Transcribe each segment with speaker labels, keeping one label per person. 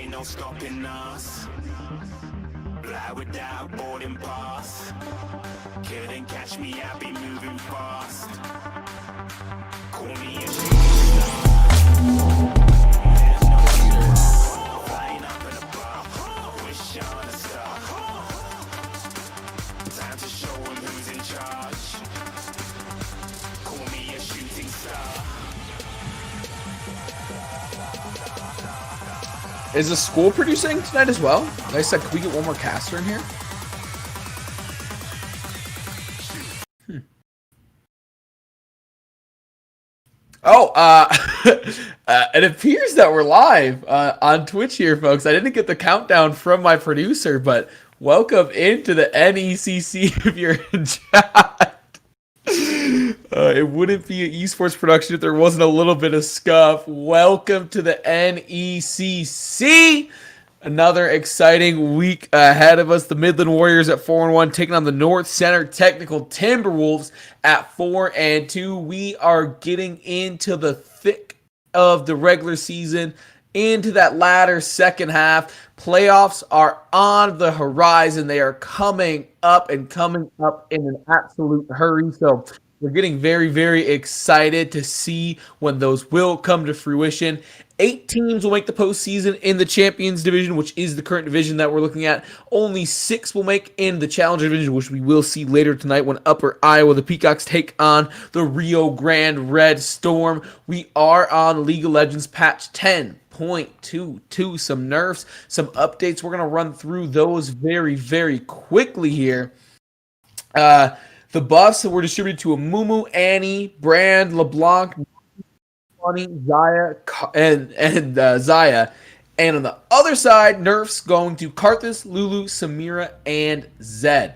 Speaker 1: ain't no stopping us. Fly without boarding pass. Couldn't catch me, I be moving fast. Call me a shooting star. There's no fear. Flying up in a bar. Wish on a star. Time to show 'em who's in charge. Call me a shooting star.
Speaker 2: Is the school producing tonight as well? Like I said, can we get one more caster in here? Oh, it appears that we're live on Twitch here, folks. I didn't get the countdown from my producer, but welcome into the NECC if you're in chat. It wouldn't be an esports production if there wasn't a little bit of scuff. Welcome to the NECC. Another exciting week ahead of us. The Midland Warriors at 4-1 taking on the Northcentral Technical Timberwolves at 4-2. We are getting into the thick of the regular season, into that latter second half. Playoffs are on the horizon. They are coming up in an absolute hurry. So we're getting very, very excited to see when those will come to fruition. 8 teams will make the postseason in the Champions Division, which is the current division that we're looking at. Only 6 will make in the Challenger Division, which we will see later tonight when Upper Iowa, the Peacocks, take on the Rio Grande Red Storm. We are on League of Legends patch 10.22. Some nerfs, some updates. We're going to run through those very, very quickly here. The buffs that were distributed to Amumu, Annie, Brand, LeBlanc, Zaya, and Zaya. And on the other side, nerfs going to Karthus, Lulu, Samira, and Zed.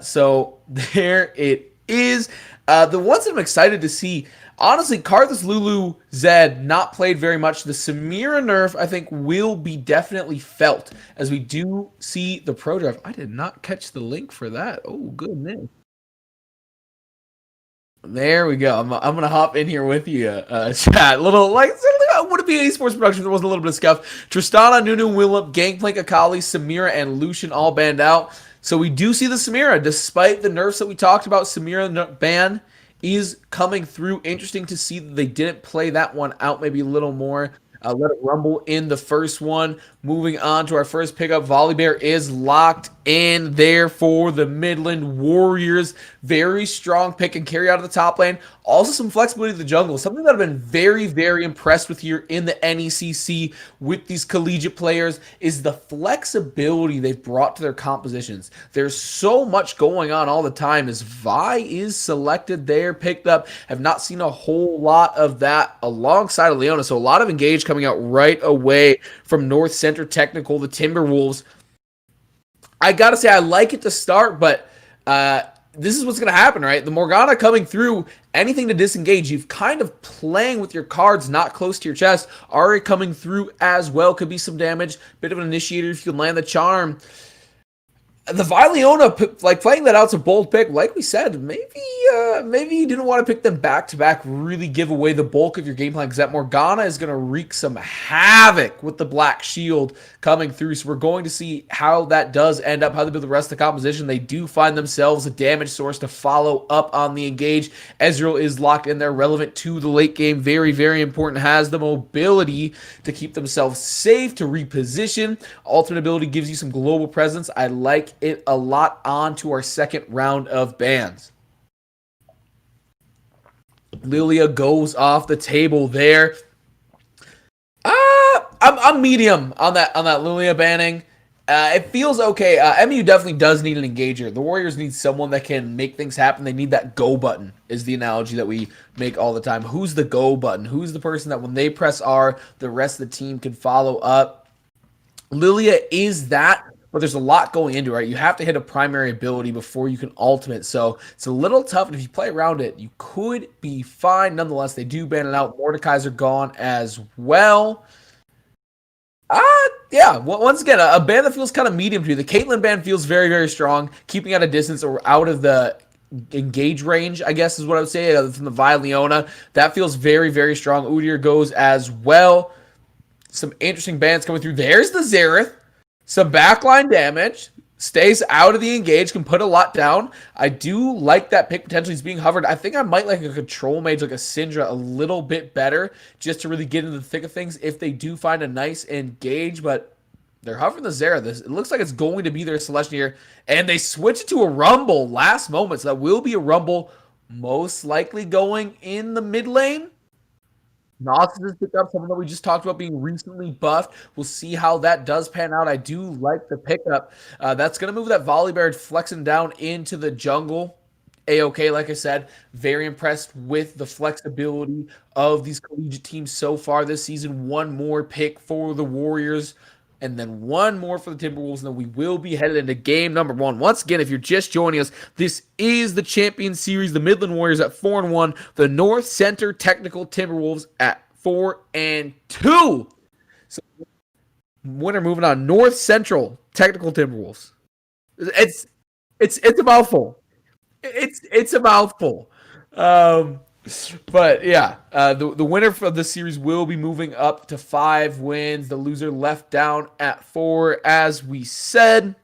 Speaker 2: So there it is. The ones that I'm excited to see, honestly, Karthus, Lulu, Zed not played very much. The Samira nerf, I think, will be definitely felt as we do see the Pro Draft. I did not catch the link for that. Oh, goodness. There we go. I'm gonna hop in here with you, chat. Little would it be an esports production if there wasn't a little bit of scuff? Tristana, Nunu, Willem, Gangplank, Akali, Samira, and Lucian all banned out. So we do see the Samira, despite the nerfs that we talked about. Samira ban is coming through. Interesting to see that they didn't play that one out maybe a little more. Let it rumble in the first one. Moving on to our first pickup, Volibear is locked in there for the Midland Warriors. Very strong pick and carry out of the top lane. Also some flexibility in the jungle. Something that I've been very, very impressed with here in the NECC with these collegiate players is the flexibility they've brought to their compositions. There's so much going on all the time as Vi is selected there, picked up. Have not seen a whole lot of that alongside of Leona. So a lot of engage coming out right away from Northcentral Technical, the Timberwolves. I gotta say, I like it to start, but this is what's going to happen, right? The Morgana coming through, anything to disengage. You've kind of playing with your cards not close to your chest. Ari coming through as well. Could be some damage. Bit of an initiator if you can land the charm. The Vileona, like playing that out's a bold pick. Like we said, maybe you didn't want to pick them back-to-back, really give away the bulk of your game plan, because that Morgana is going to wreak some havoc with the Black Shield coming through. So we're going to see how that does end up, how they build the rest of the composition. They do find themselves a damage source to follow up on the engage. Ezreal is locked in there, relevant to the late game. Very, very important. Has the mobility to keep themselves safe, to reposition. Ultimate ability gives you some global presence. I like it a lot. On to our second round of bans. Lilia goes off the table there. I'm medium on that Lilia banning. It feels okay. MU definitely does need an engager. The Warriors need someone that can make things happen. They need that go button, is the analogy that we make all the time. Who's the go button? Who's the person that when they press R, the rest of the team can follow up? Lilia is that. But there's a lot going into it, right? You have to hit a primary ability before you can ultimate. So it's a little tough. And if you play around it, you could be fine. Nonetheless, they do ban it out. Mordekaiser gone as well. Yeah, once again, a ban that feels kind of medium to me. The Caitlyn ban feels very, very strong. Keeping at a distance or out of the engage range, I guess is what I would say, from the Vi Leona. That feels very, very strong. Udyr goes as well. Some interesting bands coming through. There's the Xerath. Some backline damage. Stays out of the engage. Can put a lot down. I do like that pick potentially is being hovered. I think I might like a control mage like a Syndra a little bit better just to really get into the thick of things if they do find a nice engage. But they're hovering the Xerath. It looks like it's going to be their Celestion here. And they switch it to a Rumble last moment. So that will be a Rumble most likely going in the mid lane. Noxus has picked up someone that we just talked about being recently buffed. We'll see how that does pan out. I do like the pickup. That's going to move that Volibear flexing down into the jungle. A-OK, like I said, very impressed with the flexibility of these collegiate teams so far this season. One more pick for the Warriors, and then one more for the Timberwolves, and then we will be headed into game number 1. Once again, if you're just joining us, this is the Champion Series. The Midland Warriors at 4-1, the North Center Technical Timberwolves at 4-2. So, winner moving on. North Central Technical Timberwolves. It's a mouthful. It's a mouthful. But yeah, the winner of the series will be moving up to 5 wins. The loser left down at 4. As we said,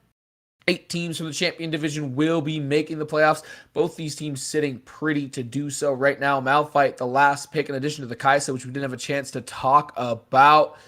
Speaker 2: 8 teams from the champion division will be making the playoffs. Both these teams sitting pretty to do so right now. Malphite, the last pick in addition to the Kaisa, which we didn't have a chance to talk about.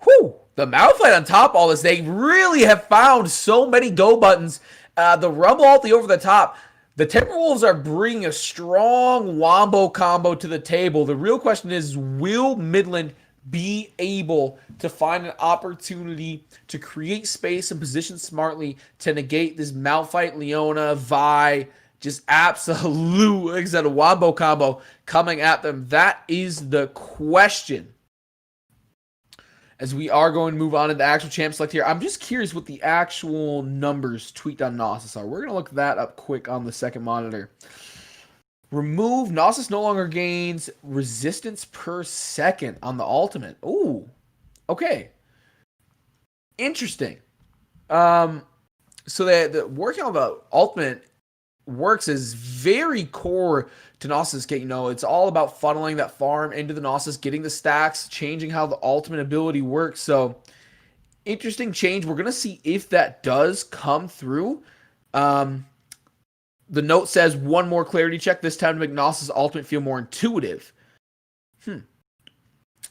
Speaker 2: Whew, the Malphite on top of all this. They really have found so many go buttons. The Rumble ulti over the top. The Timberwolves are bringing a strong wombo combo to the table. The real question is, will Midland be able to find an opportunity to create space and position smartly to negate this Malphite, Leona, Vi, just absolute, like I said, a wombo combo coming at them? That is the question. As we are going to move on to the actual champ select here, I'm just curious what the actual numbers tweaked on Gnosis are. We're going to look that up quick on the second monitor. Remove. Gnosis no longer gains resistance per second on the ultimate. Ooh. Okay. Interesting. So the working on the ultimate works is very core to Gnosis. It's all about funneling that farm into the Gnosis, getting the stacks, changing how the ultimate ability works. So interesting change. We're going to see if that does come through. The note says one more clarity check, this time to make Gnosis ultimate feel more intuitive.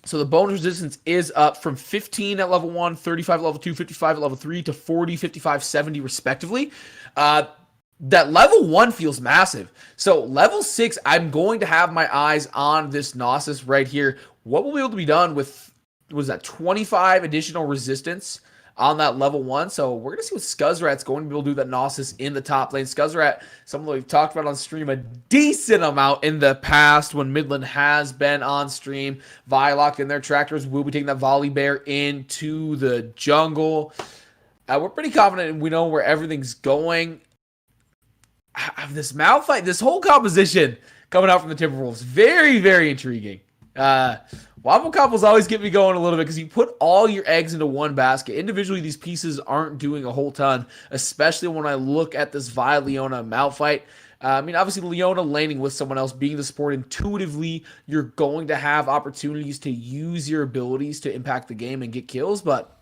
Speaker 2: So the bonus resistance is up from 15 at level 1, 35 at level 2, 55 at level 3 to 40, 55, 70 respectively. That level 1 feels massive. So level 6, I'm going to have my eyes on this Gnosis right here. What will be able to be done with, was that 25 additional resistance on that level 1? So we're going to see what Scuzzrat's going to be able to do that Gnosis in the top lane. Scuzzrat, someone that we've talked about on stream a decent amount in the past when Midland has been on stream. Vilock and their tractors will be taking that Volibear into the jungle. We're pretty confident and we know where everything's going. This Malphite, this whole composition coming out from the Timberwolves, very, very intriguing. Wobble combos always get me going a little bit because you put all your eggs into one basket. Individually, these pieces aren't doing a whole ton, especially when I look at this Vi, Leona, Malphite. Obviously, Leona laning with someone else, being the support, intuitively, you're going to have opportunities to use your abilities to impact the game and get kills, but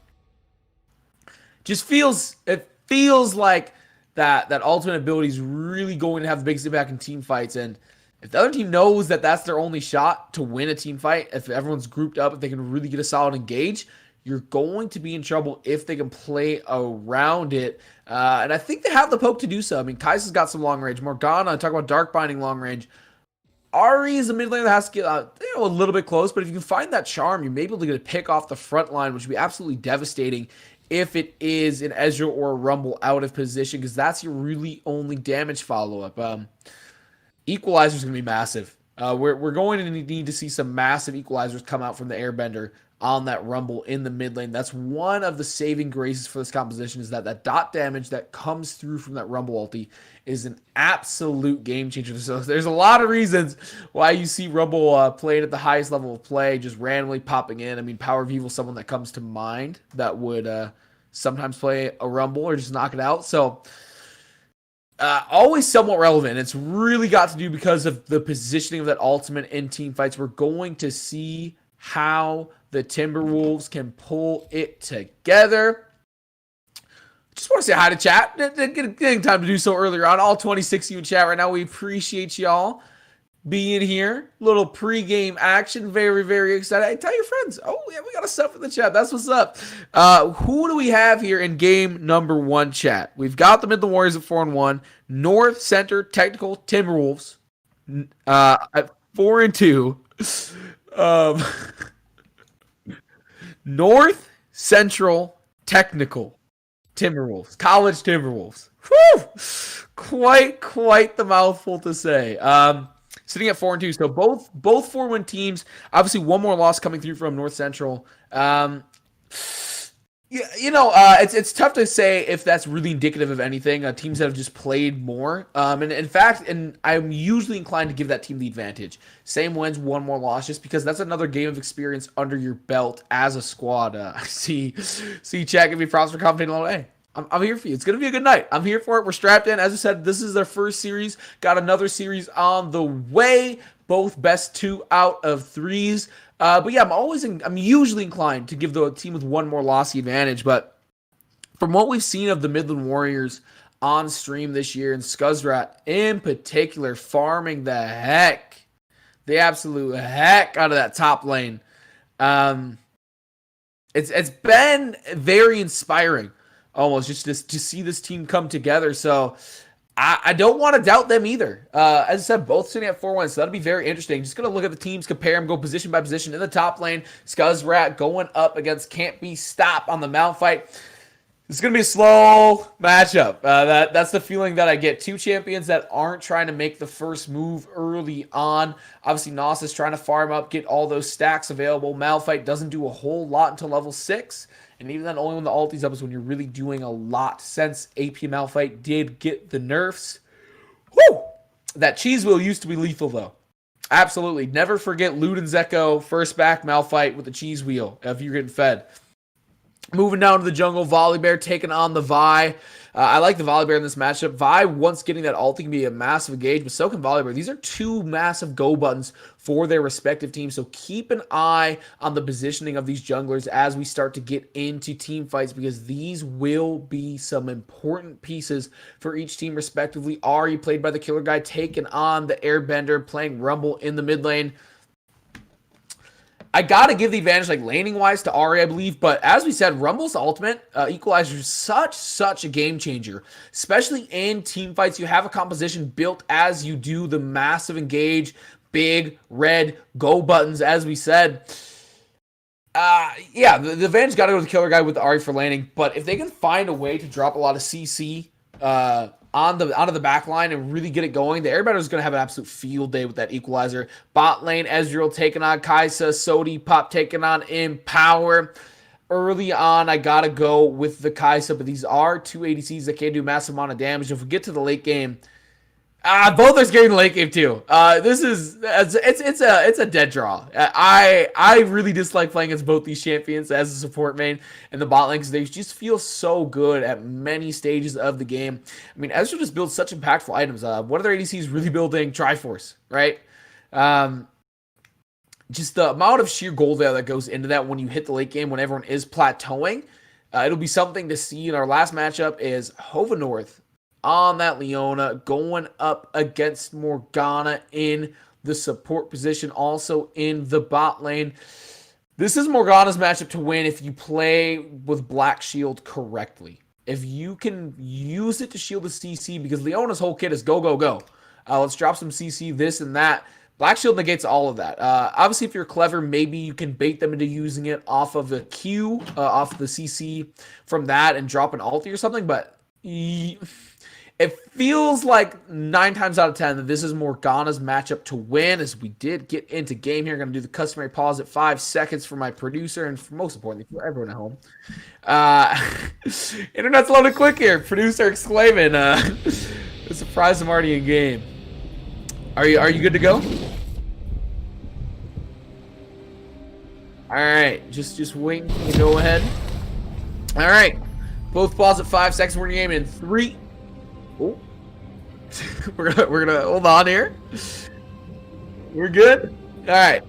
Speaker 2: it feels like that ultimate ability is really going to have the biggest impact in team fights. And if the other team knows that that's their only shot to win a team fight, if everyone's grouped up, if they can really get a solid engage, you're going to be in trouble if they can play around it. And I think they have the poke to do so. Kai'Sa's got some long range. Morgana, talk about Dark Binding long range. Ari is a mid laner that has to get a little bit close, but if you can find that charm, you may be able to get a pick off the front line, which would be absolutely devastating if it is an Ezreal or a Rumble out of position, because that's your really only damage follow-up. Equalizer's going to be massive. We're going to need to see some massive equalizers come out from the Airbender on that Rumble in the mid lane. That's one of the saving graces for this composition, is that dot damage that comes through from that Rumble ulti is an absolute game changer. So there's a lot of reasons why you see Rumble playing at the highest level of play, just randomly popping in. Power of Evil, someone that comes to mind that would sometimes play a Rumble or just knock it out. So always somewhat relevant. It's really got to do because of the positioning of that ultimate in team fights. We're going to see how the Timberwolves can pull it together. Just want to say hi to chat. Getting time to do so earlier on. All 26 of you in chat right now. We appreciate y'all being here. Little pregame action. Very, very excited. Hey, tell your friends. Oh, yeah, we got a sub in the chat. That's what's up. Who do we have here in game number 1, chat? We've got the Midland Warriors at 4-1. North Center Technical Timberwolves at 4-2. North Central Technical Timberwolves. College Timberwolves. Whew! Quite the mouthful to say. Sitting at 4-2, so both 4-win teams. Obviously, one more loss coming through from North Central. It's tough to say if that's really indicative of anything. Teams that have just played more. And in fact, I'm usually inclined to give that team the advantage. Same wins, one more loss, just because that's another game of experience under your belt as a squad. I see chat give me props for commentating all day. I'm here for you. It's going to be a good night. I'm here for it. We're strapped in. As I said, this is their first series. Got another series on the way. Both best 2 out of 3s. But yeah, I'm usually inclined to give the team with one more loss the advantage. But from what we've seen of the Midland Warriors on stream this year, and Scuzzrat in particular, farming the absolute heck out of that top lane. It's been very inspiring. Almost just to see this team come together. So I don't want to doubt them either. As I said, both sitting at 4-1, so that'll be very interesting. Just going to look at the teams, compare them, go position by position. In the top lane, Scuzzrat going up against Can't Be Stopped on the Mount fight. It's going to be a slow matchup. That's the feeling that I get. 2 champions that aren't trying to make the first move early on. Obviously, Nos is trying to farm up, get all those stacks available. Malphite doesn't do a whole lot until level 6. And even then, only when the ulti's up is when you're really doing a lot. Since AP Malphite did get the nerfs. Woo! That cheese wheel used to be lethal, though. Absolutely. Never forget Luden's Echo, first back Malphite with the cheese wheel if you're getting fed. Moving down to the jungle, Volibear taking on the Vi. I like the Volibear in this matchup. Vi, once getting that ulti, can be a massive engage, but so can Volibear. These are 2 massive go buttons for their respective teams, so keep an eye on the positioning of these junglers as we start to get into team fights, because these will be some important pieces for each team respectively. Ari, played by the Killer Guy, taking on the Airbender, playing Rumble in the mid lane. I got to give the advantage, like, laning-wise to Ari, I believe. But as we said, Rumble's ultimate, Equalizer, is such a game changer. Especially in team fights, you have a composition built as you do the massive engage, big, red, go buttons, as we said. Yeah, the advantage got to go to the Killer Guy with the Ari for laning. But if they can find a way to drop a lot of CC onto the back line and really get it going, the Airbender is going to have an absolute field day with that Equalizer. Bot lane, Ezreal taking on Kaisa, Sodi Pop taking on Empower. Early on, I got to go with the Kaisa, but these are 2 ADCs that can do a massive amount of damage. If we get to the late game, both are scared in the late game too. It's a dead draw. I really dislike playing against both these champions as a support main and the bot lane, because they just feel so good at many stages of the game. I mean, Ezreal just builds such impactful items. One of their ADCs really building Triforce, right? Just the amount of sheer gold that goes into that when you hit the late game, when everyone is plateauing. It'll be something to see. In our last matchup is Hova North on that Leona, going up against Morgana in the support position, also in the bot lane. This is Morgana's matchup to win if you play with Black Shield correctly. If you can use it to shield the CC, because Leona's whole kit is go, go, go. Let's drop some CC, this and that. Black Shield negates all of that. Obviously, if you're clever, maybe you can bait them into using it off of the Q, off the CC from that, and drop an ulti or something, but it feels like 9 times out of 10 that this is Morgana's matchup to win, as we did get into game here. Going to do the customary pause at 5 seconds for my producer, and most importantly, for everyone at home. Internet's loaded quick here. Producer exclaiming, surprise, I'm already in game. Are you good to go? All right, just waiting for the go ahead. All right, both pause at 5 seconds. We're gonna game in 3. Oh, we're gonna hold on here. We're good. All right,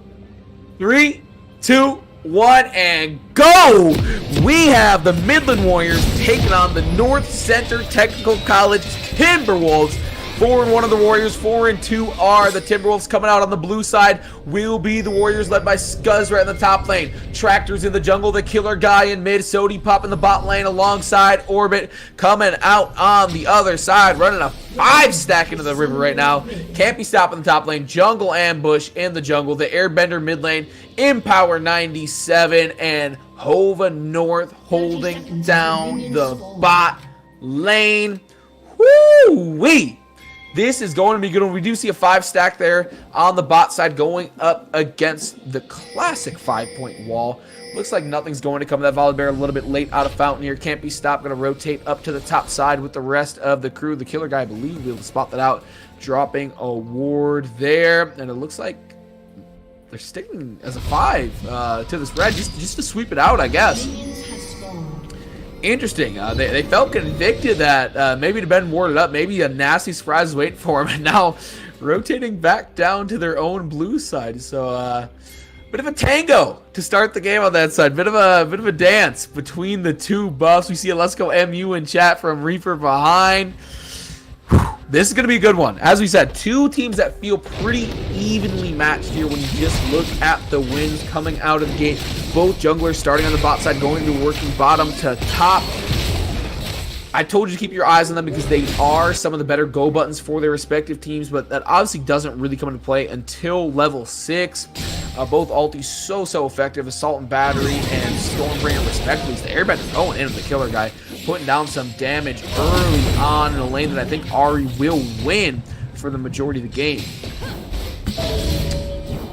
Speaker 2: 3, 2, 1, and go! We have the Midland Warriors taking on the North Center Technical College Timberwolves. 4-1 of the Warriors, 4-2 are the Timberwolves. Coming out on the blue side will be the Warriors led by Scuzz right in the top lane. Tractors in the jungle, the killer guy in mid. Sody Pop in the bot lane alongside Orbit. Coming out on the other side, running a 5-stack into the river right now. Can't be stopped in the top lane. Jungle ambush in the jungle. The Airbender mid lane. Empower 97 and Hova North holding down the bot lane. Woo-wee! This is going to be good. We do see a 5-stack there on the bot side going up against the classic 5-point wall. Looks like nothing's going to come. That Volley Bear a little bit late out of fountain here. Can't be stopped. Going to rotate up to the top side with the rest of the crew. The killer guy, I believe, will be able to spot that out. Dropping a ward there. And it looks like they're sticking as a 5 to this red just to sweep it out, I guess. Interesting. They felt convicted that maybe to been warded up. Maybe a nasty surprise is waiting for them. And now rotating back down to their own blue side. So bit of a tango to start the game on that side. Bit of a dance between the two buffs. We see a Let's Go MU in chat from Reaper behind. This is going to be a good one. As we said, two teams that feel pretty evenly matched here when you just look at the wins coming out of the gate. Both junglers starting on the bot side, going to working bottom to top. I told you to keep your eyes on them because they are some of the better go buttons for their respective teams, but that obviously doesn't really come into play until level 6. Both ultis so effective. Assault and Battery and Stormbringer respectively. The Airbender going in with the killer guy, putting down some damage early on in a lane that I think Ari will win for the majority of the game.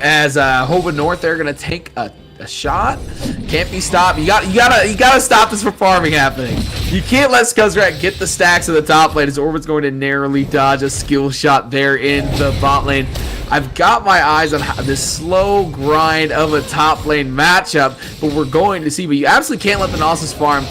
Speaker 2: As Hova North, they're gonna take a shot. Can't be stopped. You gotta stop this from farming happening. You can't let Scuzzrat get the stacks at the top lane as Orbit's going to narrowly dodge a skill shot there in the bot lane. I've got my eyes on this slow grind of a top lane matchup, but we're going to see. But you absolutely can't let the Gnosis farm.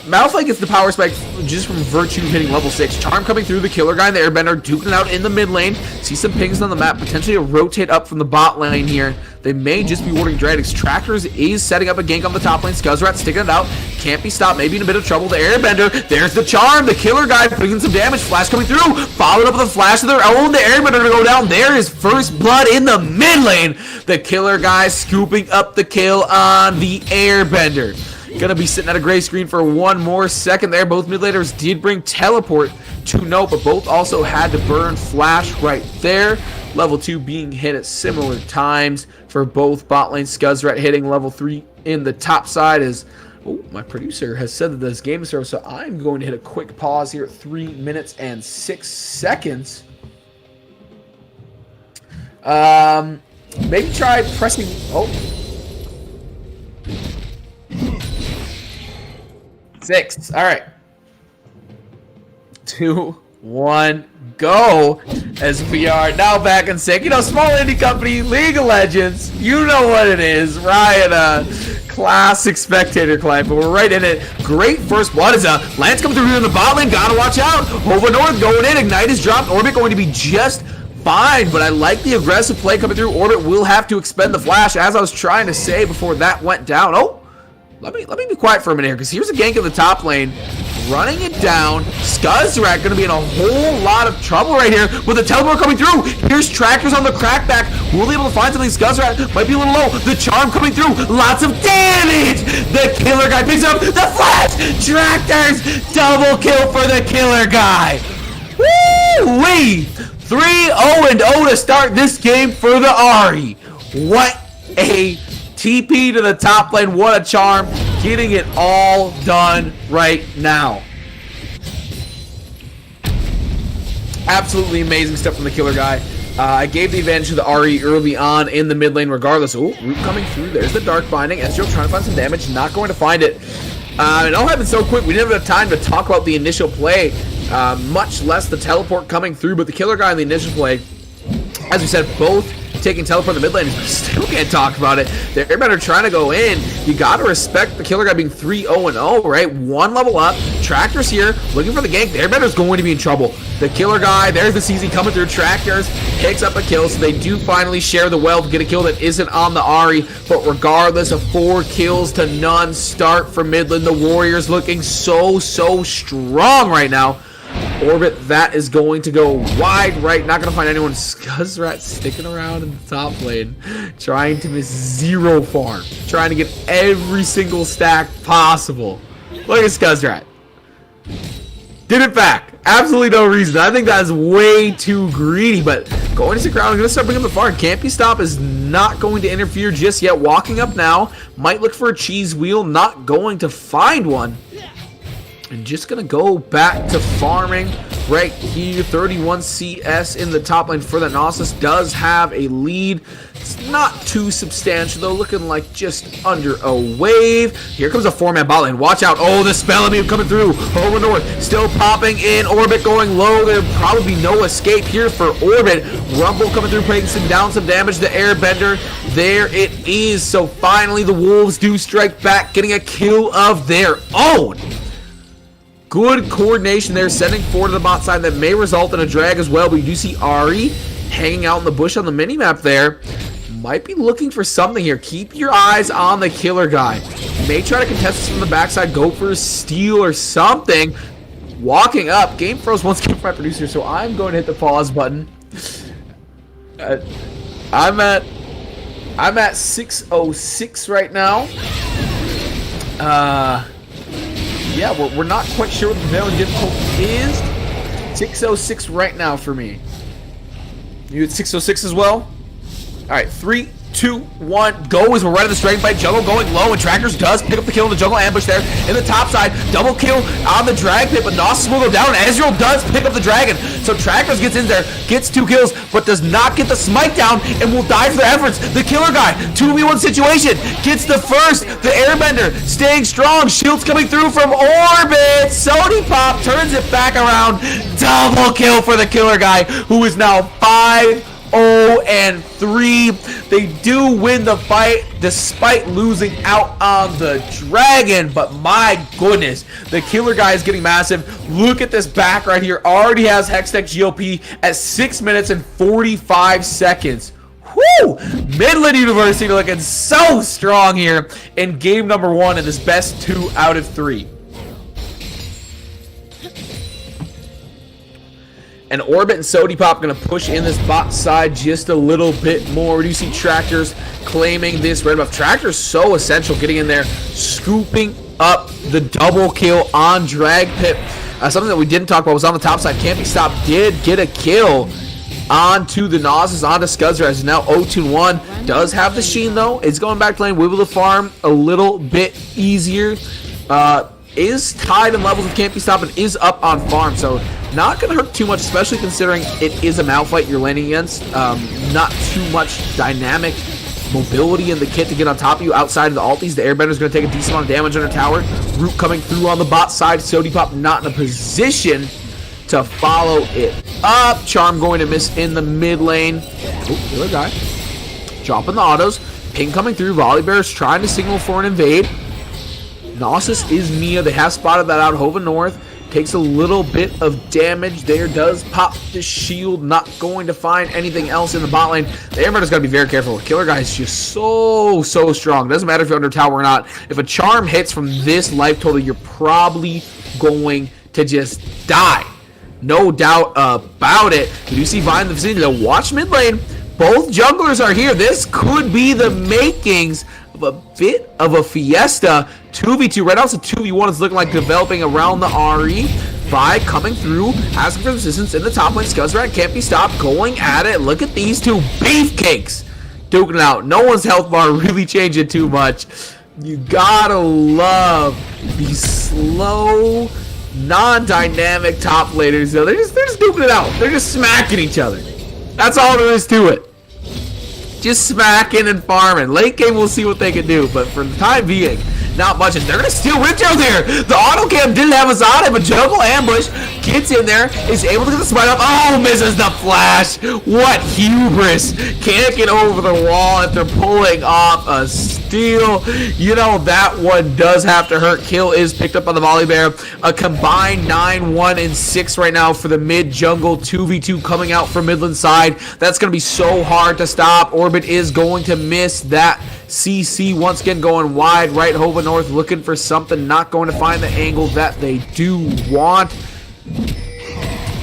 Speaker 2: Malphite gets the power spike just from Virtue hitting level 6. Charm coming through, the killer guy and the Airbender duking it out in the mid lane. See some pings on the map, potentially a rotate up from the bot lane here. They may just be warding Dradix. Tractors is setting up a gank on the top lane. Scuzzrat sticking it out. Can't be stopped. Maybe in a bit of trouble. The Airbender. There's the Charm. The killer guy putting some damage. Flash coming through. Followed up with a flash of their own. The Airbender to go down. There is first blood in the mid lane. The killer guy scooping up the kill on the Airbender. Gonna be sitting at a gray screen for one more second there. Both mid laners did bring teleport to note, but both also had to burn flash right there. Level 2 being hit at similar times for both bot lane. Scuzzrat hitting level 3 in the top side is... Oh, my producer has said that this game is over, so I'm going to hit a quick pause here at 3 minutes and 6 seconds. Maybe try pressing... Oh. 6. All right. 2, 1, go. As we are now back in sync. You know, small indie company, League of Legends. You know what it is. Riot, classic spectator client, but we're right in it. Great first blood as Lance coming through in the bot lane. Gotta watch out. Over North going in. Ignite is dropped. Orbit going to be just fine, but I like the aggressive play coming through. Orbit will have to expend the flash, as I was trying to say before that went down. Oh. Let me be quiet for a minute here, because here's a gank in the top lane. Running it down. Scuzzrat going to be in a whole lot of trouble right here with the teleport coming through. Here's Tractors on the crackback. Will be able to find something. Scuzzrat might be a little low. The Charm coming through. Lots of damage. The killer guy picks up the flash. Tractors. Double kill for the killer guy. Woo-wee. 3-0-0 to start this game for the Ari. What a TP to the top lane. What a charm. Getting it all done right now. Absolutely amazing stuff from the killer guy. I gave the advantage to the RE early on in the mid lane regardless. Oh, root coming through. There's the dark binding. Ezreal trying to find some damage. Not going to find it. It all happened so quick. We didn't have enough time to talk about the initial play. Much less the teleport coming through. But the killer guy in the initial play, as we said, both taking teleport in the mid lane, still can't talk about it. They're better trying to go in. You got to respect the killer guy being 3-0-0, right? 1 level up, Tractors here, looking for the gank. The Airbender's going to be in trouble. The killer guy, there's the CZ coming through. Tractors picks up a kill, so they do finally share the wealth, get a kill that isn't on the Ari. But regardless of 4 kills to none start for Midland, the Warriors looking so strong right now. Orbit, that is going to go wide right. Not going to find anyone. Scuzzrat sticking around in the top lane, trying to miss 0 farm, trying to get every single stack possible. Look at Scuzzrat. Did it back. Absolutely no reason. I think that is way too greedy, but going to stick around. I'm going to start bringing the farm. Can't be stopped is not going to interfere just yet. Walking up now. Might look for a cheese wheel. Not going to find one. And just going to go back to farming right here. 31 CS in the top lane for the Gnosis. Does have a lead. It's not too substantial, though. Looking like just under a wave. Here comes a 4-man bot lane. Watch out. Oh, the spell of coming through. Over north. Still popping in. Orbit going low. There'll probably be no escape here for Orbit. Rumble coming through, placing down some damage. The Airbender. There it is. So finally, the Wolves do strike back, getting a kill of their own. Good coordination there, sending forward to the bot side. That may result in a drag as well, but you do see Ari hanging out in the bush on the minimap there. Might be looking for something here. Keep your eyes on the killer guy. May try to contest this from the backside, go for a steal or something. Walking up. Game froze once again for my producer, so I'm going to hit the pause button. I'm at 606 right now. Yeah, we're not quite sure what the prevailing difficulty is. 606 right now for me. You at 606 as well? Alright, 3, 2, 1, go as we're right at the strength fight. Jungle going low, and Tractors does pick up the kill in the jungle ambush there. In the top side, double kill on the drag pit, but Gnosis will go down, and Ezreal does pick up the dragon. So Tractors gets in there, gets 2 kills, but does not get the smite down, and will die for the efforts. The killer guy, 2v1 situation, gets the first. The Airbender staying strong, shields coming through from Orbit. Sony Pop turns it back around. Double kill for the killer guy, who is now 5-0-3. They do win the fight despite losing out on the dragon, but my goodness, the killer guy is getting massive. Look at this back right here. Already has Hextech GOP at 6 minutes and 45 seconds. Woo! Midland University looking so strong here in game number 1 in this best 2 out of 3. And Orbit and Sodipop going to push in this bot side just a little bit more. Do you see Tractors claiming this red buff? Tractors so essential, getting in there, scooping up the double kill on Drag Pit. Something that we didn't talk about was on the top side. Can't be stopped. Did get a kill onto the Gnosis, onto Scuzzrat. Is now 0-1. Does have the Sheen though. It's going back to lane. Wibble the farm a little bit easier. Is tied in levels with Can't Be Stopped and is up on farm. So not going to hurt too much, especially considering it is a Malphite you're landing against. Not too much dynamic mobility in the kit to get on top of you outside of the ulties. The Airbender is going to take a decent amount of damage under tower. Root coming through on the bot side. Sodipop not in a position to follow it up. Charm going to miss in the mid lane. Oh, killer guy. Dropping the autos. Ping coming through. Volleybear's trying to signal for an invade. Gnosis is Mia. They have spotted that out. Hova North takes a little bit of damage there. Does pop the shield. Not going to find anything else in the bot lane. The Airbender's got to be very careful. Killer guy is just so strong. Doesn't matter if you're under tower or not. If a charm hits from this life total, you're probably going to just die. No doubt about it. You do see Vine in the vicinity. They'll watch mid lane. Both junglers are here. This could be the makings of a bit of a fiesta. 2v2. Right now it's a 2v1. It's looking like developing around the RE. Vi coming through, asking for resistance in the top lane. Scuzzrat can't be stopped. Going at it. Look at these two beefcakes duking it out. No one's health bar really changing too much. You gotta love these slow, non-dynamic top laners. So they're just duking it out. They're just smacking each other. That's all there is to it. Just smacking and farming. Late game, we'll see what they can do. But for the time being, not much, and they're gonna steal Riptail there. The auto cam didn't have us on it, but Jungle Ambush gets in there, is able to get the smite up. Oh, misses the flash. What hubris. Can't get over the wall after pulling off a steal. You know, that one does have to hurt. Kill is picked up by the Volley Bear. A combined 9, 1, and 6 right now for the mid jungle 2v2 coming out from Midland side. That's going to be so hard to stop. Orbit is going to miss that. CC once again going wide right. Hova North looking for something, not going to find the angle that they do want.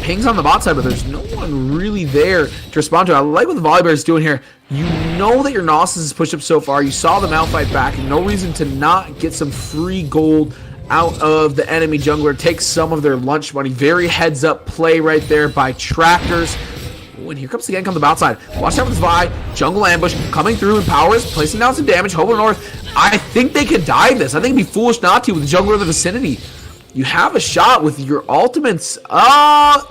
Speaker 2: Pings on the bot side, but there's no one really there to respond to. I like what the Volley Bear is doing here. You know that your Gnosis is pushed up so far. You saw them outfight back, and no reason to not get some free gold out of the enemy jungler. Take some of their lunch money. Very heads up play right there by Tractors. And here comes the gank on the bot side. Watch out for this Vi. Jungle ambush coming through, and Powers placing down some damage. Hova North, I think they could dive this. I think it'd be foolish not to with the jungler in the vicinity. You have a shot with your ultimates. Vi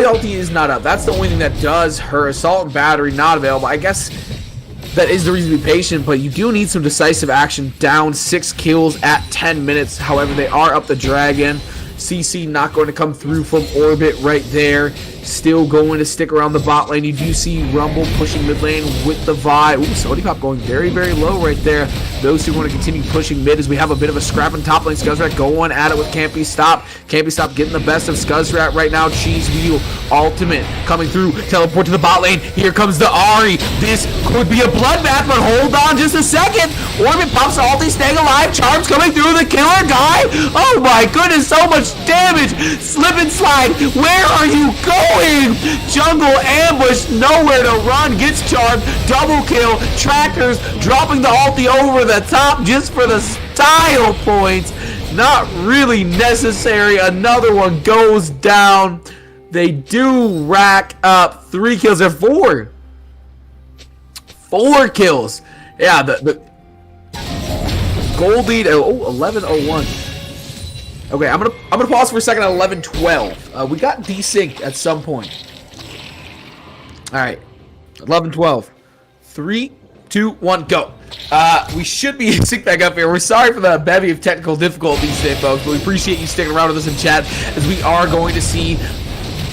Speaker 2: ulti is not up. That's the only thing that does hurt. Assault and battery not available. I guess that is the reason to be patient, but you do need some decisive action. Down 6 kills at 10 minutes. However, they are up the dragon. CC not going to come through from orbit right there. Still going to stick around the bot lane. You do see Rumble pushing mid lane with the Vi. Ooh, Sody Pop going very, very low right there. Those two want to continue pushing mid as we have a bit of a scrap in top lane. Scuzzrat going at it with Can't Be Stopped. Can't Be Stopped getting the best of Scuzzrat right now. Cheese Wheel ultimate coming through. Teleport to the bot lane. Here comes the Ahri. This could be a bloodbath, but hold on just a second. Orbit pops ulti, staying alive. Charms coming through. The killer guy. Oh my goodness, so much damage. Slip and slide. Where are you going? Jungle ambush, nowhere to run, gets charmed, double kill. Tractors dropping the ulti over the top just for the style points. Not really necessary. Another one goes down. They do rack up 3 kills. They're 4 kills. Yeah, the gold lead. Oh, 11-01. Okay, I'm gonna pause for a second at 11-12. We got desynced at some point. All right, 11-12. 3, 2, 1, go. We should be synced back up here. We're sorry for the bevy of technical difficulties today, folks, but we appreciate you sticking around with us in chat as we are going to see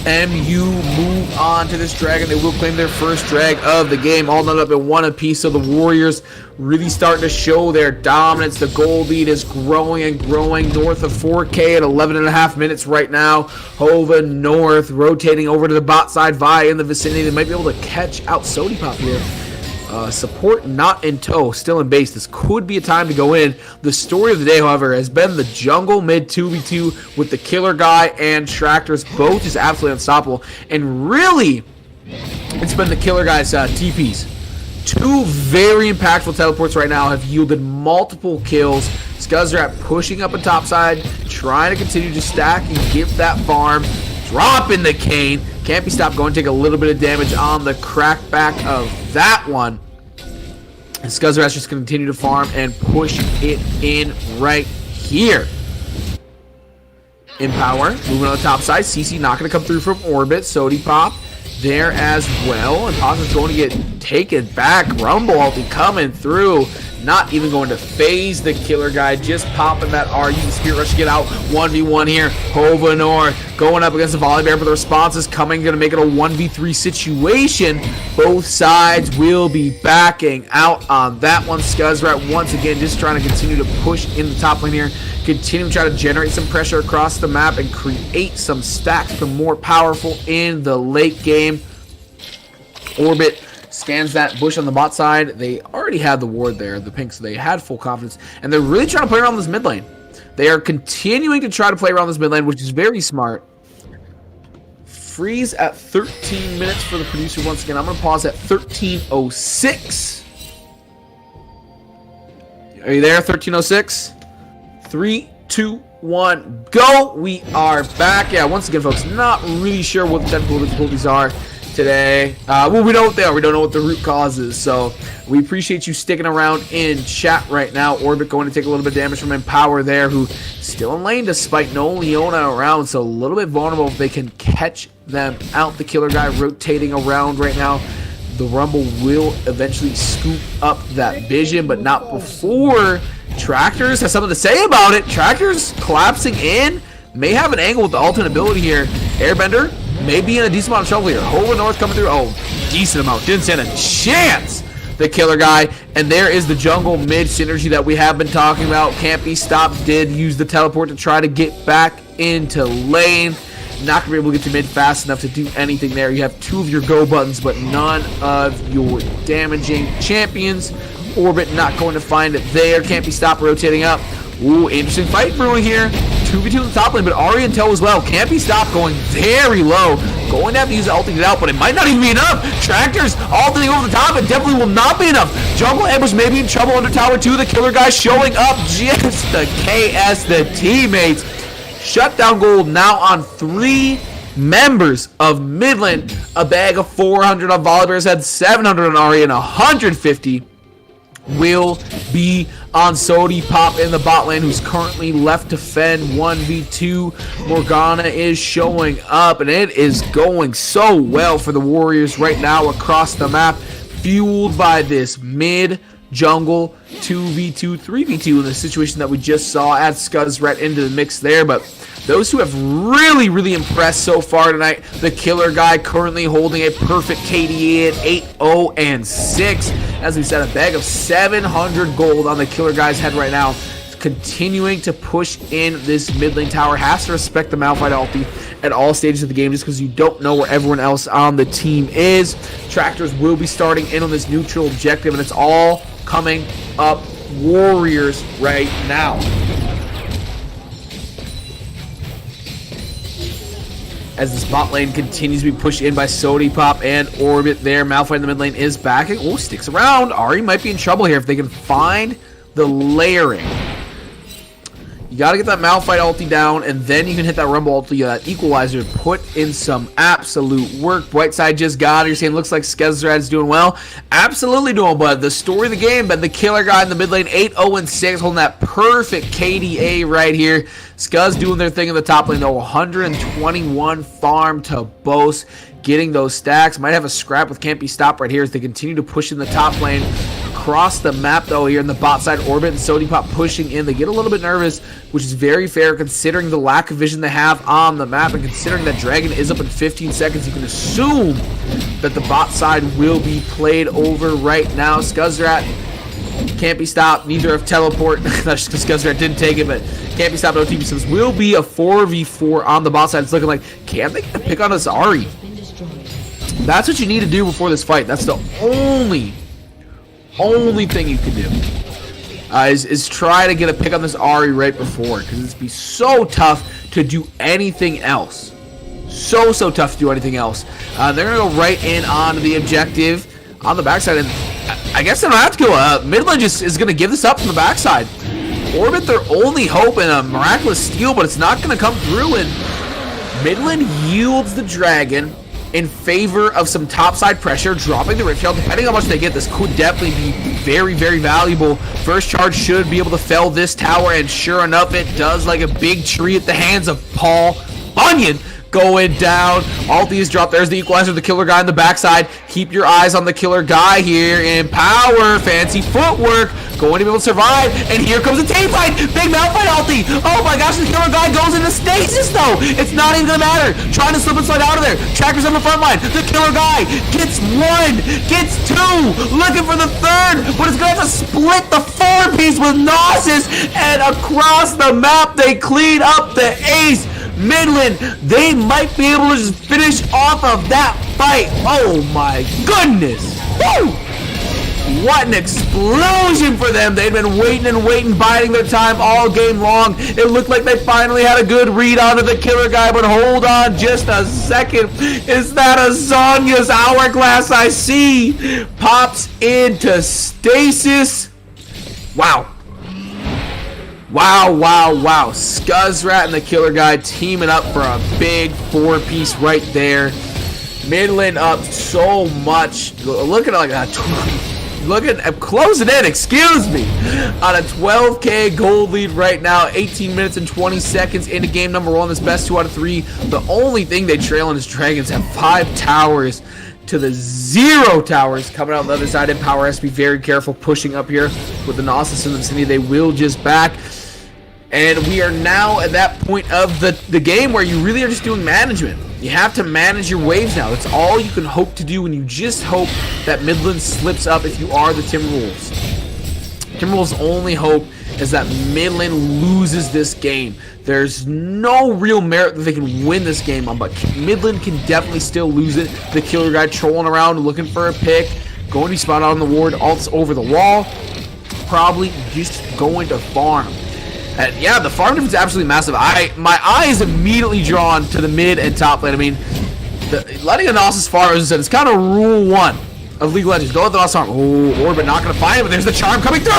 Speaker 2: MU move on to this dragon. They will claim their first drag of the game, all done up in 1 apiece. So the Warriors really starting to show their dominance. The gold lead is growing and growing, north of 4K at 11.5 minutes right now. Hova North rotating over to the bot side. Vi in the vicinity. They might be able to catch out Sody Pop here. Support not in tow, still in base. This could be a time to go in. The story of the day, however, has been the jungle mid 2v2 with the killer guy and Tractors. Both just absolutely unstoppable. And really, it's been the killer guy's TPs. 2 very impactful teleports right now have yielded multiple kills. Scuzzrat pushing up a top side, trying to continue to stack and give that farm. Dropping the cane. Can't Be Stopped, going to take a little bit of damage on the crackback of that one. And Scuzzrat's just going to continue to farm and push it in right here. Empower, moving on the top side. CC not going to come through from orbit. Sody Pop there as well. And Paz's going to get taken back. Rumble ulti coming through. Not even going to phase the killer guy. Just popping that R. Using Spirit Rush to get out. 1v1 here. Hova North going up against the Volley Bear, but the response is coming. Going to make it a 1v3 situation. Both sides will be backing out on that one. Scuzzrat once again just trying to continue to push in the top lane here. Continue to try to generate some pressure across the map and create some stacks for more powerful in the late game. Orbit scans that bush on the bot side. They already had the ward there, the pink, so they had full confidence. And they're really trying to play around this mid lane. They are continuing to try to play around this mid lane, which is very smart. Freeze at 13 minutes for the producer once again. I'm going to pause at 13:06. Are you there? 13:06? 3, 2, 1, go. We are back. Yeah, once again, folks, not really sure what the technical difficulties are today. Well, we know what they are. We don't know what the root cause is. So we appreciate you sticking around in chat right now. Orbit going to take a little bit of damage from Empower there, who still in lane despite no Leona around. So a little bit vulnerable if they can catch them out. The killer guy rotating around right now. the Rumble will eventually scoop up that vision, but not before. Tractors has something to say about it. Tractors collapsing in, may have an angle with the alternate ability here. Airbender may be in a decent amount of trouble here. Hova North coming through. Oh, decent amount. Didn't stand a chance. The killer guy. And there is the jungle mid synergy that we have been talking about. Can't be stopped. Did use the teleport to try to get back into lane. Not going to be able to get to mid fast enough to do anything there. You have 2 of your go buttons, but none of your damaging champions. Orbit not going to find it there. Can't be stopped rotating up. Ooh, interesting fight brewing here. 2v2 in the top lane, but Ari and Toe as well. Can't be stopped, going very low. Going to have to use the ult to get out, but it might not even be enough. Tractors ulting over the top. It definitely will not be enough. Jungle Ambush may be in trouble under tower 2. The killer guy showing up just to KS the teammates. Shutdown gold now on 3 members of Midland. A bag of 400 on Volibear's head, 700 on Ari, and 150 will be on Sodi Pop in the bot lane, who's currently left to fend 1v2. Morgana is showing up, and it is going so well for the Warriors right now across the map, fueled by this mid jungle 2v2, 3v2 in the situation that we just saw. Add Scuzzrat into the mix there, but those who have really impressed so far tonight, the killer guy currently holding a perfect KDA at 8-0-6. As we said, a bag of 700 gold on the killer guy's head right now. Continuing to push in this mid lane tower. Has to respect the Malphite ulti at all stages of the game, just because you don't know where everyone else on the team is. Tractors will be starting in on this neutral objective, and it's all coming up Warriors right now. As this bot lane continues to be pushed in by Sodi Pop and Orbit there. Malphite in the mid lane is backing. Oh, sticks around. Ari might be in trouble here if they can find the layering. You got to get that Malphite ulti down, and then you can hit that Rumble ulti, that equalizer, put in some absolute work. Brightside just got it. You're saying looks like Skezzrad is doing well. Absolutely doing, but the story of the game, but the killer guy in the mid lane, 8-0-6, holding that perfect KDA right here. Scuzz doing their thing in the top lane, though. 121 farm to boast, getting those stacks. Might have a scrap with Can't Be Stopped right here as they continue to push in the top lane. Across the map, though, here in the bot side, Orbit and Sodi Pop pushing in. They get a little bit nervous, which is very fair considering the lack of vision they have on the map, and considering that Dragon is up in 15 seconds, you can assume that the bot side will be played over right now. Scuzzrat can't be stopped. Neither of Teleport. That's just because Scuzzrat didn't take it, but can't be stopped. OTP, so this will be a 4v4 on the bot side. It's looking like, can they get a pick on this Ari? That's what you need to do before this fight. That's the only thing you can do is try to get a pick on this Ari right before, because it's be so tough to do anything else. So tough to do anything else. They're gonna go right in on the objective on the backside, and I guess they don't have to go. Midland just is gonna give this up from the backside. Orbit, their only hope in a miraculous steal, but it's not gonna come through, and Midland yields the Dragon in favor of some topside pressure, dropping the Rift Shell. Depending on how much they get, this could definitely be very valuable. First charge should be able to fell this tower, and sure enough, it does, like a big tree at the hands of Paul Bunyan. Going down. Ulti is dropped. There's the equalizer, the killer guy on the backside. Keep your eyes on the killer guy here in power. Fancy footwork. Going to be able to survive. And here comes a team fight. Big Malphite ulti. Oh my gosh, the killer guy goes into stasis though. It's not even going to matter. Trying to slip and slide out of there. Trackers on the front line. The killer guy gets 1, gets 2. Looking for the 3rd. But it's going to have to split the 4-piece with Gnosis. And across the map, they clean up the ace. Midland, they might be able to just finish off of that fight. Oh my goodness. Woo! What an explosion for them. They'd been waiting, biding their time all game long. It looked like they finally had a good read onto the killer guy, but hold on just a second. Is that a Zonya's hourglass I see? Pops into stasis. Wow. Wow. Scuzzrat and the killer guy teaming up for a big 4-piece right there. Midland up so much. Look at like a closing in, excuse me, on a 12k gold lead right now. 18 minutes and 20 seconds into game number 1. This best 2 out of 3. The only thing they trail in is Dragons have 5 towers to the 0 towers coming out on the other side. Empower has to be very careful pushing up here with the Gnosis in the vicinity. They will just back. And we are now at that point of the game where you really are just doing management. You have to manage your waves now. That's all you can hope to do, and you just hope that Midland slips up if you are the Timberwolves. Timberwolves' only hope is that Midland loses this game. There's no real merit that they can win this game on, but Midland can definitely still lose it. The killer guy trolling around looking for a pick, going to be spotted on the ward, ults over the wall, probably just going to farm. And yeah, the farm difference is absolutely massive. My eye is immediately drawn to the mid and top lane. I mean, letting a Gnosis far, as I said, it's kind of rule 1 of League of Legends. Don't let the Gnosis farm. Oh, Orbit not going to find it, but there's the charm coming through!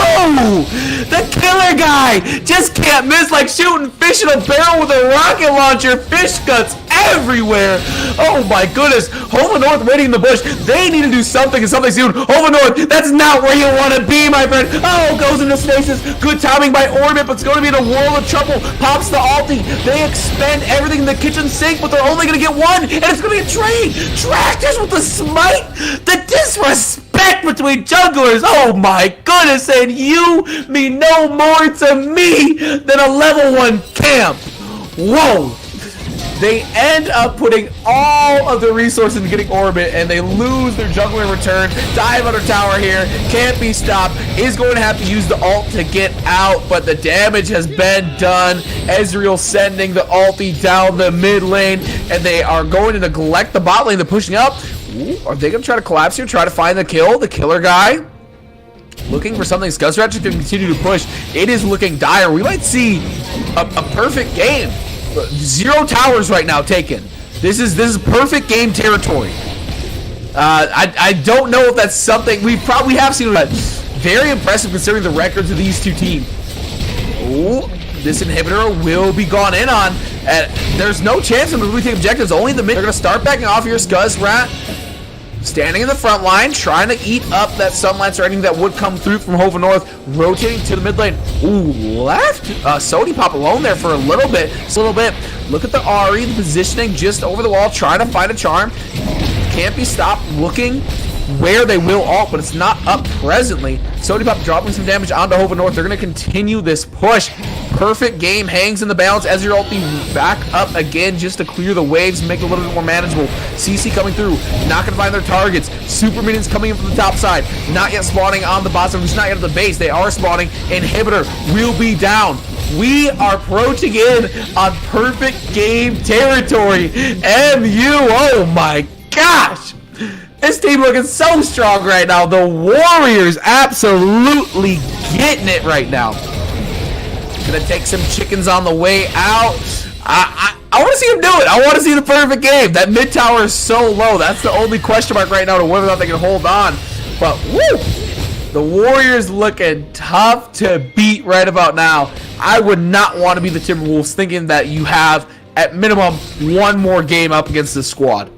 Speaker 2: The killer guy just can't miss, like shooting fish in a barrel with a rocket launcher. Fish guts everywhere. Oh my goodness. Hova North waiting in the bush. They need to do something and something soon. Hova North, that's not where you want to be, my friend. Oh, goes into stasis. Good timing by Orbit, but it's going to be in a world of trouble. Pops the ulti. They expend everything in the kitchen sink, but they're only going to get one, and it's going to be a trade. Tractors with the smite. The disrespect between jugglers. Oh my goodness, and you mean no more to me than a level 1 camp. Whoa. They end up putting all of the resources into getting Orbit, and they lose their juggler in return. Dive under tower here, can't be stopped. Is going to have to use the ult to get out, but the damage has been done. Ezreal sending the ulti down the mid lane, and they are going to neglect the bot lane. They're pushing up. Ooh, are they going to try to collapse here, try to find the kill? The killer guy looking for something. Scuzzratch can continue to push. It is looking dire. We might see a perfect game. 0 towers right now taken. This is perfect game territory. I don't know if that's something we probably have seen. That very impressive considering the records of these two teams. Oh, this inhibitor will be gone in on. There's no chance of them really taking objectives. Only the mid. They're gonna start backing off here. Scuzzrat standing in the front line, trying to eat up that Sunlance or anything that would come through from Hova North, rotating to the mid lane. Ooh, left. Sody pop alone there for a little bit. Just a little bit. Look at the Ahri, the positioning just over the wall, trying to find a charm. Can't be stopped. Looking where they will ult, but it's not up presently. Sody pop dropping some damage onto Hova North. They're going to continue this push. Perfect game hangs in the balance. Ezreal ulti back up again just to clear the waves, make it a little bit more manageable. CC coming through, not going to find their targets. Super minions coming in from the top side, not yet spawning on the bottom, who's not yet at the base. They are spawning. Inhibitor will be down. We are approaching in on perfect game territory. MU, oh my gosh. This team looking so strong right now. The Warriors absolutely getting it right now. Gonna take some chickens on the way out. I want to see him do it. I want to see the perfect game. That mid tower is so low. That's the only question mark right now to whether or not they can hold on. But woo, the Warriors looking tough to beat right about now. I would not want to be the Timberwolves thinking that you have at minimum one more game up against this squad.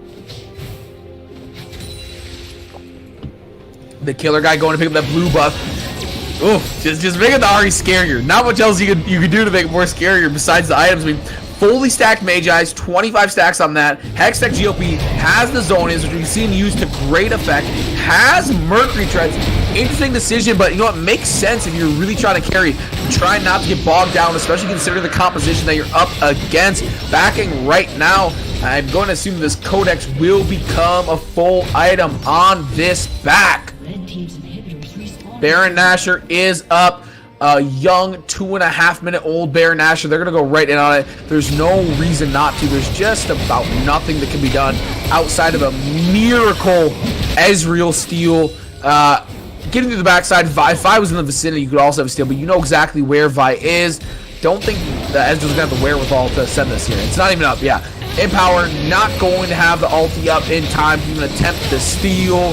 Speaker 2: The killer guy going to pick up that blue buff. Ooh, just making the Ahri scarier. Not much else you could do to make it more scarier besides the items. I mean, fully stacked Mage Eyes, 25 stacks on that. Hex Tech GOP has the Zonias, which we've seen used to great effect. Has Mercury Treads. Interesting decision, but you know what? Makes sense if you're really trying to carry. Try not to get bogged down, especially considering the composition that you're up against. Backing right now, I'm going to assume this Codex will become a full item on this back. Baron Nashor is up. A young 2.5-minute-old Baron Nashor. They're going to go right in on it. There's no reason not to. There's just about nothing that can be done outside of a miracle Ezreal steal. Getting to the backside, Vi. If I was in the vicinity, you could also have a steal, but you know exactly where Vi is. Don't think that Ezreal's going to have the wherewithal to send this here. It's not even up, yeah. Empower not going to have the ulti up in time to even attempt to steal.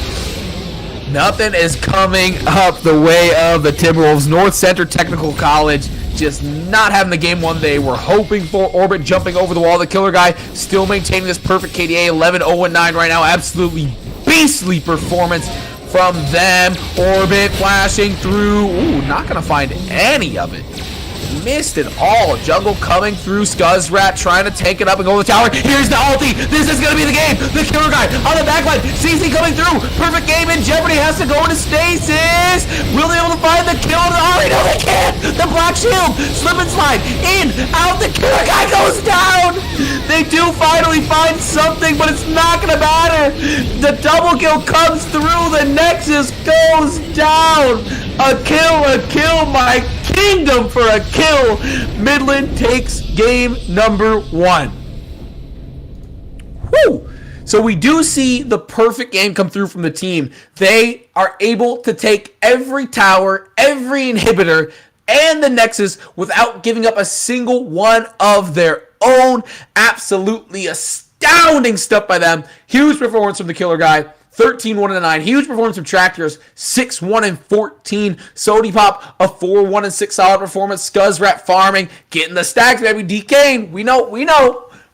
Speaker 2: Nothing is coming up the way of the Timberwolves. Northcentral Technical College just not having the game one they were hoping for. Orbit jumping over the wall. The killer guy still maintaining this perfect KDA. 11-0-9 right now. Absolutely beastly performance from them. Orbit flashing through. Ooh, not going to find any of it. missed it all. Jungle coming through. Scuzzrat trying to tank it up and go to the tower. Here's the ulti. This is going to be the game. The killer guy on the backline. CC coming through. Perfect game in jeopardy. Has to go into stasis. Will they be able to find the kill? Oh, no, they can't. The black shield. Slip and slide. In. Out. The killer guy goes down. They do finally find something, but it's not going to matter. The double kill comes through. The Nexus goes down. A kill, my kingdom for a kill. Midland takes game number 1. Woo! So we do see the perfect game come through from the team. They are able to take every tower, every inhibitor, and the Nexus without giving up a single one of their own. Absolutely astounding stuff by them. Huge performance from the killer guy. 13-1-9. Huge performance from Tractors. 6-1-14. Sody Pop, a 4-1-6 solid performance. Scuzzrat farming, getting the stacks, baby. DKing. We know.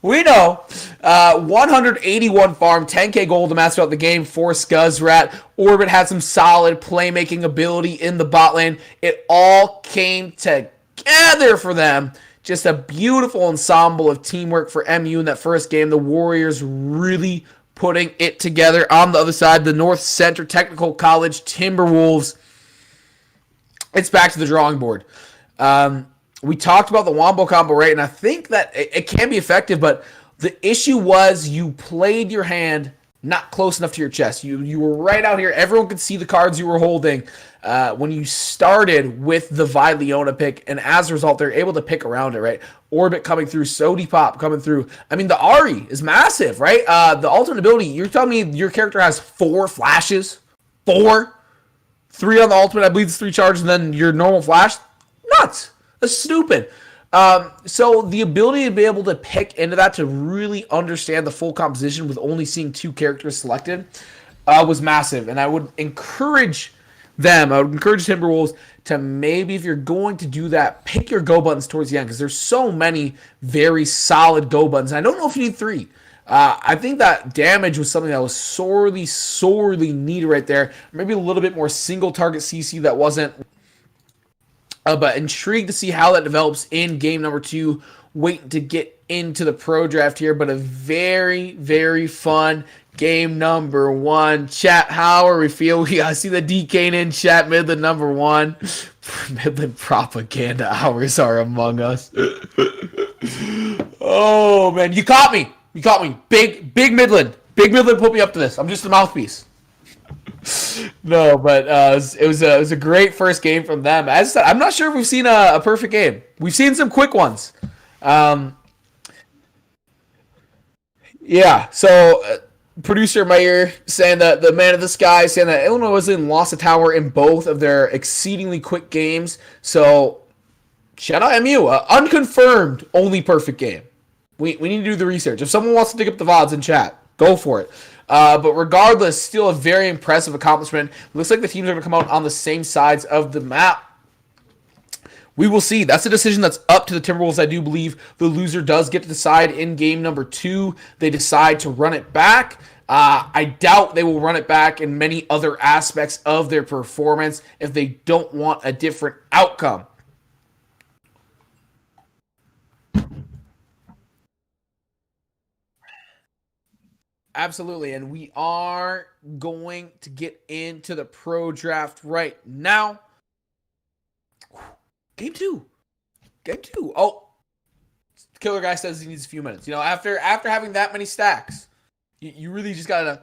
Speaker 2: 181 farm, 10k gold to master out the game for Scuzzrat. Orbit had some solid playmaking ability in the bot lane. It all came together for them. Just a beautiful ensemble of teamwork for MU in that first game. The Warriors really putting it together. On the other side, the Northcentral Technical College Timberwolves. It's back to the drawing board. We talked about the Wombo combo, right? And I think that it can be effective, but the issue was you played your hand not close enough to your chest. You were right out here. Everyone could see the cards you were holding when you started with the Vi Leona pick, and as a result, they're able to pick around it, right? Orbit coming through, Sody Pop coming through. I mean, the Ari is massive, right? The ultimate ability, you're telling me your character has 4 flashes? 4? 3 on the ultimate, I believe it's 3 charges, and then your normal flash? Nuts! That's stupid. So the ability to be able to pick into that, to really understand the full composition with only seeing 2 characters selected, was massive. And I would encourage Timberwolves to maybe, if you're going to do that, pick your go buttons towards the end, because there's so many very solid go buttons. I don't know if you need 3. I think that damage was something that was sorely needed right there. Maybe a little bit more single target CC that wasn't. But intrigued to see how that develops in game number 2. Waiting to get into the pro draft here, but a very, very fun game number 1. Chat, how are we feeling? We gotta see the DK in chat. Midland number 1. Midland propaganda hours are among us. Oh man, you caught me. Big Midland. Big Midland put me up to this. I'm just the mouthpiece. No, but it was a great first game from them. As I said, I'm not sure if we've seen a perfect game. We've seen some quick ones. Yeah, so producer Meyer saying that the man of the sky saying that Illinois was lost a tower in both of their exceedingly quick games. So shout out MU, unconfirmed only perfect game. We need to do the research. If someone wants to dig up the VODs in chat, go for it. But regardless, still a very impressive accomplishment. Looks like the teams are going to come out on the same sides of the map. We will see. That's a decision that's up to the Timberwolves. I do believe the loser does get to decide in game number 2. They decide to run it back. I doubt they will run it back in many other aspects of their performance if they don't want a different outcome. Absolutely, and we are going to get into the pro draft right now. Game two. Oh, killer guy says he needs a few minutes. You know, after having that many stacks, you really just gotta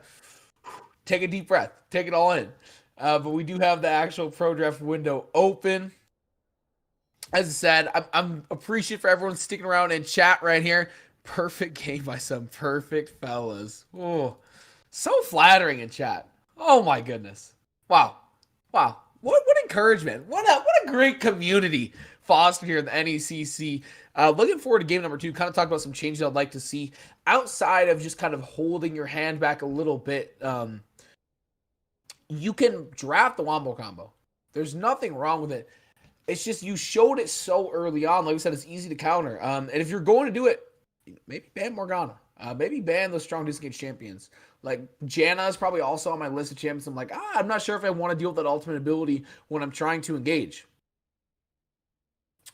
Speaker 2: take a deep breath, take it all in. But we do have the actual pro draft window open. As I said, I'm appreciative for everyone sticking around in chat right here. Perfect game by some perfect fellas. Oh, so flattering in chat. Oh my goodness. Wow. What encouragement. What a great community fostered here in the NECC. Looking forward to game number 2. Kind of talk about some changes I'd like to see outside of just kind of holding your hand back a little bit. You can draft the Wombo combo. There's nothing wrong with it. It's just you showed it so early on. Like I said, it's easy to counter. And if you're going to do it, maybe ban Morgana. Maybe ban those strong disengage champions. Like, Janna is probably also on my list of champions. I'm like, I'm not sure if I want to deal with that ultimate ability when I'm trying to engage.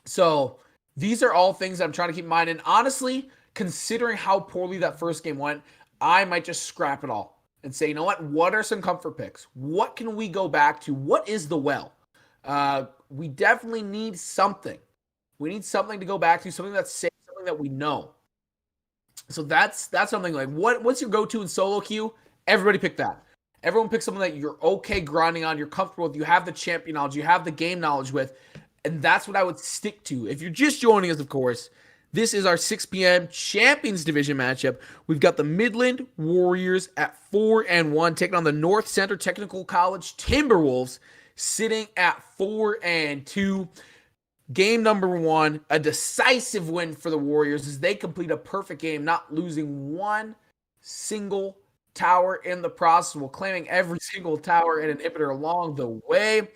Speaker 2: So these are all things I'm trying to keep in mind. And honestly, considering how poorly that first game went, I might just scrap it all and say, you know what are some comfort picks? What can we go back to? What is the well? We definitely need something. We need something to go back to, something that's safe, something that we know. So that's something like, what's your go-to in solo queue? Everybody pick that. Everyone pick something that you're okay grinding on, you're comfortable with, you have the champion knowledge, you have the game knowledge with, and that's what I would stick to. If you're just joining us, of course, this is our 6 p.m. Champions Division matchup. We've got the Midland Warriors at 4-1 taking on the Northcentral Technical College Timberwolves sitting at 4-2. Game number 1, a decisive win for the Warriors as they complete a perfect game, not losing one single tower in the process, while claiming every single tower and inhibitor along the way.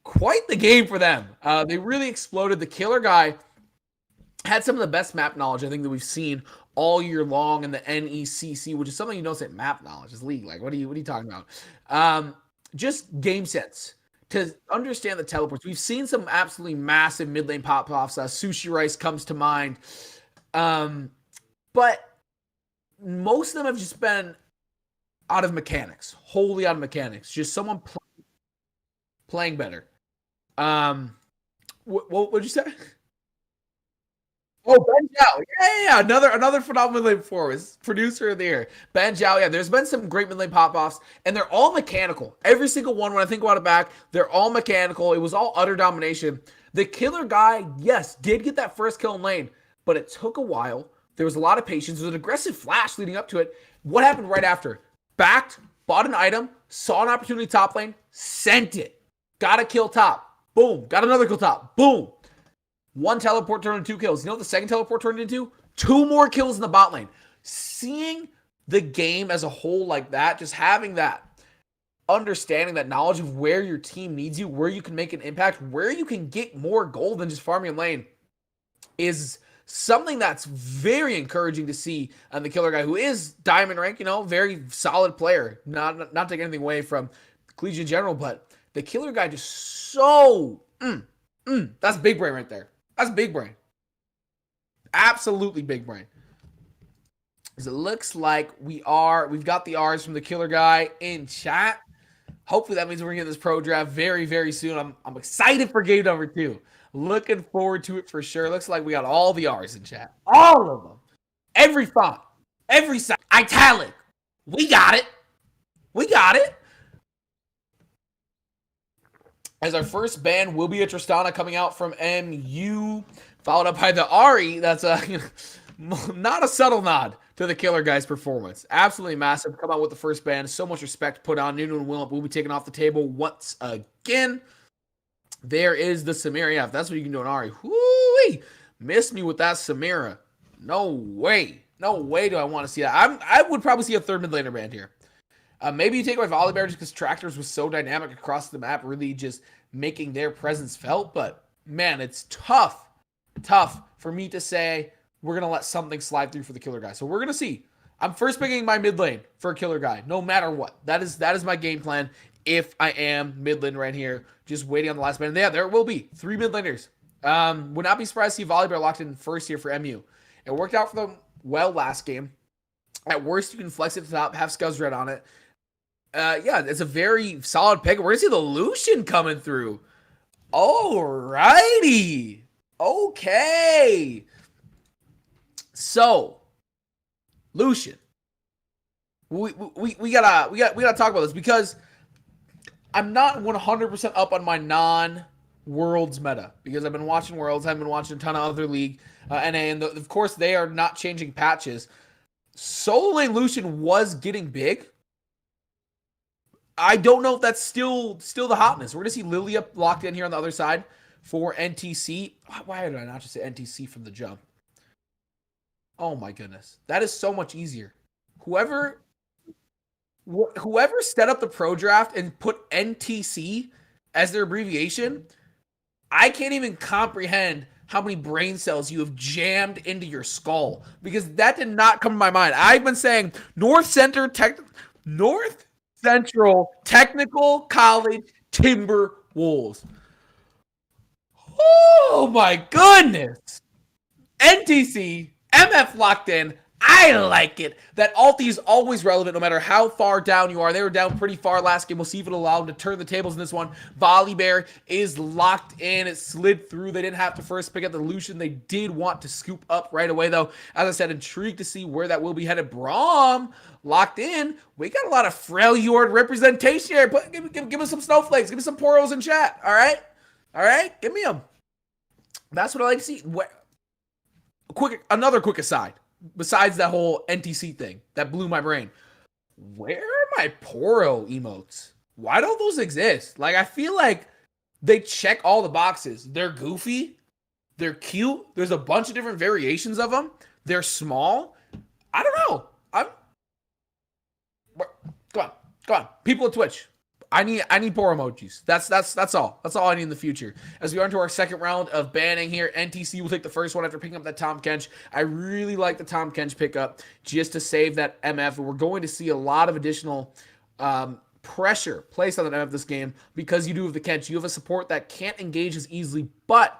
Speaker 2: Quite the game for them. They really exploded. The killer guy had some of the best map knowledge I think that we've seen all year long in the NECC, which is something you don't say map knowledge. It's league. Like, what are you talking about? Just game sense to understand the teleports. We've seen some absolutely massive mid lane pop-offs. Sushi Rice comes to mind. But most of them have just been out of mechanics, wholly out of mechanics. Just someone playing better. What would you say? Oh, Ben Zhao. Yeah. Another phenomenal lane forward. Producer of the year. Ben Zhao. Yeah, there's been some great mid lane pop-offs, and they're all mechanical. Every single one, when I think about it back, they're all mechanical. It was all utter domination. The killer guy, yes, did get that first kill in lane, but it took a while. There was a lot of patience. There was an aggressive flash leading up to it. What happened right after? Backed, bought an item, saw an opportunity top lane, sent it. Got a kill top. Boom. Got another kill top. Boom. One teleport turned into 2 kills. You know what the second teleport turned into? 2 more kills in the bot lane. Seeing the game as a whole like that, just having that understanding, that knowledge of where your team needs you, where you can make an impact, where you can get more gold than just farming in lane is something that's very encouraging to see on the killer guy, who is diamond rank, very solid player. Not taking anything away from Collegiate in general, but the killer guy just so that's big brain right there. That's big brain. Absolutely big brain. Because it looks like we've got the R's from the killer guy in chat. Hopefully that means we're getting this pro draft very, very soon. I'm excited for game number 2. Looking forward to it for sure. Looks like we got all the R's in chat. All of them. Every font. Every side. Italic. We got it. We got it. As our first ban will be a Tristana coming out from MU, followed up by the Ari. That's not a subtle nod to the killer guy's performance. Absolutely massive. Come out with the first ban. So much respect put on. Nunu and Willem will be taken off the table once again. There is the Samira. Yeah, if that's what you can do on Ari. Whoo-wee. Missed me with that Samira. No way. No way do I want to see that. I would probably see a third mid laner band here. Maybe you take away Volibear just because Tractors was so dynamic across the map, really just making their presence felt. But, man, it's tough for me to say we're going to let something slide through for the killer guy. So we're going to see. I'm first picking my mid lane for a killer guy, no matter what. That is my game plan if I am mid lane right here, just waiting on the last man. And yeah, there will be 3 mid laners. Would not be surprised to see Volibear locked in first here for MU. It worked out for them well last game. At worst, you can flex it to the top, have Scuzz Red on it. Yeah, it's a very solid pick. We're going to see the Lucian coming through. Alrighty. Okay. So, Lucian. We gotta talk about this because I'm not 100% up on my non-Worlds meta because I've been watching Worlds, I've been watching a ton of other league, NA, and of course they are not changing patches. Solo lane Lucian was getting big. I don't know if that's still the hotness. We're going to see Lilia locked in here on the other side for NTC. Why did I not just say NTC from the jump? Oh my goodness. That is so much easier. Whoever set up the pro draft and put NTC as their abbreviation, I can't even comprehend how many brain cells you have jammed into your skull because that did not come to my mind. I've been saying Northcentral Technical College Timberwolves. Oh my goodness. NTC, MF locked in. I like it. That ulti is always relevant no matter how far down you are. They were down pretty far last game. We'll see if it'll allow them to turn the tables in this one. Volibear is locked in. It slid through. They didn't have to first pick up the Lucian. They did want to scoop up right away, though. As I said, intrigued to see where that will be headed. Braum locked in. We got a lot of Freljord representation here. Give us some snowflakes. Give me some poros in chat. All right? All right? Give me them. That's what I like to see. Another quick aside. Besides that whole NTC thing that blew my brain, where are my Poro emotes? Why don't those exist? Like, I feel like they check all the boxes. They're goofy. They're cute. There's a bunch of different variations of them. They're small. I don't know. Come on. People at Twitch. I need Poro emojis. That's all. That's all I need in the future. As we are into our second round of banning here, NTC will take the first one after picking up that Tom Kench. I really like the Tom Kench pickup just to save that MF. We're going to see a lot of additional pressure placed on that MF this game because you do have the Kench. You have a support that can't engage as easily, but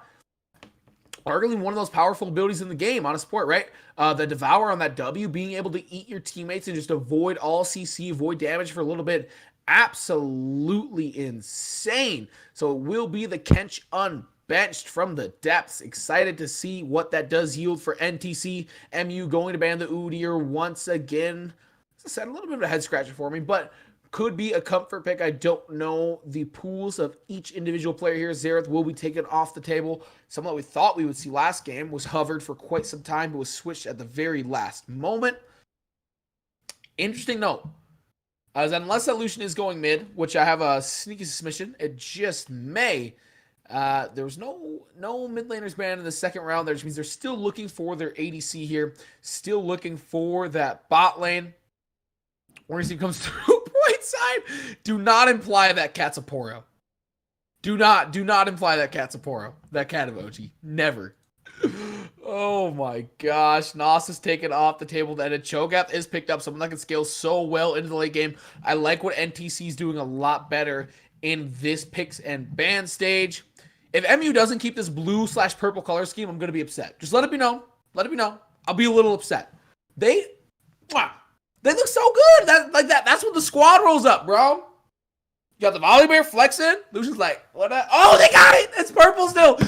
Speaker 2: arguably one of those powerful abilities in the game on a support, right? The Devour on that W, being able to eat your teammates and just avoid all CC, avoid damage for a little bit. Absolutely insane. So it will be the Kench unbenched from the depths. Excited to see what that does yield for NTC. MU going to ban the Udyr once again. As I said, a little bit of a head scratcher for me, but could be a comfort pick. I don't know the pools of each individual player here. Xerath will be taken off the table. Someone that we thought we would see last game was hovered for quite some time, but was switched at the very last moment. Interesting note. Unless that Lucian is going mid, which I have a sneaky suspicion, it just may. There was no mid laners banned in the second round there, which means they're still looking for their ADC here. Still looking for that bot lane. Ornstein comes through right side. Do not imply that cat's a Poro. Do not imply that cat's a Poro. That cat emoji. Never. Oh my gosh. Nos is taken off the table. Then a Cho'Gath is picked up. Someone that can scale so well into the late game. I like what NTC is doing a lot better in this picks and ban stage. If MU doesn't keep this blue/purple color scheme, I'm going to be upset. Just let it be known. Let it be known. I'll be a little upset. They look so good. That's when the squad rolls up, bro. You got the Volibear flexing. Lucian's like, what? Oh, they got it. It's purple still.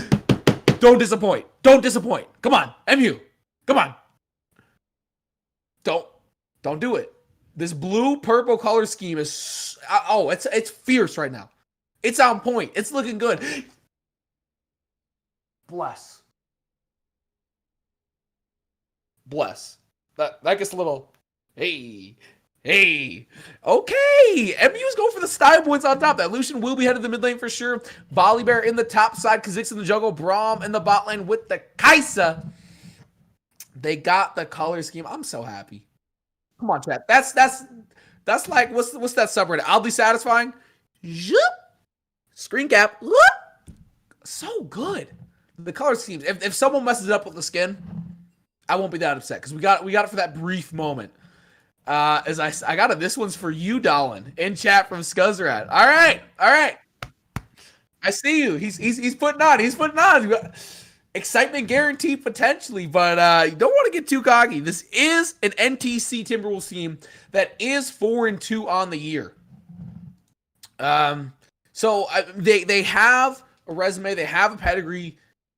Speaker 2: Don't disappoint. Don't disappoint. Come on, MU. Come on. Don't do it. This blue-purple color scheme is it's fierce right now. It's on point. It's looking good. Bless. That gets a little. Hey. Okay. MU's going for the style points on top. That Lucian will be headed to the mid lane for sure. Volibear in the top side. Kha'Zix in the jungle. Braum in the bot lane with the Kai'Sa. They got the color scheme. I'm so happy. Come on, chat. That's like, what's that subreddit? I'll be satisfying. Screen cap. So good. The color schemes. If someone messes up with the skin, I won't be that upset because we got it for that brief moment. As I got it. This one's for you, Dahlen, in chat from Scuzzrat. All right. I see you. He's putting on. He's putting on. Excitement guaranteed potentially, but you don't want to get too cocky. This is an NTC Timberwolves team that is 4-2 on the year. So they have a resume. They have a pedigree.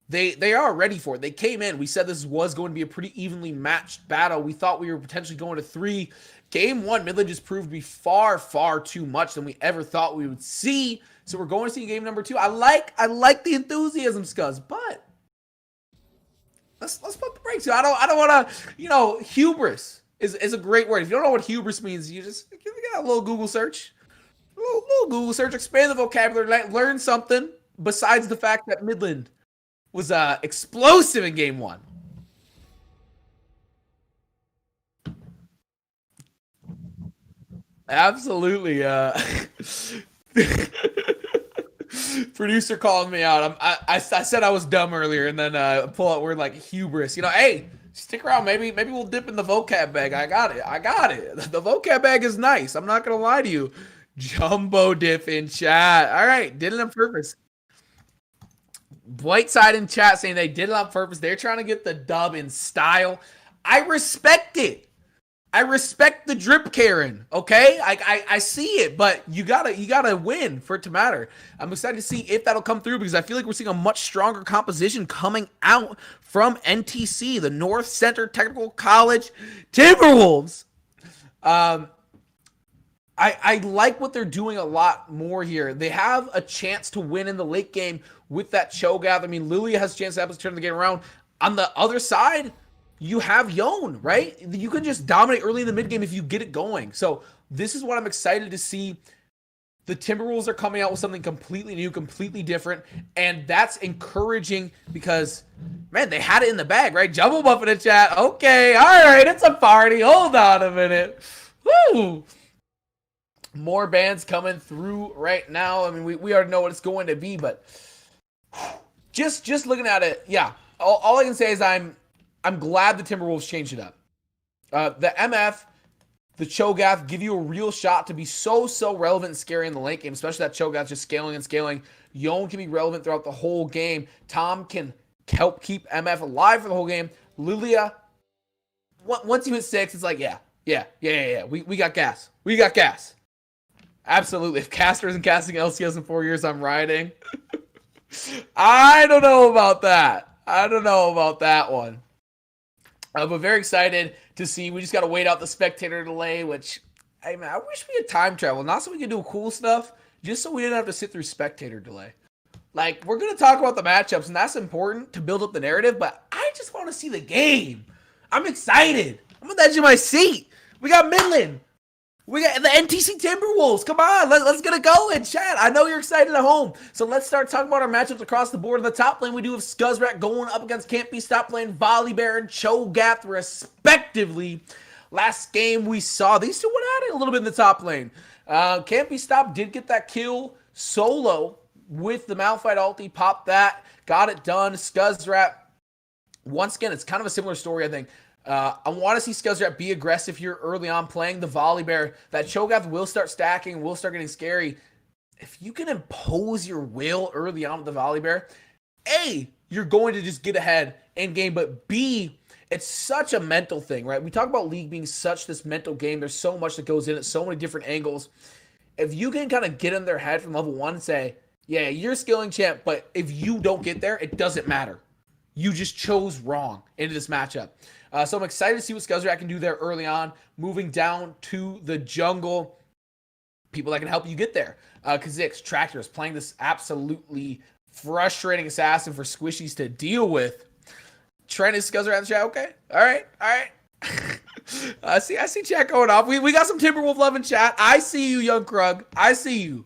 Speaker 2: They are ready for it. They came in. We said this was going to be a pretty evenly matched battle. We thought we were potentially going to 3. Game 1, Midland just proved to be far, far too much than we ever thought we would see. So we're going to see game number 2. I like the enthusiasm, Scuzz, but let's put the brakes. I don't want to, hubris is a great word. If you don't know what hubris means, you just get a little Google search. A little Google search, expand the vocabulary, learn something besides the fact that Midland was explosive in game 1. Absolutely. Producer calling me out. I said I was dumb earlier, and then pull out word like hubris. Hey, stick around. Maybe we'll dip in the vocab bag. I got it. The vocab bag is nice. I'm not gonna lie to you. Jumbo dip in chat. All right, did it on purpose. Whiteside in chat saying they did it on purpose. They're trying to get the dub in style. I respect it. I respect the drip, Karen. Okay, I see it, but you gotta win for it to matter. I'm excited to see if that'll come through because I feel like we're seeing a much stronger composition coming out from NTC, the North Center Technical College Timberwolves. I like what they're doing a lot more here. They have a chance to win in the late game with that Cho'Gath. I mean, Lilia has a chance to turn the game around. On the other side, you have Yon, right? You can just dominate early in the mid game if you get it going. So this is what I'm excited to see. The Timberwolves are coming out with something completely new, completely different, and that's encouraging because, man, they had it in the bag, right? Jumbo Buff in the chat. Okay, all right, it's a party. Hold on a minute. Woo! More bands coming through right now. I mean, we already know what it's going to be, but just looking at it, yeah. All I can say is I'm glad the Timberwolves changed it up. The MF, the Cho'Gath give you a real shot to be so relevant and scary in the late game, especially that Cho'Gath just scaling and scaling. Yon can be relevant throughout the whole game. Tom can help keep MF alive for the whole game. Lilia, once you hit 6, it's like, yeah. We got gas. We got gas. Absolutely. If Caster isn't casting LCS in 4 years, I'm riding. I don't know about that. I don't know about that one. But very excited to see. We just got to wait out the spectator delay, which, hey man, I wish we had time travel. Not so we could do cool stuff, just so we didn't have to sit through spectator delay. Like, we're going to talk about the matchups, and that's important to build up the narrative, but I just want to see the game. I'm excited. I'm on the edge of my seat. We got Midland. We got the NTC Timberwolves. Come on, let's get it going, chat. I know you're excited at home. So let's start talking about our matchups across the board. In the top lane, we do have Scuzzrat going up against Can't Be Stopped playing Volibear and Cho'Gath, respectively. Last game we saw, these two went at it a little bit in the top lane. Can't Be Stopped did get that kill solo with the Malphite ulti. Popped that, got it done. Scuzzrat, once again, it's kind of a similar story, I think. I want to see Scuzzrat be aggressive here early on, playing the Volibear. That Cho'Gath will start stacking, will start getting scary. If you can impose your will early on with the Volibear, A, you're going to just get ahead in game, but B, it's such a mental thing, right? We talk about League being such this mental game. There's so much that goes in it, so many different angles. If you can kind of get in their head from level 1 and say, yeah, you're skilling champ, but if you don't get there, it doesn't matter. You just chose wrong into this matchup. So I'm excited to see what Scuzzrat can do there early on. Moving down to the jungle. People that can help you get there. Kha'Zix, Tractors, playing this absolutely frustrating assassin for Squishies to deal with. Trent, is Scuzzrat in the chat? Okay. All right. I see chat going off. We got some Timberwolf love in chat. I see you, Young Krug. I see you.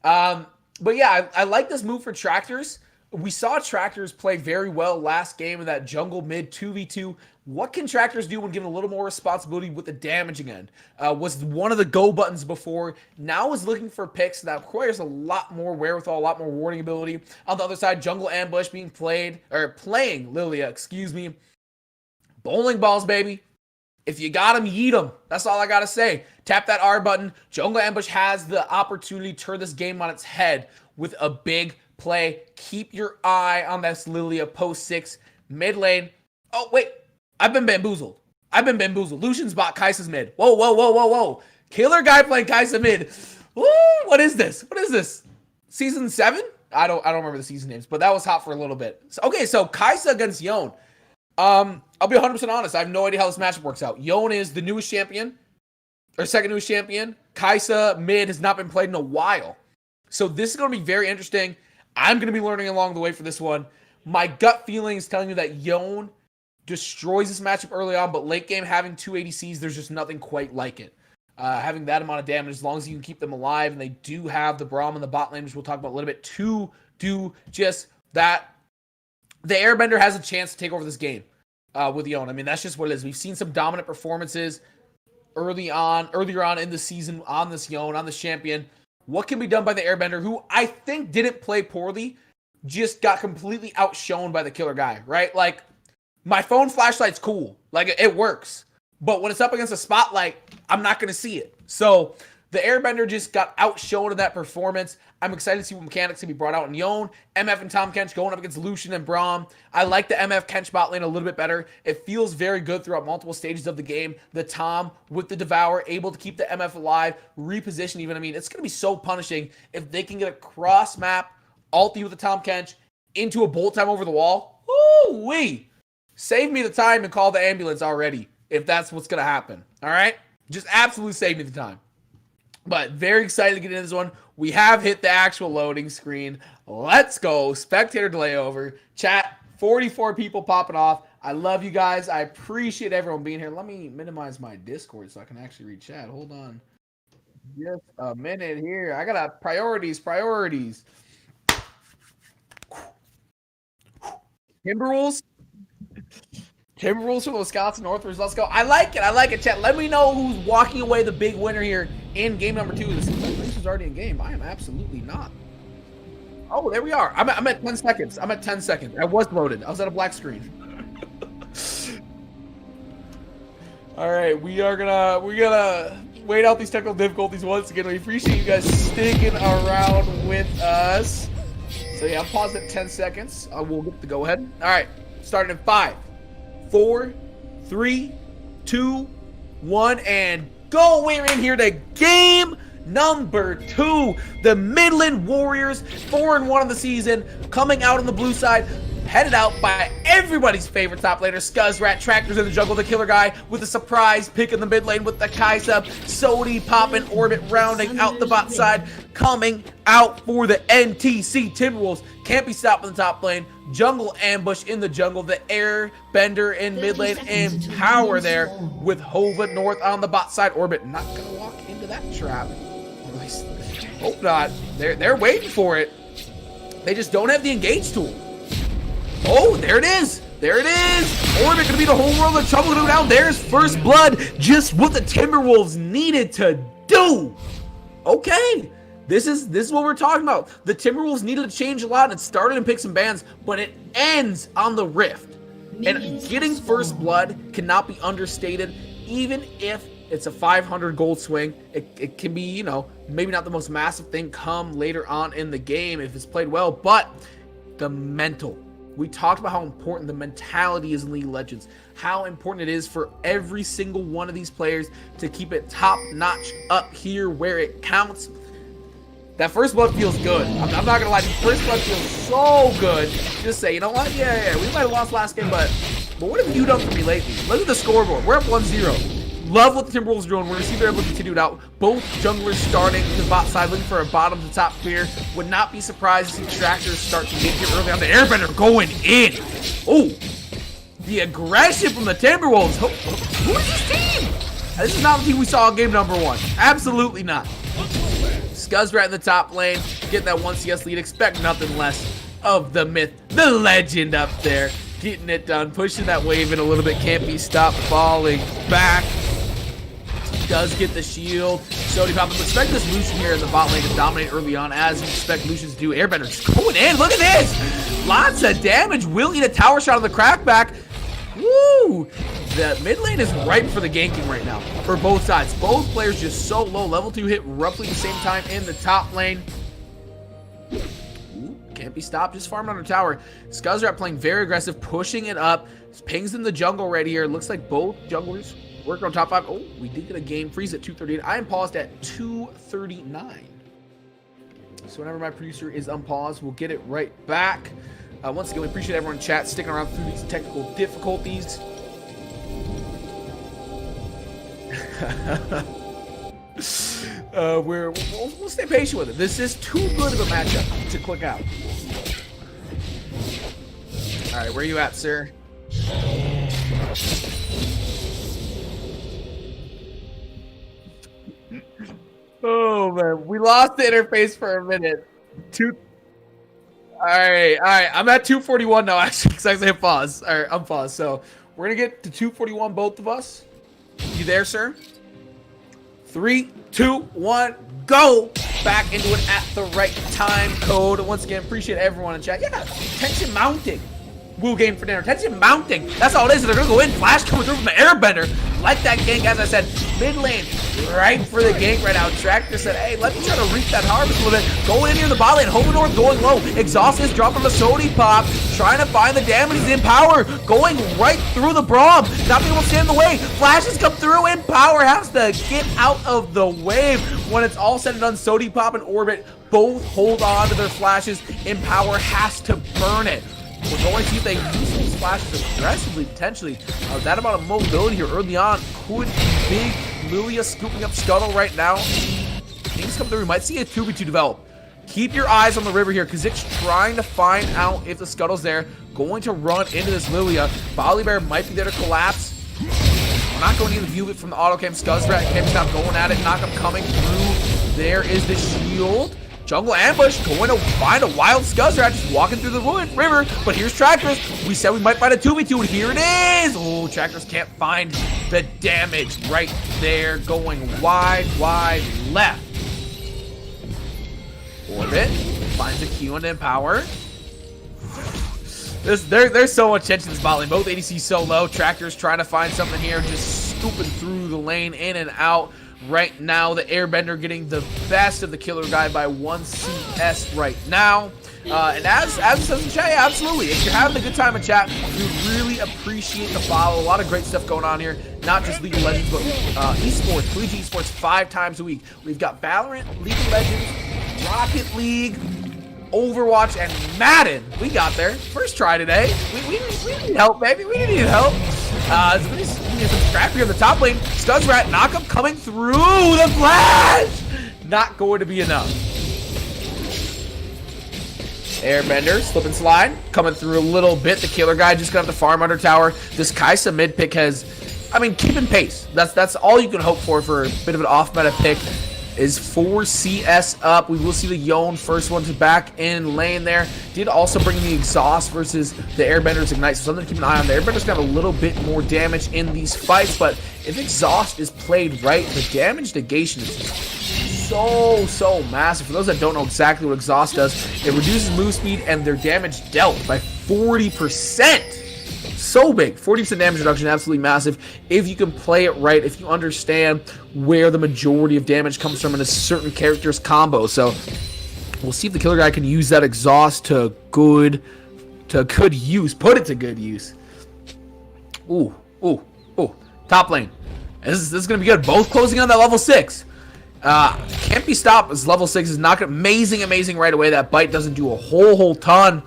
Speaker 2: But yeah, I like this move for Tractors. We saw Tractors play very well last game in that jungle mid 2v2. What can Tractors do when given a little more responsibility with the damaging end? Was one of the go buttons before. Now is looking for picks. That requires a lot more wherewithal, a lot more warding ability. On the other side, jungle ambush being playing Lilia, excuse me. Bowling balls, baby. If you got them, yeet them. That's all I got to say. Tap that R button. Jungle ambush has the opportunity to turn this game on its head with a big play. Keep your eye on this Lilia post 6 mid lane. Oh, wait. I've been bamboozled. Lucian's bot Kai'Sa's mid. Whoa. Killer guy playing Kai'Sa mid. Woo, what is this? Season 7? I don't remember the season names, but that was hot for a little bit. So Kai'Sa against Yon. I'll be 100% honest. I have no idea how this matchup works out. Yon is the newest champion, or second newest champion. Kai'Sa mid has not been played in a while. So this is going to be very interesting. I'm going to be learning along the way for this one. My gut feeling is telling me that Yon destroys this matchup early on, but late game having 2 ADCs, there's just nothing quite like it. Having that amount of damage, as long as you can keep them alive, and they do have the Braum in the bot lane, which we'll talk about a little bit, to do just that. The Airbender has a chance to take over this game with Yon. I mean, that's just what it is. We've seen some dominant performances earlier on in the season on this Yon, on this champion. What can be done by the Airbender, who I think didn't play poorly, just got completely outshone by the killer guy, right? Like, my phone flashlight's cool. Like, it works. But when it's up against a spotlight, I'm not going to see it. So, the Airbender just got outshone in that performance. I'm excited to see what mechanics can be brought out in Yon. MF and Tom Kench going up against Lucian and Braum. I like the MF Kench bot lane a little bit better. It feels very good throughout multiple stages of the game. The Tom with the Devour, able to keep the MF alive, reposition even. I mean, it's going to be so punishing if they can get a cross map, ulti with the Tom Kench, into a bolt time over the wall. Woo-wee! Save me the time and call the ambulance already, if that's what's going to happen. All right? Just absolutely save me the time. But very excited to get into this one. We have hit the actual loading screen. Let's go. Spectator delay over. Chat, 44 people popping off. I love you guys. I appreciate everyone being here. Let me minimize my Discord so I can actually read chat. Hold on. Just a minute here. I got priorities. Timberwolves. Timberwolves from the Wisconsin Northers. Let's go. I like it, chat. Let me know who's walking away the big winner here in game number 2. This is already in game. I am absolutely not. Oh, there we are. I'm at 10 seconds. I was loaded. I was at a black screen. All right, we're gonna wait out these technical difficulties once again. We appreciate you guys sticking around with us. So yeah, I'm paused at 10 seconds. We'll get the go ahead. All right, starting in 5, 4, 3, 2, 1, and go. We're in here to game number 2. The Midland Warriors, 4-1 on the season, coming out on the blue side, headed out by everybody's favorite top laner, Scuzzrat. Tractors in the jungle, the killer guy with a surprise pick in the mid lane with the Kai sub. Sodi popping, Orbit rounding out the bot side, coming out for the NTC Timberwolves. Can't be stopped in the top lane. Jungle ambush in the jungle, the air bender in mid lane, and power there with Hova North on the bot side. Orbit not gonna walk into that trap. At least, hope not. They're waiting for it. They just don't have the engage tool. Oh, there it is. Orbit gonna be the whole world of trouble to go down. There's first blood. Just what the Timberwolves needed to do. Okay. This is what we're talking about. The Timberwolves needed to change a lot, and it started in picks and bans, but it ends on the Rift. And getting first blood cannot be understated, even if it's a 500 gold swing. It can be, you know, maybe not the most massive thing come later on in the game if it's played well, but the mental. We talked about how important the mentality is in League of Legends, how important it is for every single one of these players to keep it top notch up here where it counts. That first blood feels good. I'm not gonna lie, the first blood feels so good. Just say, you know what? Yeah, we might have lost last game, but what have you done for me lately? Look at the scoreboard. We're up 1-0. Love what the Timberwolves are doing. We're gonna see if they're able to continue it out. Both junglers starting to bot side, looking for a bottom to top clear. Would not be surprised to see Tractors start to get here early on. The airbender going in. Oh, the aggression from the Timberwolves. Who is this team? This is not the team we saw in game number 1. Absolutely not. Scuzzrat in the top lane, getting that 1 CS lead. Expect nothing less of the myth, the legend up there. Getting it done, pushing that wave in a little bit. Can't be stopped, falling back. Does get the shield. Sodi popping. Expect this Lucian here in the bot lane to dominate early on, as you expect Lucian to do. Airbender just going in. Look at this. Lots of damage. Will eat a tower shot on the crackback. Woo! The mid lane is ripe for the ganking right now for both sides. Both players just so low. Level 2 hit roughly the same time in the top lane. Ooh, can't be stopped. Just farming on the tower. Scuzzrat playing very aggressive, pushing it up. Pings in the jungle right here. Looks like both junglers working on top 5. Oh, we did get a game freeze at 2:38. I am paused at 2:39. So whenever my producer is unpaused, we'll get it right back. Once again, we appreciate everyone in chat sticking around through these technical difficulties. We'll stay patient with it. This is too good of a matchup to click out. All right, where are you at, sir? Oh man, we lost the interface for a minute. All right. I'm at 241 now, actually, because I hit pause. All right, I'm paused. So we're gonna get to 241, both of us. You there, sir? 3, 2, 1, go! Back into it at the right time code. Once again, appreciate everyone in chat. Yeah, tension mounting. Woo game for dinner. Tension mounting. That's all it is. They're gonna go in. Flash coming through from the airbender. like that gank. As I said, mid lane, right for the gank right now. Tractor said, hey, let me try to reap that harvest a little bit. Going in near the bot lane, Home North going low. Exhaust is dropping the Sody Pop, trying to find the damage. He's in power, going right through the Braum. Not being able to stand in the way. Flashes come through, and Power has to get out of the wave. When it's all said and done, Sody Pop and Orbit both hold on to their flashes, and Power has to burn it. We're going to see if they use those flashes aggressively, potentially. That amount of mobility here early on could be big. Lilia scooping up Scuttle right now. Things come through. We might see a 2v2 develop. Keep your eyes on the river here. Kha'Zix trying to find out if the Scuttle's there. Going to run into this Lilia. Volibear might be there to collapse. We're not going to get a view of it from the auto cam. Scuzzrat, Kim's not going at it. Knockup coming through. There is the shield. Jungle ambush, going to find a wild Scuzzrat, just walking through the river, but here's Tractors. We said we might find a 2v2, and here it is! Oh, Tractors can't find the damage right there, going wide left. Orbit finds a Q and Empower. There's so much tension in this bot lane. Both ADCs so low. Tractors trying to find something here, just scooping through the lane, in and out. Right now, the Airbender getting the best of the killer guy by 1 CS right now. And as it says in chat, yeah, absolutely. If you're having a good time in chat, we really appreciate the follow. A lot of great stuff going on here. Not just League of Legends, but esports, collegiate esports 5 times a week. We've got Valorant, League of Legends, Rocket League, Overwatch, and Madden. We got there. First try today. We need help, baby. We need help. So we just need some scrap here in the top lane. Scuzzrat, Knockup coming through the flash. Not going to be enough. Airbender, slip and slide, coming through a little bit. The killer guy just gonna have to farm under tower. This Kai'Sa mid pick has, I mean, keeping pace. That's all you can hope for a bit of an off meta pick. Is 4 CS up. We will see the Yone first one to back in lane there. Did also bring the exhaust versus the Airbender's Ignite, so something to keep an eye on. The Airbender's got a little bit more damage in these fights, but if exhaust is played right, the damage negation is so massive. For those that don't know exactly what exhaust does, it reduces move speed and their damage dealt by 40%. So big. 40% damage reduction, absolutely massive. If you can play it right, if you understand where the majority of damage comes from in a certain character's combo. So we'll see if the killer guy can use that exhaust to good use. Put it to good use. Ooh. Top lane. This is going to be good. Both closing on that level 6. Can't be stopped as level 6 is not amazing right away. That bite doesn't do a whole ton.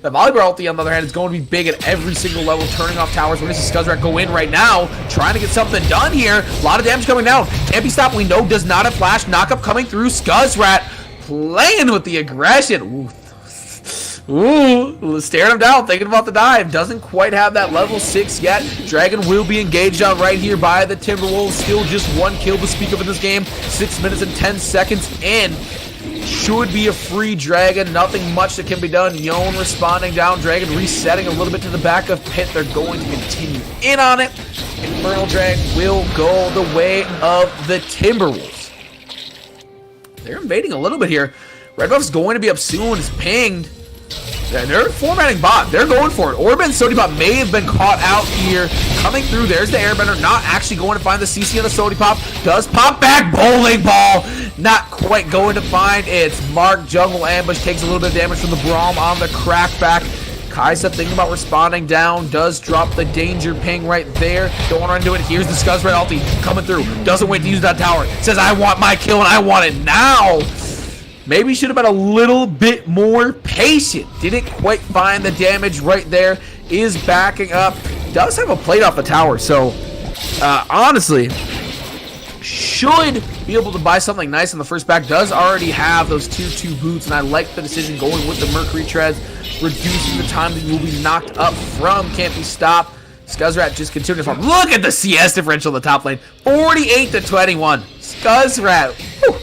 Speaker 2: The Volibear ulti, on the other hand, is going to be big at every single level, turning off towers. We're going to see Scuzzrat go in right now, trying to get something done here. A lot of damage coming down. Can't be stopped. We know does not have flash. Knockup coming through. Scuzzrat playing with the aggression. Ooh, staring him down, thinking about the dive. Doesn't quite have that level 6 yet. Dragon will be engaged on right here by the Timberwolves. Still just 1 kill to speak of in this game. 6 minutes and 10 seconds in. Should be a free Dragon. Nothing much that can be done. Yone responding down. Dragon resetting a little bit to the back of Pit. They're going to continue in on it. Infernal Dragon will go the way of the Timberwolves. They're invading a little bit here. Red Buff's going to be up soon. It's pinged. They're formatting bot. They're going for it. Orban Sody Pop may have been caught out here. Coming through. There's the Airbender. Not actually going to find the CC on the Sody Pop. Does pop back. Bowling ball. Not quite going to find it. Mark Jungle Ambush takes a little bit of damage from the Braum on the crackback. Kai'Sa thinking about responding down. Does drop the danger ping right there. Don't want to undo it. Here's the Scuzzrat ulti coming through. Doesn't wait to use that tower. Says, I want my kill and I want it now. Maybe should have been a little bit more patient. Didn't quite find the damage right there. Is backing up. Does have a plate off the tower. So, honestly, should be able to buy something nice in the first back. Does already have those 2-2 boots. And I like the decision going with the Mercury Treads. Reducing the time that you will be knocked up from. Can't be stopped. Scuzzrat just continuing to farm. Look at the CS differential in the top lane. 48-21. Scuzzrat. Whew.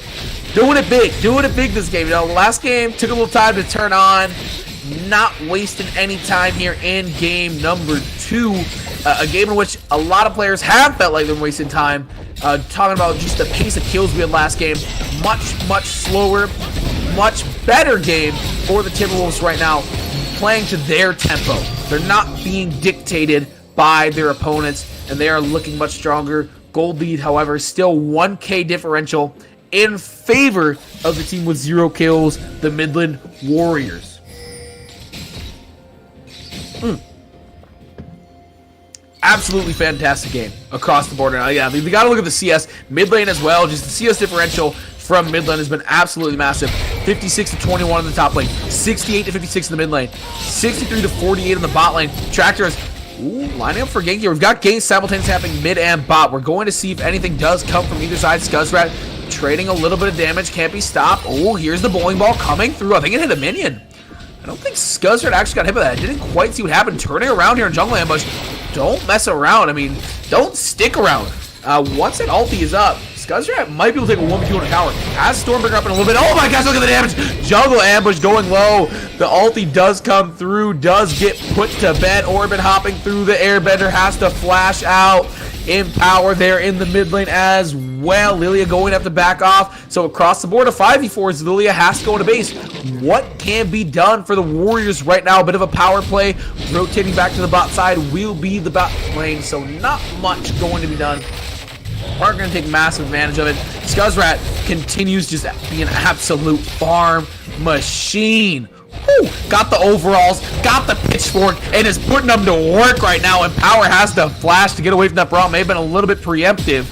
Speaker 2: Doing it big this game. You know, last game took a little time to turn on. Not wasting any time here in game number 2. A game in which a lot of players have felt like they're wasting time. Talking about just the pace of kills we had last game. Much slower, much better game for the Timberwolves right now. Playing to their tempo. They're not being dictated by their opponents. and they are looking much stronger. Gold lead, however, still 1K differential in favor of the team with 0 kills, the Midland Warriors. Absolutely fantastic game across the board. Yeah, I mean, we got to look at the CS mid lane as well. Just the CS differential from Midland has been absolutely massive. 56 to 21 in the top lane, 68 to 56 in the mid lane, 63 to 48 in the bot lane. Tractor is lining up for gank here. We've got ganks simultaneously happening mid and bot. We're going to see if anything does come from either side. Scuzzrat trading a little bit of damage, can't be stopped. Oh, here's the bowling ball coming through. I think it hit a minion. I don't think Scuzzrat actually got hit by that. I didn't quite see what happened. Turning around here in jungle ambush. Don't mess around. I mean, don't stick around. Once an ulti is up, Scuzzrat might be able to take a 1v2 on a tower. Has Stormbreaker up in a little bit. Oh my gosh, look at the damage. Jungle ambush going low. The ulti does come through, does get put to bed. Orbit hopping through the airbender, has to flash out. Empower there in the mid lane as well. Lilia going to have to back off. So across the board, a 5v4 as Lilia has to go into base. What can be done for the Warriors right now? A bit of a power play. Rotating back to the bot side will be the bot lane. So not much going to be done. Aren't going to take massive advantage of it. Scuzzrat continues just being an absolute farm machine. Woo! Got the overalls, got the pitchfork, and is putting them to work right now. And Power has to flash to get away from that brawl. May have been a little bit preemptive.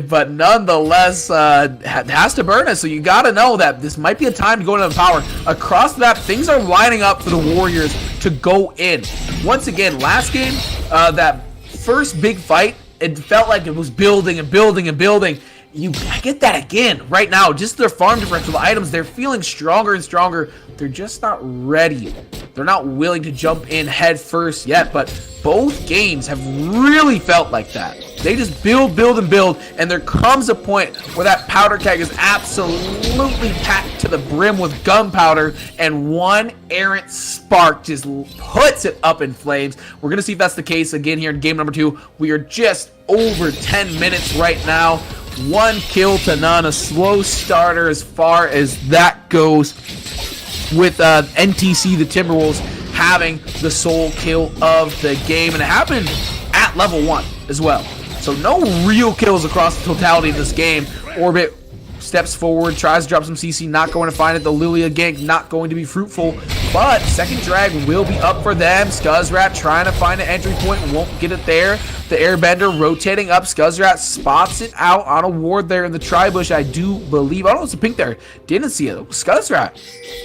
Speaker 2: But nonetheless, has to burn it. So you got to know that this might be a time to go into the Power. Across the map, things are lining up for the Warriors to go in. Once again, last game, that first big fight, it felt like it was building and building and building. I get that again right now. Just their farm differential, the items, they're feeling stronger and stronger. They're just not ready. They're not willing to jump in head first yet, but both games have really felt like that. They just build, and build, and there comes a point where that powder keg is absolutely packed to the brim with gunpowder, and one errant spark just puts it up in flames. We're going to see if that's the case again here in game number 2. We are just over 10 minutes right now. 1 kill to none, a slow starter as far as that goes, with NTC, the Timberwolves, having the sole kill of the game, and it happened at level 1 as well. So no real kills across the totality of this game. Orbit steps forward, tries to drop some CC, not going to find it. The Lilia gank not going to be fruitful, but second drag will be up for them. Scuzzrat trying to find an entry point, won't get it there. The airbender rotating up. Scuzzrat spots it out on a ward there in the tri-bush, I do believe. Oh, no, it's a pink there. Didn't see it. Scuzzrat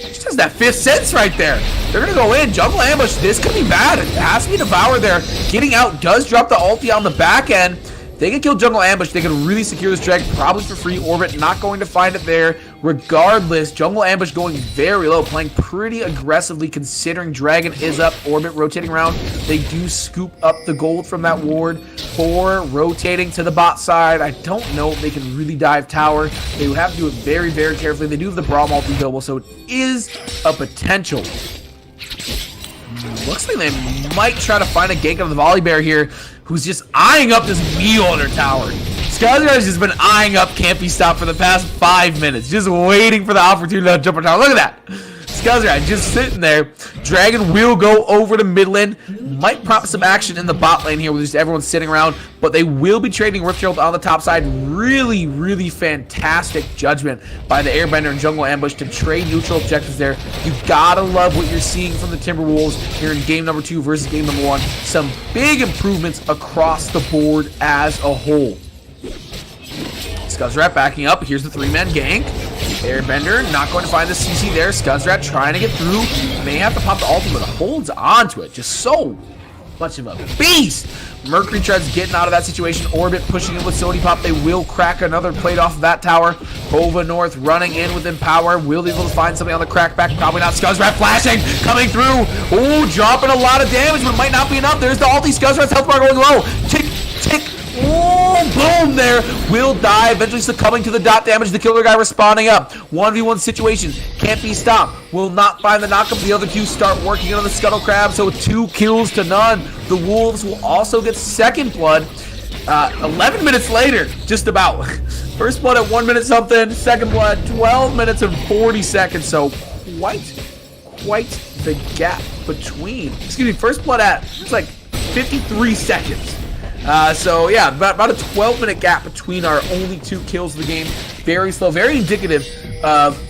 Speaker 2: just has that 5th sense right there. They're going to go in. Jungle ambush. This could be bad. It has to be devoured there. Getting out does drop the ulti on the back end. They can kill jungle ambush. They can really secure this drag probably for free. Orbit not going to find it there. Regardless, jungle ambush going very low, playing pretty aggressively considering dragon is up. Orbit rotating around. They do scoop up the gold from that ward. 4 rotating to the bot side. I don't know if they can really dive tower. They would have to do it very, very carefully. They do have the brawl multi available, so it is a potential. Looks like they might try to find a gank on the volley bear here, who's just eyeing up this meal on her tower. Skylar has just been eyeing up can't be stopped for the past 5 minutes, just waiting for the opportunity to jump on tower. Look at that. Skylar just sitting there. Dragon will go over to Midland. Might prompt some action in the bot lane here with just everyone sitting around, but they will be trading Riftherald on the top side. Really, really fantastic judgment by the Airbender and Jungle Ambush to trade neutral objectives there. You gotta love what you're seeing from the Timberwolves here in game number 2 versus game number 1. Some big improvements across the board as a whole. Scuzzrat backing up. Here's the 3-man gank. Airbender not going to find the CC there. Scuzzrat trying to get through. May have to pop the ulti, but holds onto it. Just so much of a beast. Mercury tries getting out of that situation. Orbit pushing in with Sony Pop. They will crack another plate off of that tower. Hova North running in with Empower. Will be able to find something on the crackback. Probably not. Scuzzrat flashing. Coming through. Oh, dropping a lot of damage, but might not be enough. There's the ulti. Scuzzrat's health bar going low. Tick, tick. Oh, boom there. Will die, eventually succumbing to the dot damage. The killer guy responding up. 1v1 situation. Can't be stopped. Will not find the knockup. The other 2 start working on the Scuttle Crab, so 2 kills to none. The Wolves will also get second blood 11 minutes later, just about. First blood at 1 minute something. Second blood 12 minutes and 40 seconds, so quite the gap between. Excuse me, first blood at, it's like 53 seconds. So yeah, about a 12-minute gap between our only 2 kills of the game. Very slow, very indicative of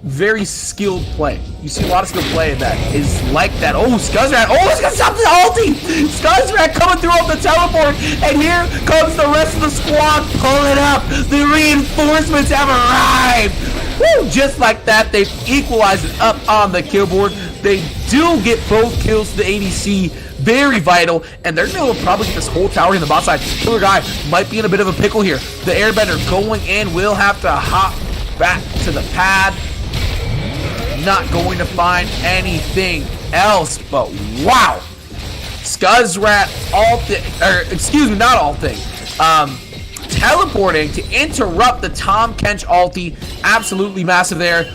Speaker 2: very skilled play. You see a lot of skilled play that is like that. Oh, Scuzzrat. Oh, he's gonna stop the ulti. Scuzzrat coming through off the teleport, and here comes the rest of the squad pulling up. The reinforcements have arrived. Woo! Just like that, they've equalized it up on the kill board. They do get both kills to the ADC. Very vital, and they're going to probably get this whole tower in the bot side. Killer guy might be in a bit of a pickle here. The airbender going in will have to hop back to the pad. Not going to find anything else, but wow. Scuzzrat teleporting to interrupt the Tom Kench ulti. Absolutely massive there.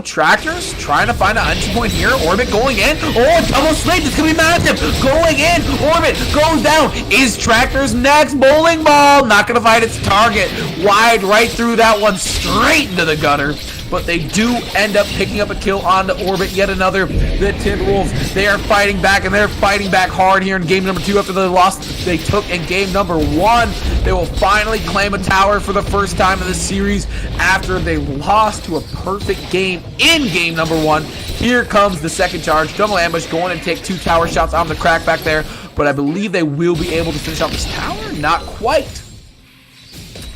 Speaker 2: Tractors trying to find an entry point here. Orbit going in. Oh, double slate. This could be massive. Going in. Orbit goes down. Is Tractor's next bowling ball? Not going to find its target. Wide right through that one. Straight into the gutter. But they do end up picking up a kill onto Orbit. Yet another. The Timberwolves, they are fighting back, and they're fighting back hard here in game number 2 after the loss they took in game number 1. They will finally claim a tower for the first time in the series after they lost to a perfect game in game number 1. Here comes the second charge. Jungle ambush going and take 2 tower shots on the crack back there. But I believe they will be able to finish off this tower. Not quite.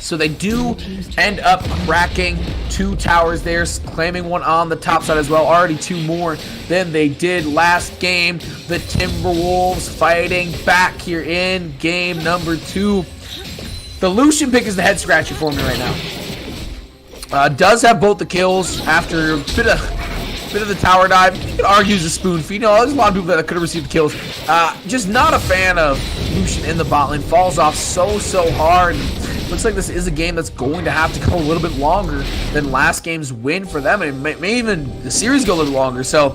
Speaker 2: So they do end up cracking 2 towers there, claiming one on the top side as well. Already 2 more than they did last game. The Timberwolves fighting back here in game number 2. The Lucian pick is the head scratcher for me right now. Does have both the kills after a bit of the tower dive. You could argue it's a spoon feed. You know, there's a lot of people that could have received the kills. Just not a fan of Lucian in the bot lane. Falls off so hard. Looks like this is a game that's going to have to go a little bit longer than last game's win for them, and it may even the series go a little longer. So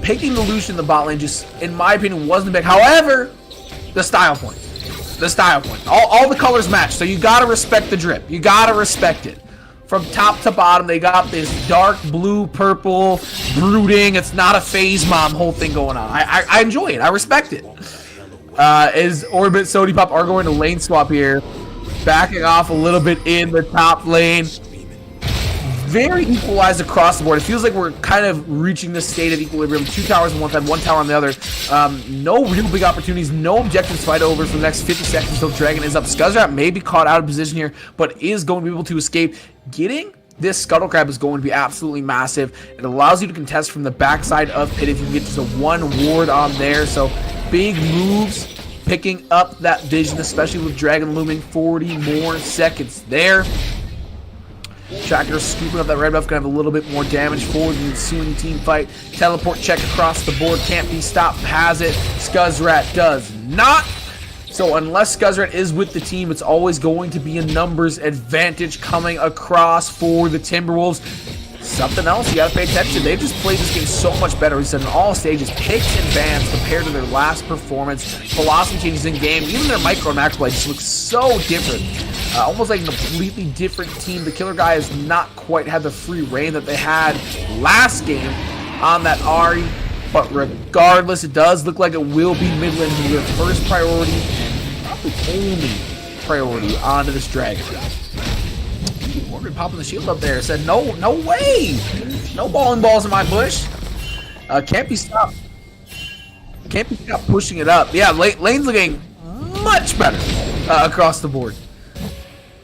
Speaker 2: picking the Lucian in the bot lane just, in my opinion, wasn't a pick. However, the style point. All the colors match, so you gotta respect the drip. You gotta respect it. From top to bottom, they got this dark blue, purple, brooding. It's not a phase mom whole thing going on. I enjoy it. I respect it. As Orbit, Sody Pop are going to lane swap here. Backing off a little bit in the top lane. Very equalized across the board. It feels like we're kind of reaching this state of equilibrium. 2 towers on one side, 1 tower on the other. No real big opportunities. No objectives to fight over for the next 50 seconds until Dragon is up. Scuzzrat may be caught out of position here, but is going to be able to escape. Getting this Scuttle Crab is going to be absolutely massive. It allows you to contest from the backside of Pit if you can get just a 1 ward on there. So big moves. Picking up that vision, especially with Dragon looming. 40 more seconds there. Tracker scooping up that red buff, gonna have a little bit more damage for the ensuing team fight. Teleport check across the board, can't be stopped, has it. Scuzzrat does not. So unless Scuzzrat is with the team, it's always going to be a numbers advantage coming across for the Timberwolves. Something else you gotta pay attention. They've just played this game so much better. We said in all stages, picks and bans compared to their last performance. Velocity changes in game. Even their micro and max play just looks so different. Almost like a completely different team. The Killer Guy has not quite had the free reign that they had last game on that Ahri. But regardless, it does look like it will be Midland who their first priority, probably only priority onto this Dragon. Morgan popping the shield up there, said no way, no bowling balls in my bush. Can't be stopped pushing it up. Yeah, lane's looking much better across the board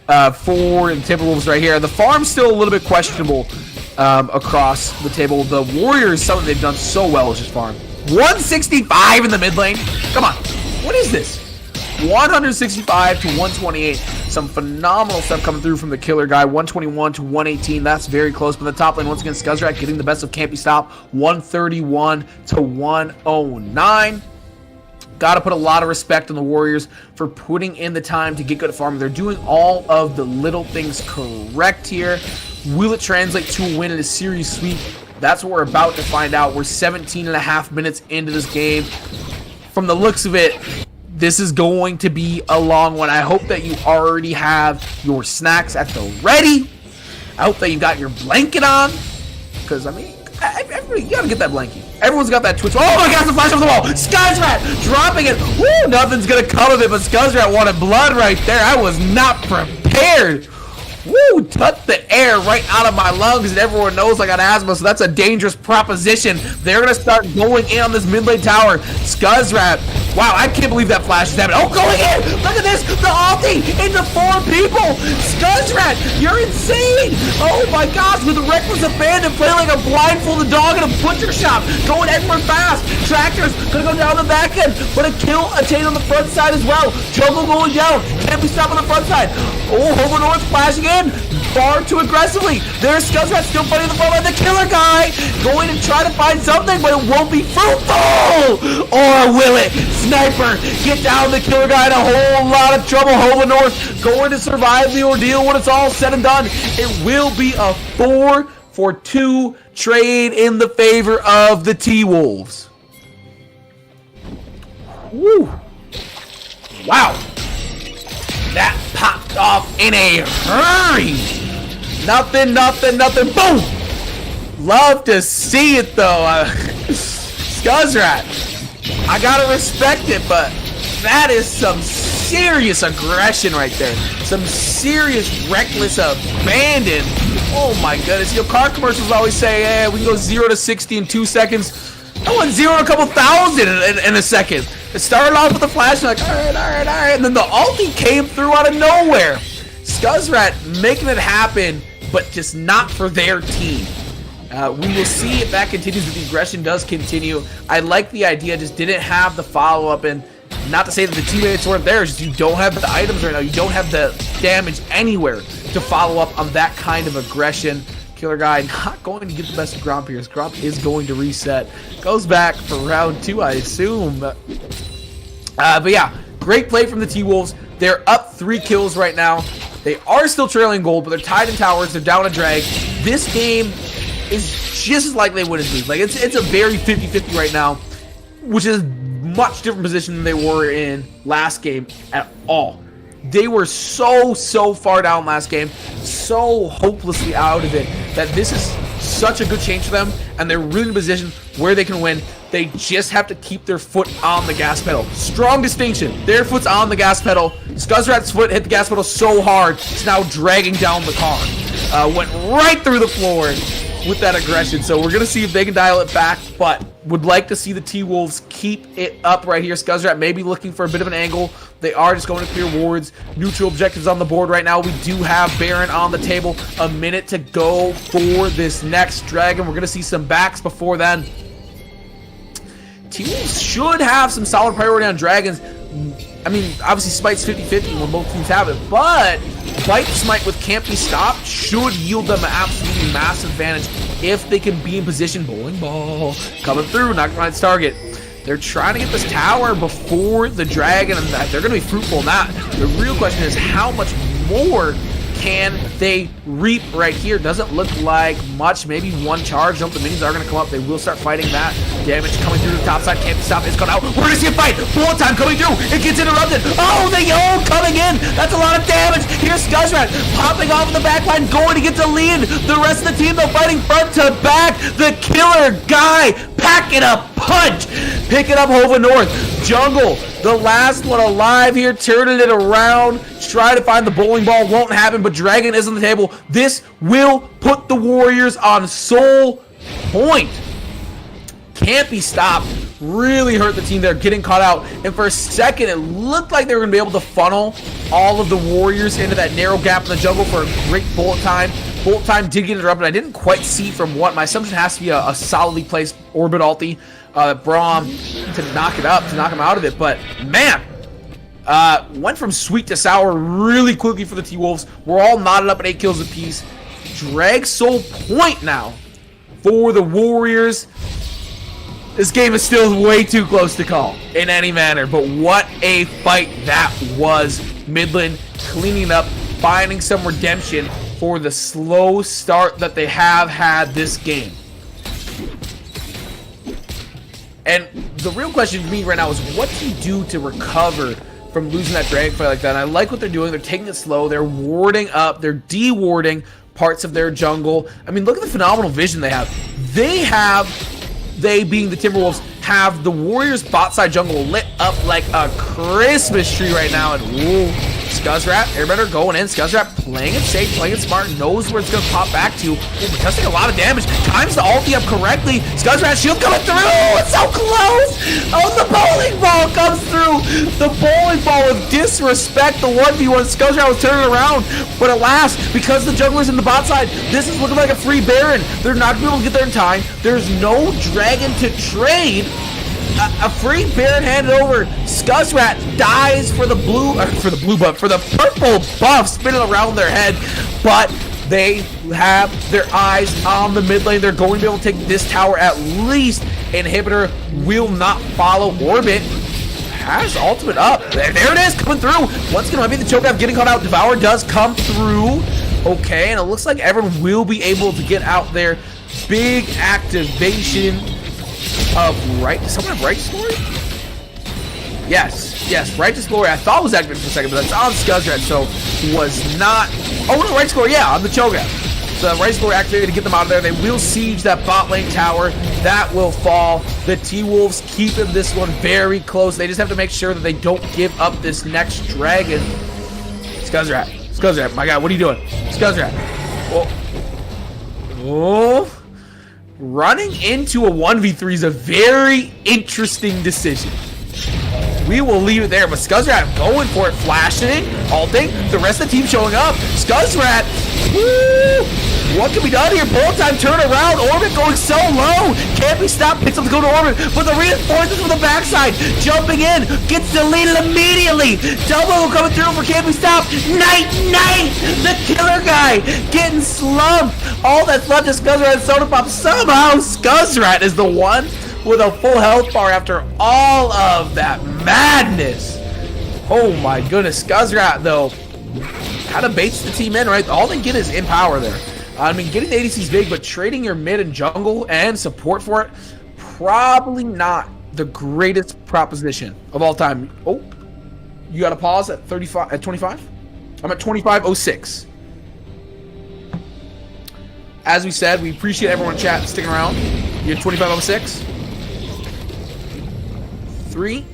Speaker 2: for the Timberwolves right here. The farm's still a little bit questionable across the table. The Warriors, something they've done so well is just farm. 165 in the mid lane. Come on, what is this? 165 to 128. Some phenomenal stuff coming through from the Killer Guy. 121 to 118. That's very close. But the top lane, once again, Scuzzrat getting the best of Can't Be Stopped. 131 to 109. Got to put a lot of respect on the Warriors for putting in the time to get good at farming. They're doing all of the little things correct here. Will it translate to a win in a series sweep? That's what we're about to find out. We're 17 and a half minutes into this game. From the looks of it, this is going to be a long one. I hope that you already have your snacks at the ready. I hope that you got your blanket on. Because, I mean, Everybody, you gotta get that blankie. Everyone's got that Twitch. Oh my gosh, the flash over the wall. Scuzzrat dropping it. Woo, nothing's gonna come of it, but Scuzzrat wanted blood right there. I was not prepared. Woo, tucked the air right out of my lungs, and everyone knows I got asthma, so that's a dangerous proposition. They're gonna start going in on this mid lane tower. Scuzzrat. Wow, I can't believe that flash is happening. Oh, going in! Look at this! The ulti into 4 people! Scuzzrat, you're insane! Oh my gosh, with a reckless abandon, playing like a blindfolded dog in a butcher shop, going everywhere fast. Tractors gonna go down the back end, but a kill attained on the front side as well. Jungle going down, can't be stopped on the front side. Oh, Hover North flashing in, far too aggressively. There's Scuzzrat still fighting the front line. The killer guy going to try to find something, but it won't be fruitful! Or will it? Sniper, get down the killer guy in a whole lot of trouble. Hover North going to survive the ordeal when it's all said and done. It will be a 4-for-2 trade in the favor of the T-Wolves. Woo! Wow! That popped off in a hurry! Nothing, nothing, nothing. Boom! Love to see it though. Scuzzrat. I gotta respect it, but that is some serious aggression right there. Some serious reckless abandon. Oh my goodness. You know, car commercials always say, hey, we can go 0 to 60 in 2 seconds. I went 0 to a couple thousand in a second. It started off with a flash, like, all right. And then the ulti came through out of nowhere. Scuzzrat making it happen, but just not for their team. We will see if that continues, if the aggression does continue. I like the idea, just didn't have the follow-up, and not to say that the teammates weren't there, just you don't have the items right now, you don't have the damage anywhere to follow up on that kind of aggression. Killer guy not going to get the best of Gromp here. Gromp is going to reset. Goes back for round 2, I assume. But yeah, great play from the T-Wolves. They're up 3 kills right now. They are still trailing gold, but they're tied in towers. They're down a drag. This game is just as likely they wouldn't lose. Like it's a very 50-50 right now, which is much different position than they were in last game at all. They were so far down last game, so hopelessly out of it, that this is such a good change for them, and they're really in a position where they can win. They just have to keep their foot on the gas pedal. Strong distinction. Their foot's on the gas pedal. Scuzzrat's foot hit the gas pedal so hard, it's now dragging down the car. Went right through the floor with that aggression. So we're going to see if they can dial it back, but would like to see the T-Wolves keep it up right here. Scuzzrat may be looking for a bit of an angle. They are just going to clear wards. Neutral objectives on the board right now. We do have Baron on the table. A minute to go for this next dragon. We're going to see some backs before then. T-Wolves should have some solid priority on dragons. I mean, obviously Smite's 50-50 when both teams have it, but Bite Smite with Can't Be Stopped should yield them an absolutely massive advantage if they can be in position. Bowling ball coming through, not going to target. They're trying to get this tower before the dragon, and they're going to be fruitful in that. The real question is how much more can they reap right here? Doesn't look like much. Maybe one charge. Jump. The minions are going to come up. They will start fighting that. Damage coming through the top side. Can't be stopped. It's gone out. We're going to see a fight. Bullet time coming through. It gets interrupted. Oh, the Yo coming in. That's a lot of damage. Here's Scuzzrat popping off in the back line, going to get the lead. The rest of the team, though, fighting front to back. The killer guy packing a punch. Picking up Hova North. Jungle, the last one alive here, turning it around. Try to find the bowling ball. Won't happen, but Dragon is on the table. This will put the Warriors on soul point. Can't be stopped. Really hurt the team there, getting caught out. And for a second, it looked like they were going to be able to funnel all of the Warriors into that narrow gap in the jungle for a great bullet time. Bullet time did get interrupted. I didn't quite see from what. My assumption has to be a solidly placed orbit ulti. Braum to knock it up, to knock him out of it. But, man, went from sweet to sour really quickly for the T-Wolves. We're all knotted up at 8 kills apiece. Drag soul point now for the Warriors. This game is still way too close to call in any manner, but what a fight that was. Midland cleaning up, finding some redemption for the slow start that they have had this game. And the real question to me right now is, what do you do to recover from losing that drag fight like that? And I like what they're doing. They're taking it slow. They're warding up. They're de-warding, parts of their jungle. I mean, look at the phenomenal vision they have. They being the Timberwolves, have the Warriors bot side jungle lit up like a Christmas tree right now. And whoa, Scuzzrat, Airbender going in. Scuzzrat playing it safe, playing it smart, knows where it's going to pop back to. Ooh, but taking a lot of damage. Times the ulti up correctly. Scuzzrat shield coming through. It's so close. Oh, the bowling ball comes through. The bowling ball with disrespect. The 1v1. Scuzzrat was turning around. But alas, because the jungler's in the bot side, this is looking like a free Baron. They're not going to be able to get there in time. There's no dragon to trade. A free Baron handed over. Scuzzrat dies for the purple buff spinning around their head, but they have their eyes on the mid lane. They're going to be able to take this tower at least. Inhibitor will not follow. Orbit has ultimate up. There it is, coming through. Once again, might be the choke out getting caught out. Devour does come through. Okay, and it looks like everyone will be able to get out there. Big activation of someone have Righteous Glory? Yes, Righteous Glory. I thought it was activated for a second, but that's on Scuzzrat, so was not. Oh no, Righteous Glory, yeah, on the Cho'Gath. So Righteous Glory activated to get them out of there. They will siege that bot lane tower. That will fall. The T-Wolves keeping this one very close. They just have to make sure that they don't give up this next dragon. Scuzzrat, my God, what are you doing? Scuzzrat. Oh. Running into a 1v3 is a very interesting decision. We will leave it there, but Scuzzrat going for it, flashing, ulting, the rest of the team showing up. Scuzzrat, woo! What can be done here? Bullet time, turn around, Orbit going so low. Can't be stopped, picks up the go to Orbit, but the reinforcements from the backside, jumping in, gets deleted immediately. Double coming through for Can't Be Stopped. Night, the killer guy, getting slumped. All that's left is Scuzzrat and Soda Pop. Somehow, Scuzzrat is the one with a full health bar after all of that madness. Oh my goodness, Scuzzrat though kind of baits the team in, right? All they get is in power there. I mean, getting the ADC is big, but trading your mid and jungle and support for it, probably not the greatest proposition of all time. Oh, you got to pause at 35, at 25? I'm at 25:06. As we said, we appreciate everyone in chat sticking around. You're 25:06. 3,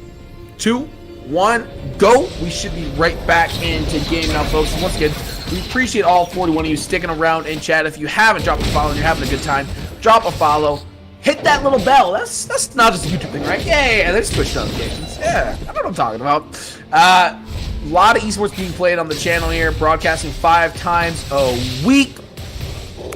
Speaker 2: 2, 1, go. We should be right back into game now, folks. Once again, we appreciate all 41 of you sticking around in chat. If you haven't dropped a follow and you're having a good time, drop a follow. Hit that little bell. That's not just a YouTube thing, right? Yeah, there's Twitch notifications. Yeah, I know what I'm talking about. A lot of esports being played on the channel here, broadcasting 5 times a week.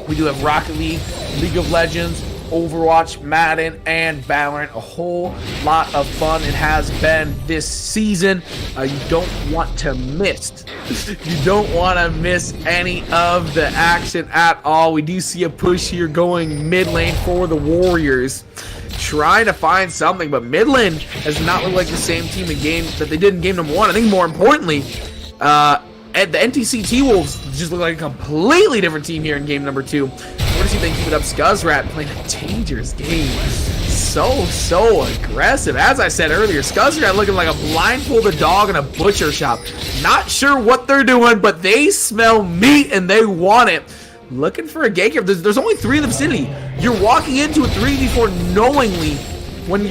Speaker 2: We do have Rocket League, League of Legends, Overwatch, Madden, and Valorant. A whole lot of fun it has been this season. You don't want to miss. You don't want to miss any of the action at all. We do see a push here going mid lane for the Warriors, trying to find something, but Midland has not looked like the same team in game that they did in game number 1. I think more importantly, and the NECC T-Wolves just look like a completely different team here in game number 2. We're going to see if they can keep it up. Scuzzrat playing a dangerous game. So aggressive. As I said earlier, Scuzzrat looking like a blindfolded dog in a butcher shop. Not sure what they're doing, but they smell meat and they want it. Looking for a gank here. There's only 3 in the vicinity. You're walking into a 3v4 knowingly when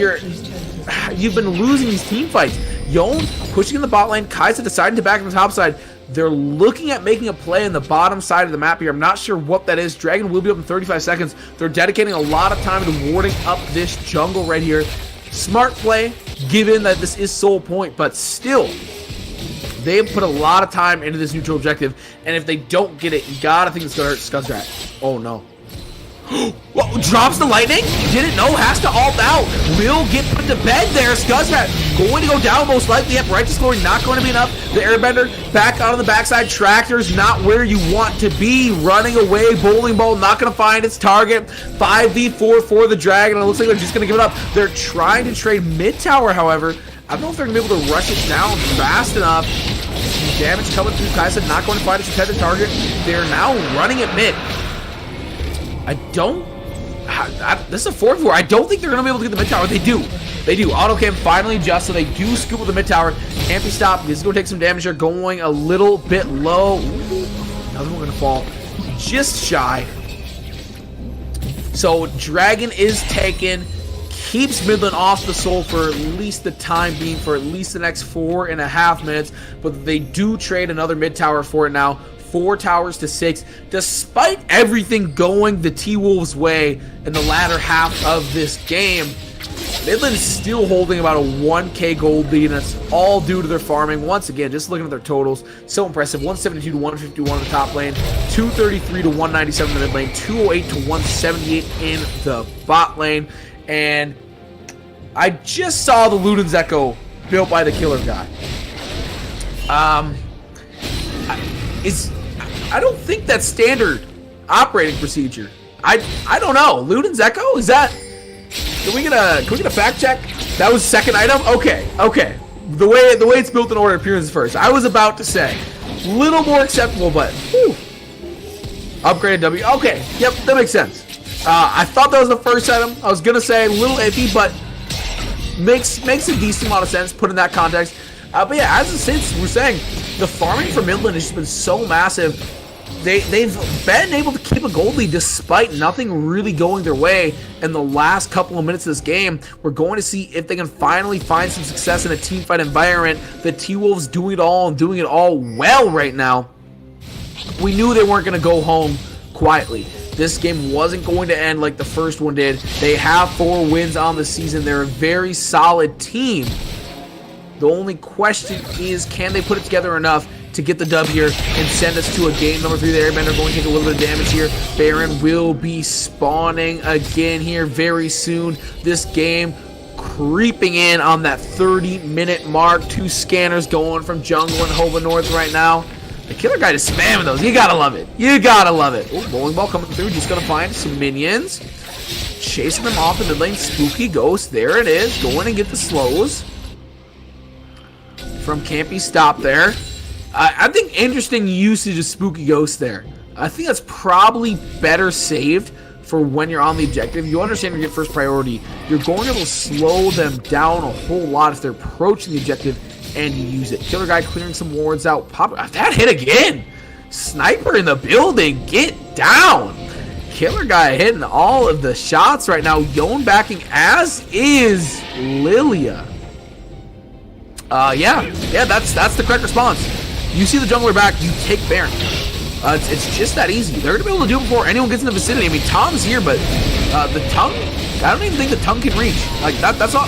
Speaker 2: you've been losing these team fights. Yone pushing in the bot lane. Kai'Sa deciding to back on the top side. They're looking at making a play in the bottom side of the map here. I'm not sure what that is. Dragon will be up in 35 seconds. They're dedicating a lot of time to warding up this jungle right here. Smart play, given that this is sole point, but still, they have put a lot of time into this neutral objective, and if they don't get it, you gotta think it's gonna hurt Scuzzrat. Oh no. Whoa, drops the lightning? Didn't know, has to ult out. Will get put to bed there. Scuzzrat going to go down most likely. Yep, Righteous Glory not going to be enough. The Airbender back out on the backside. Tractor's not where you want to be. Running away. Bowling ball not going to find its target. 5v4 for the Dragon. It looks like they're just going to give it up. They're trying to trade mid tower, however. I don't know if they're going to be able to rush it down fast enough. Damage coming through. Kai'Sa not going to find its intended target. They're now running it mid. This is a 4v4. I don't think they're going to be able to get the mid tower. They do. Auto cam finally adjusts, so they do scoop with the mid tower. Can't be stopped. This is going to take some damage here. Going a little bit low. Ooh, another one going to fall. just shy. So Dragon is taken, keeps Midland off the soul for at least the time being, for at least the next 4.5 minutes, but they do trade another mid tower for it now. 4 towers to 6. Despite everything going the T-Wolves' way in the latter half of this game, Midland is still holding about a 1k gold lead, and that's all due to their farming. Once again, just looking at their totals, so impressive. 172 to 151 in the top lane, 233 to 197 in the mid lane, 208 to 178 in the bot lane. And I just saw the Luden's Echo built by the killer guy. I don't think that's standard operating procedure. I don't know. Luden's Echo? Is that... Can we get a fact check? That was second item? Okay. The way it's built in order appears first. I was about to say, a little more acceptable, but whew. Upgraded W. Okay, yep, that makes sense. I thought that was the first item. I was gonna say a little iffy, but makes a decent amount of sense put in that context. But yeah, as since we're saying, the farming for Midland has just been so massive. They've been able to keep a gold lead despite nothing really going their way in the last couple of minutes of this game. We're going to see if they can finally find some success in a teamfight environment. The T-Wolves doing it all and doing it all well right now. We knew they weren't going to go home quietly. This game wasn't going to end like the first one did. They have 4 wins on the season. They're a very solid team. The only question is, can they put it together enough to get the dub here and send us to a game number 3? The Airbender are going to take a little bit of damage here. Baron will be spawning again here very soon. This game creeping in on that 30-minute mark. 2 scanners going from jungle and Hova North right now. The killer guy is spamming those. You gotta love it. You gotta love it. Oh, bowling ball coming through. Just gonna find some minions. Chasing them off in the lane. Spooky Ghost. There it is. Going and get the slows from Campy Stop there. I think interesting usage of Spooky Ghost there. I think that's probably better saved for when you're on the objective. You understand you get first priority. You're going to be able to slow them down a whole lot if they're approaching the objective and you use it. Killer guy clearing some wards out. Pop, that hit again. Sniper in the building. Get down. Killer guy hitting all of the shots right now. Yon backing, as is Lilia. Yeah, that's the correct response. You see the jungler back, you take Baron. It's just that easy. They're going to be able to do it before anyone gets in the vicinity. I mean, Tom's here, but the tongue, I don't even think the tongue can reach. Like, that's all.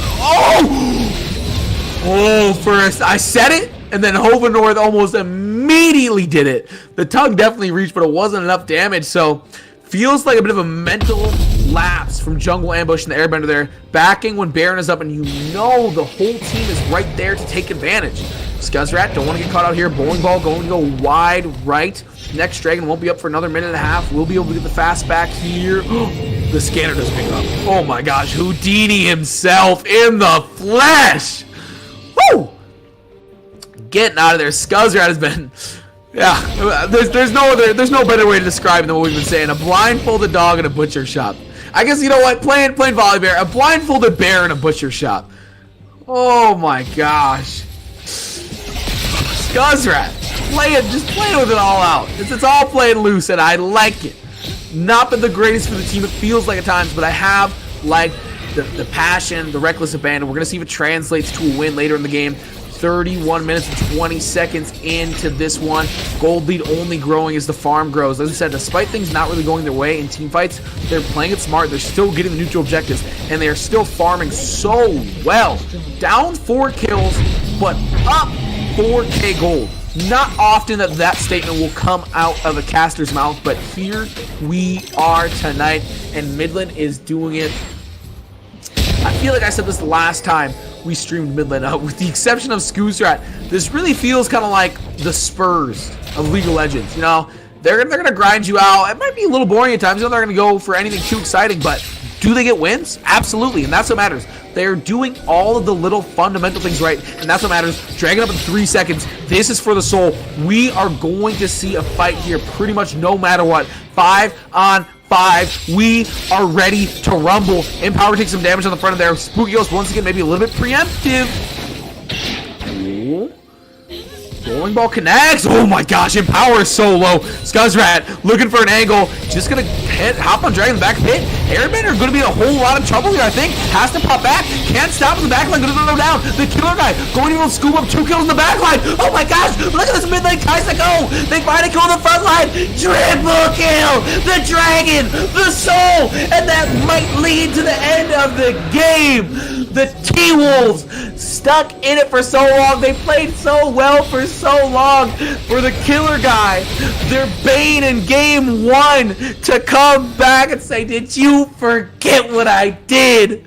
Speaker 2: Oh, first, I said it, and then Hova North almost immediately did it. The tongue definitely reached, but it wasn't enough damage, so feels like a bit of a mental lapse from jungle ambush and the Airbender there. Backing when Baron is up, and you know the whole team is right there to take advantage. Scuzzrat, don't want to get caught out here. Bowling ball going to go wide right. Next Dragon won't be up for another minute and a half. We'll be able to get the fast back here. The scanner doesn't pick up. Oh my gosh, Houdini himself in the flesh. Woo! Getting out of there. Scuzzrat has been... Yeah, there's no better way to describe it than what we've been saying. A blindfolded dog in a butcher shop. I guess, you know what? Playing Volley Bear. A blindfolded bear in a butcher shop. Oh my gosh. Scuzzrat, just play with it all out. It's all playing loose, and I like it. Not been the greatest for the team, it feels like at times, but I have liked the passion, the reckless abandon. We're going to see if it translates to a win later in the game. 31 minutes and 20 seconds into this one. Gold lead only growing as the farm grows. As I said, despite things not really going their way in team fights, they're playing it smart. They're still getting the neutral objectives, and they are still farming so well. Down 4 kills, but up 4k gold. Not often that statement will come out of a caster's mouth, but here we are tonight, and Midland is doing it. I feel like I said this the last time we streamed Midland, with the exception of Scuzzrat. This really feels kind of like the Spurs of League of Legends. You know, they're gonna grind you out. It might be a little boring at times. You know, they're gonna go for anything too exciting, but do they get wins? Absolutely, and that's what matters. They're doing all of the little fundamental things right, and that's what matters. Dragging up in 3 seconds. This is for the soul. We are going to see a fight here pretty much no matter what. 5 on 5. We are ready to rumble. Empower takes some damage on the front of there. Spooky Ghost once again maybe a little bit preemptive. Rolling ball connects. Oh my gosh, and power is so low. Scuzzrat looking for an angle. Just gonna hop on Dragon's back hit. Airbender gonna be in a whole lot of trouble here, I think. Has to pop back. Can't stop in the back line. Gonna go down. The killer guy going to scoop up 2 kills in the back line. Oh my gosh, look at this mid lane Kaisa go. They find a kill on the front line. Triple kill. The dragon, the soul, and that might lead to the end of the game. The T-Wolves stuck in it for so long. They played so well for so long for the killer guy. Their bane in game 1 to come back and say, did you forget what I did?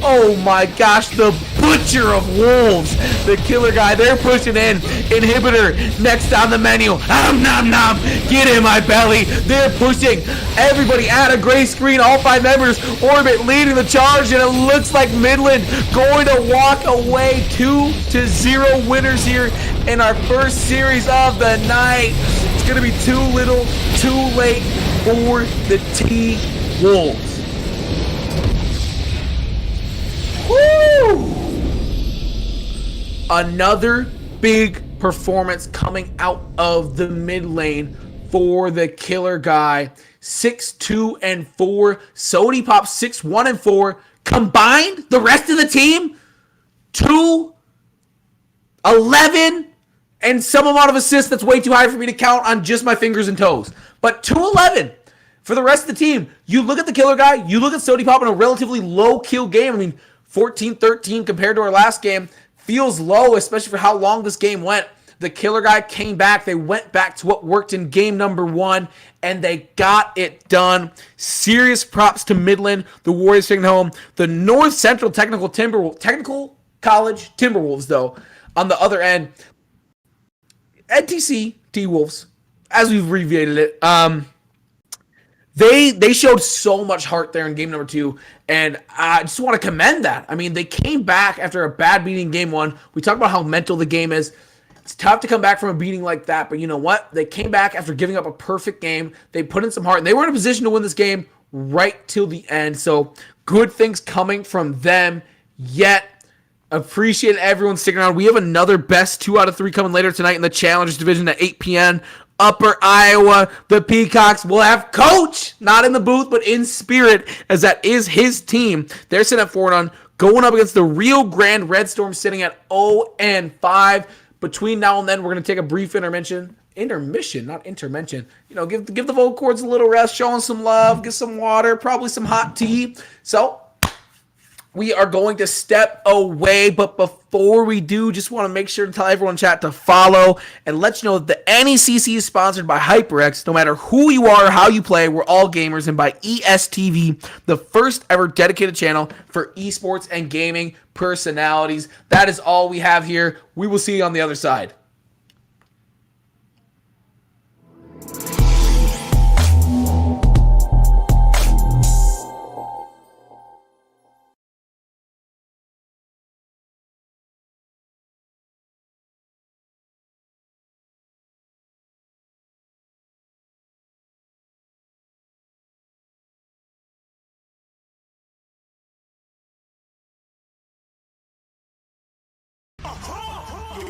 Speaker 2: Oh my gosh, the butcher of wolves. The killer guy, they're pushing in. Inhibitor next on the menu. Nom nom nom. Get in my belly. They're pushing everybody at a gray screen. All 5 members. Orbit leading the charge, and it looks like Midland going to walk away 2-0 winners here in our first series of the night. It's going to be too little, too late for the T-Wolves. Woo! Another big performance coming out of the mid lane for the killer guy. 6-2-4. Sody Pop 6-1-4. Combined, the rest of the team, 2-11 and some amount of assists. That's way too high for me to count on just my fingers and toes. But 2-11 for the rest of the team. You look at the killer guy, you look at Sody Pop in a relatively low kill game. I mean, 14-13 compared to our last game feels low, especially for how long this game went. The killer guy came back. They went back to what worked in game number 1, and they got it done. Serious props to Midland. The Warriors taking home. The Northcentral Technical College Timberwolves, though, on the other end. NTC T-Wolves, as we've abbreviated it, they showed so much heart there in game number 2, and I just want to commend that. I mean, they came back after a bad beating in game 1. We talked about how mental the game is. It's tough to come back from a beating like that, but you know what? They came back after giving up a perfect game. They put in some heart, and they were in a position to win this game right till the end. So good things coming from them yet. Appreciate everyone sticking around. We have another best 2 out of 3 coming later tonight in the Challengers Division at 8 p.m. Upper Iowa. The Peacocks will have Coach, not in the booth, but in spirit, as that is his team. They're sitting at 4-1, going up against the Rio Grande Red Storm, sitting at 0-5. Between now and then, we're going to take a brief intermission, not intervention. You know, give the vocal cords a little rest, show them some love, get some water, probably some hot tea. So we are going to step away, but before we do, just want to make sure to tell everyone in chat to follow and let you know that the NECC is sponsored by HyperX. No matter who you are or how you play, we're all gamers, and by ESTV, the first ever dedicated channel for esports and gaming personalities. That is all we have here. We will see you on the other side.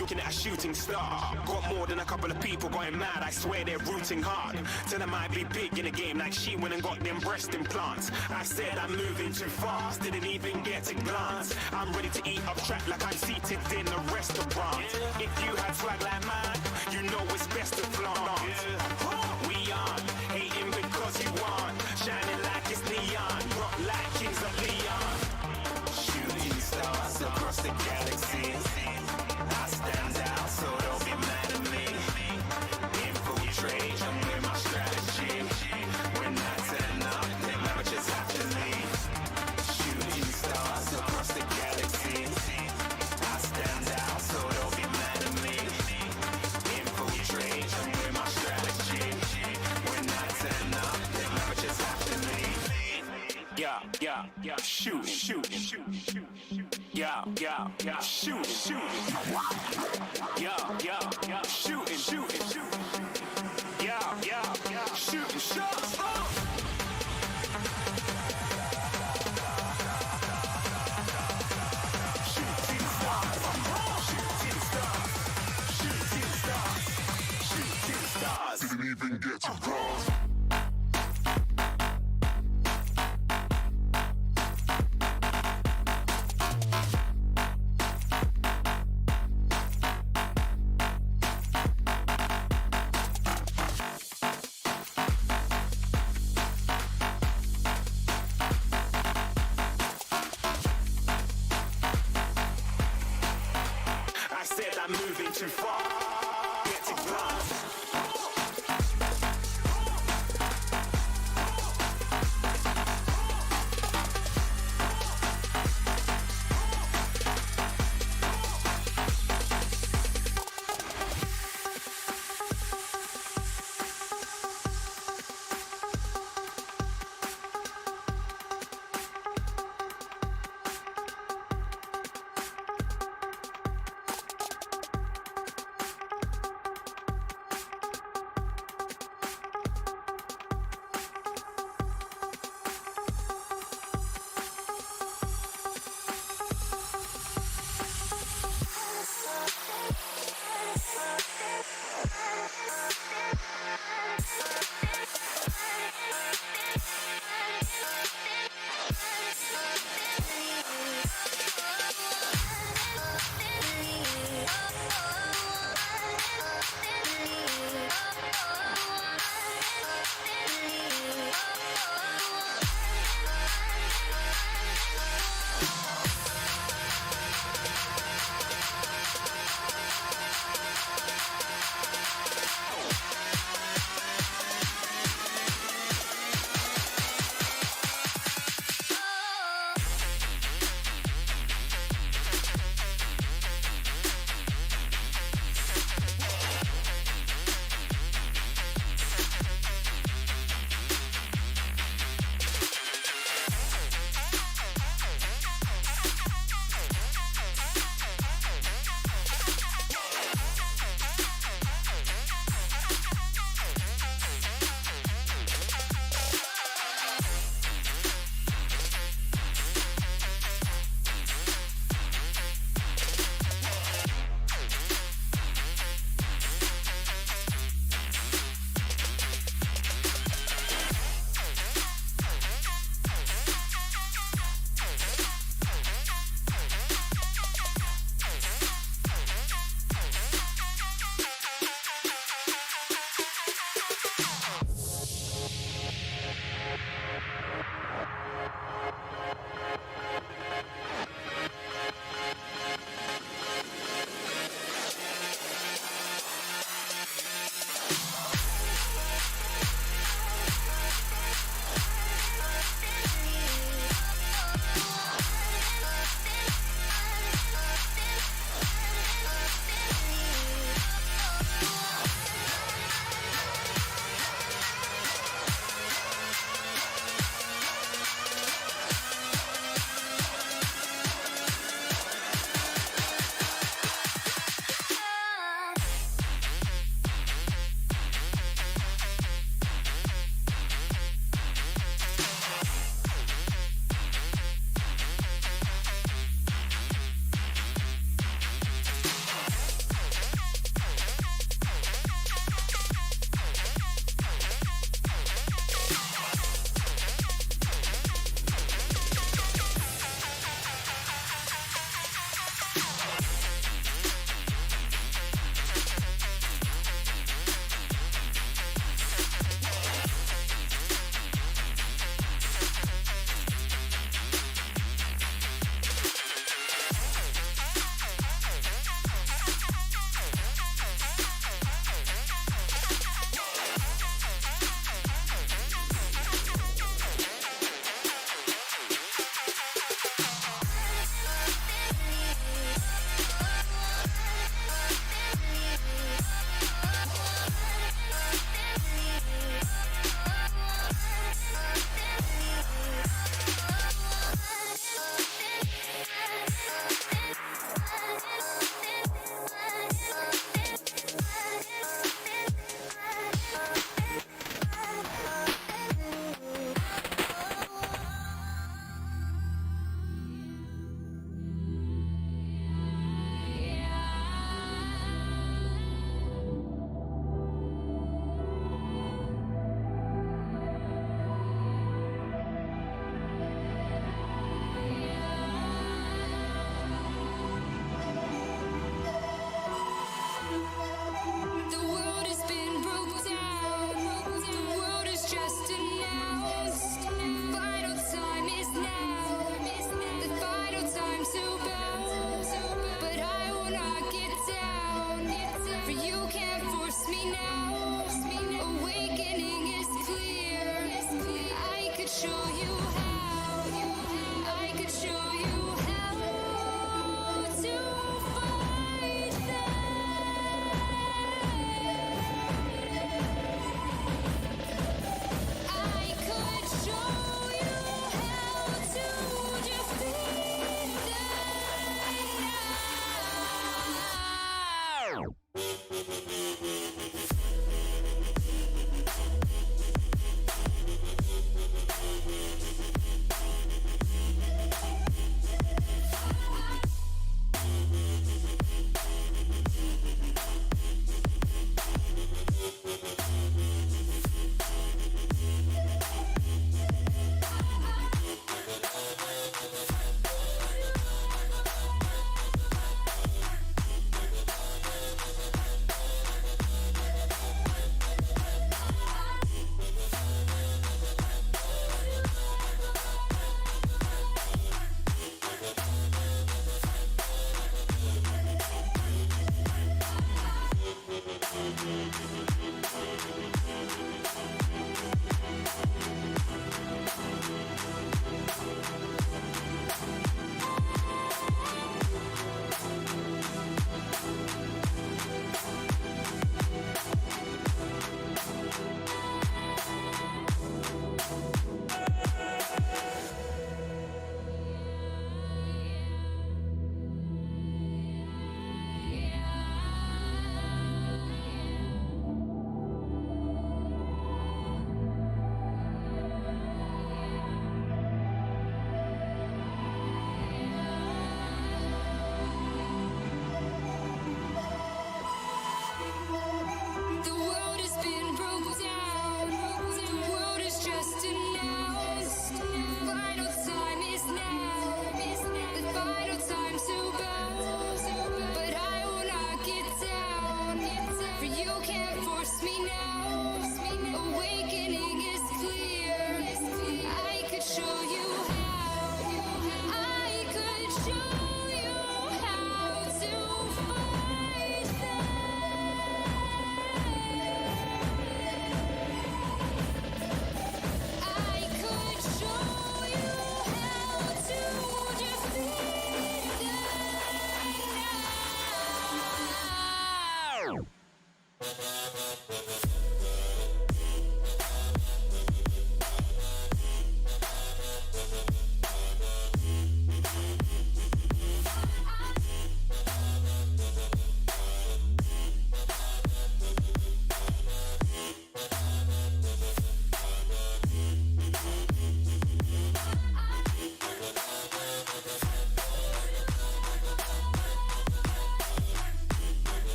Speaker 1: Looking at a shooting star. Got more than a couple of people going mad. I swear they're rooting hard. Tell them I'd be big in the game like she went and got them breast implants. I said I'm moving too fast, didn't even get a glance. I'm ready to eat up track like I'm seated in a restaurant. If you had swag like mine, you know it's best to flaunt. We on, hating because you want. Shining like it's neon, rock like kings of Leon. Shooting stars across the galaxy. I stand out, so don't be mad at me. Infiltrate, I'm with my strategy. When I turn up, they never just have to leave. Shooting stars across the galaxy. I stand out, so don't be mad at me. Infiltrate, I'm with my strategy. When I turn up, they never just have to leave. Yeah, shoot, yeah, shoot, yeah, shooting, yeah, shooting shots. Shooting stars, too far. Get to glass.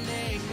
Speaker 3: Make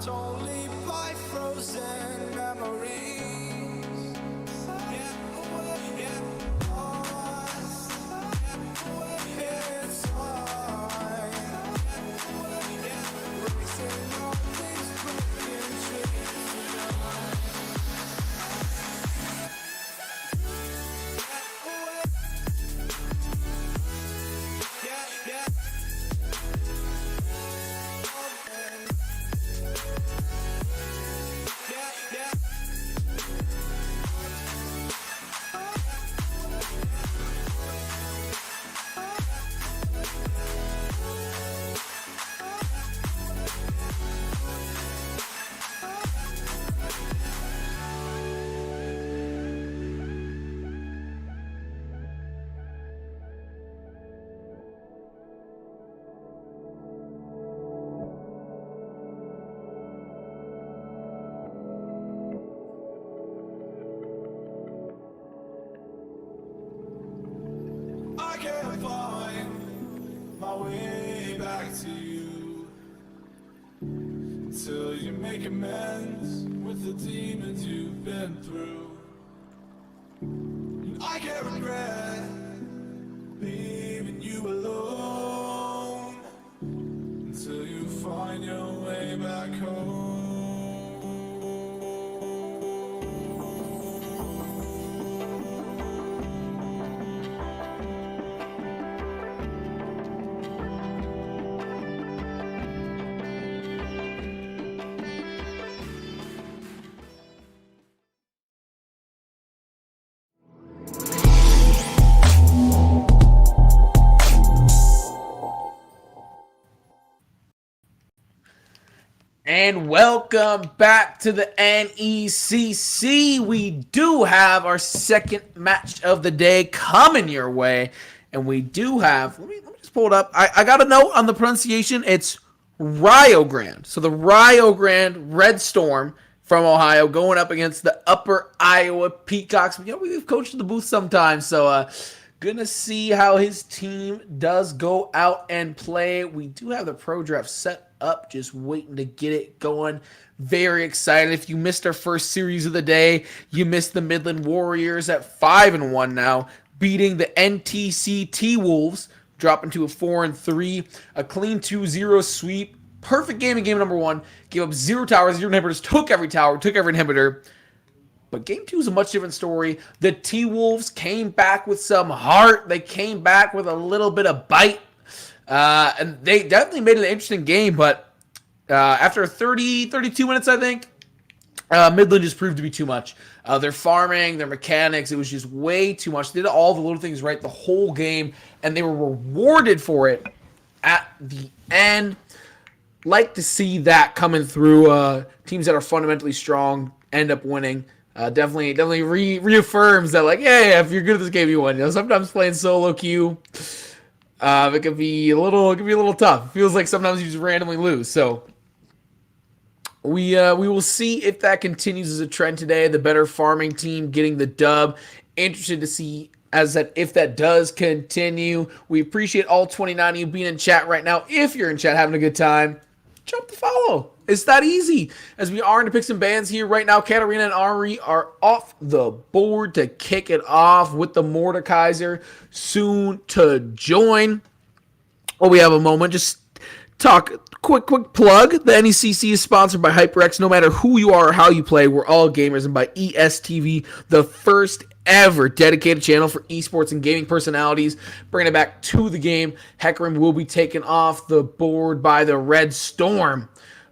Speaker 1: Only by frozen memories. It's fine. Racing all these broken I can't find my way back to you until you make amends with the demons you've been through. And I can't regret leaving you alone until you find your way back home.
Speaker 2: And welcome back to the NECC. We do have our second match of the day coming your way. And we do have, let me just pull it up. I got a note on the pronunciation. It's Rio Grande. So the Rio Grande Red Storm from Ohio going up against the Upper Iowa Peacocks. You know, we've coached the booth sometimes, so gonna see how his team does go out and play. We do have the pro draft set up, just waiting to get it going. Very excited. If you missed our first series of the day, you missed the Midland Warriors at 5-1 now, beating the NECC T-Wolves, dropping to a 4-3, a clean 2-0 sweep. Perfect game in game number one. Gave up 0 towers, 0 inhibitors, took every tower, took every inhibitor. But game two is a much different story. The T-Wolves came back with some heart. They came back with a little bit of bite. And they definitely made it an interesting game. But after 32 minutes, I think, Midland just proved to be too much. Their farming, their mechanics, it was just way too much. They did all the little things right the whole game. And they were rewarded for it at the end. Like to see that coming through. Teams that are fundamentally strong end up winning. Definitely reaffirms that, like, yeah, if you're good at this game, you win. You know, sometimes playing solo queue, it can be a little tough. It feels like sometimes you just randomly lose. So we will see if that continues as a trend today. The better farming team getting the dub. Interested to see if that does continue. We appreciate all 29 of you being in chat right now. If you're in chat having a good time, jump to follow. It's that easy. As we are into picks and bans here right now, Katarina and Ari are off the board to kick it off with the Mordekaiser soon to join. Well, we have a moment. Just talk, quick plug. The NECC is sponsored by HyperX. No matter who you are or how you play, we're all gamers. And by ESTV, the first ever dedicated channel for esports and gaming personalities, bringing it back to the game. Heckram will be taken off the board by the Red Storm.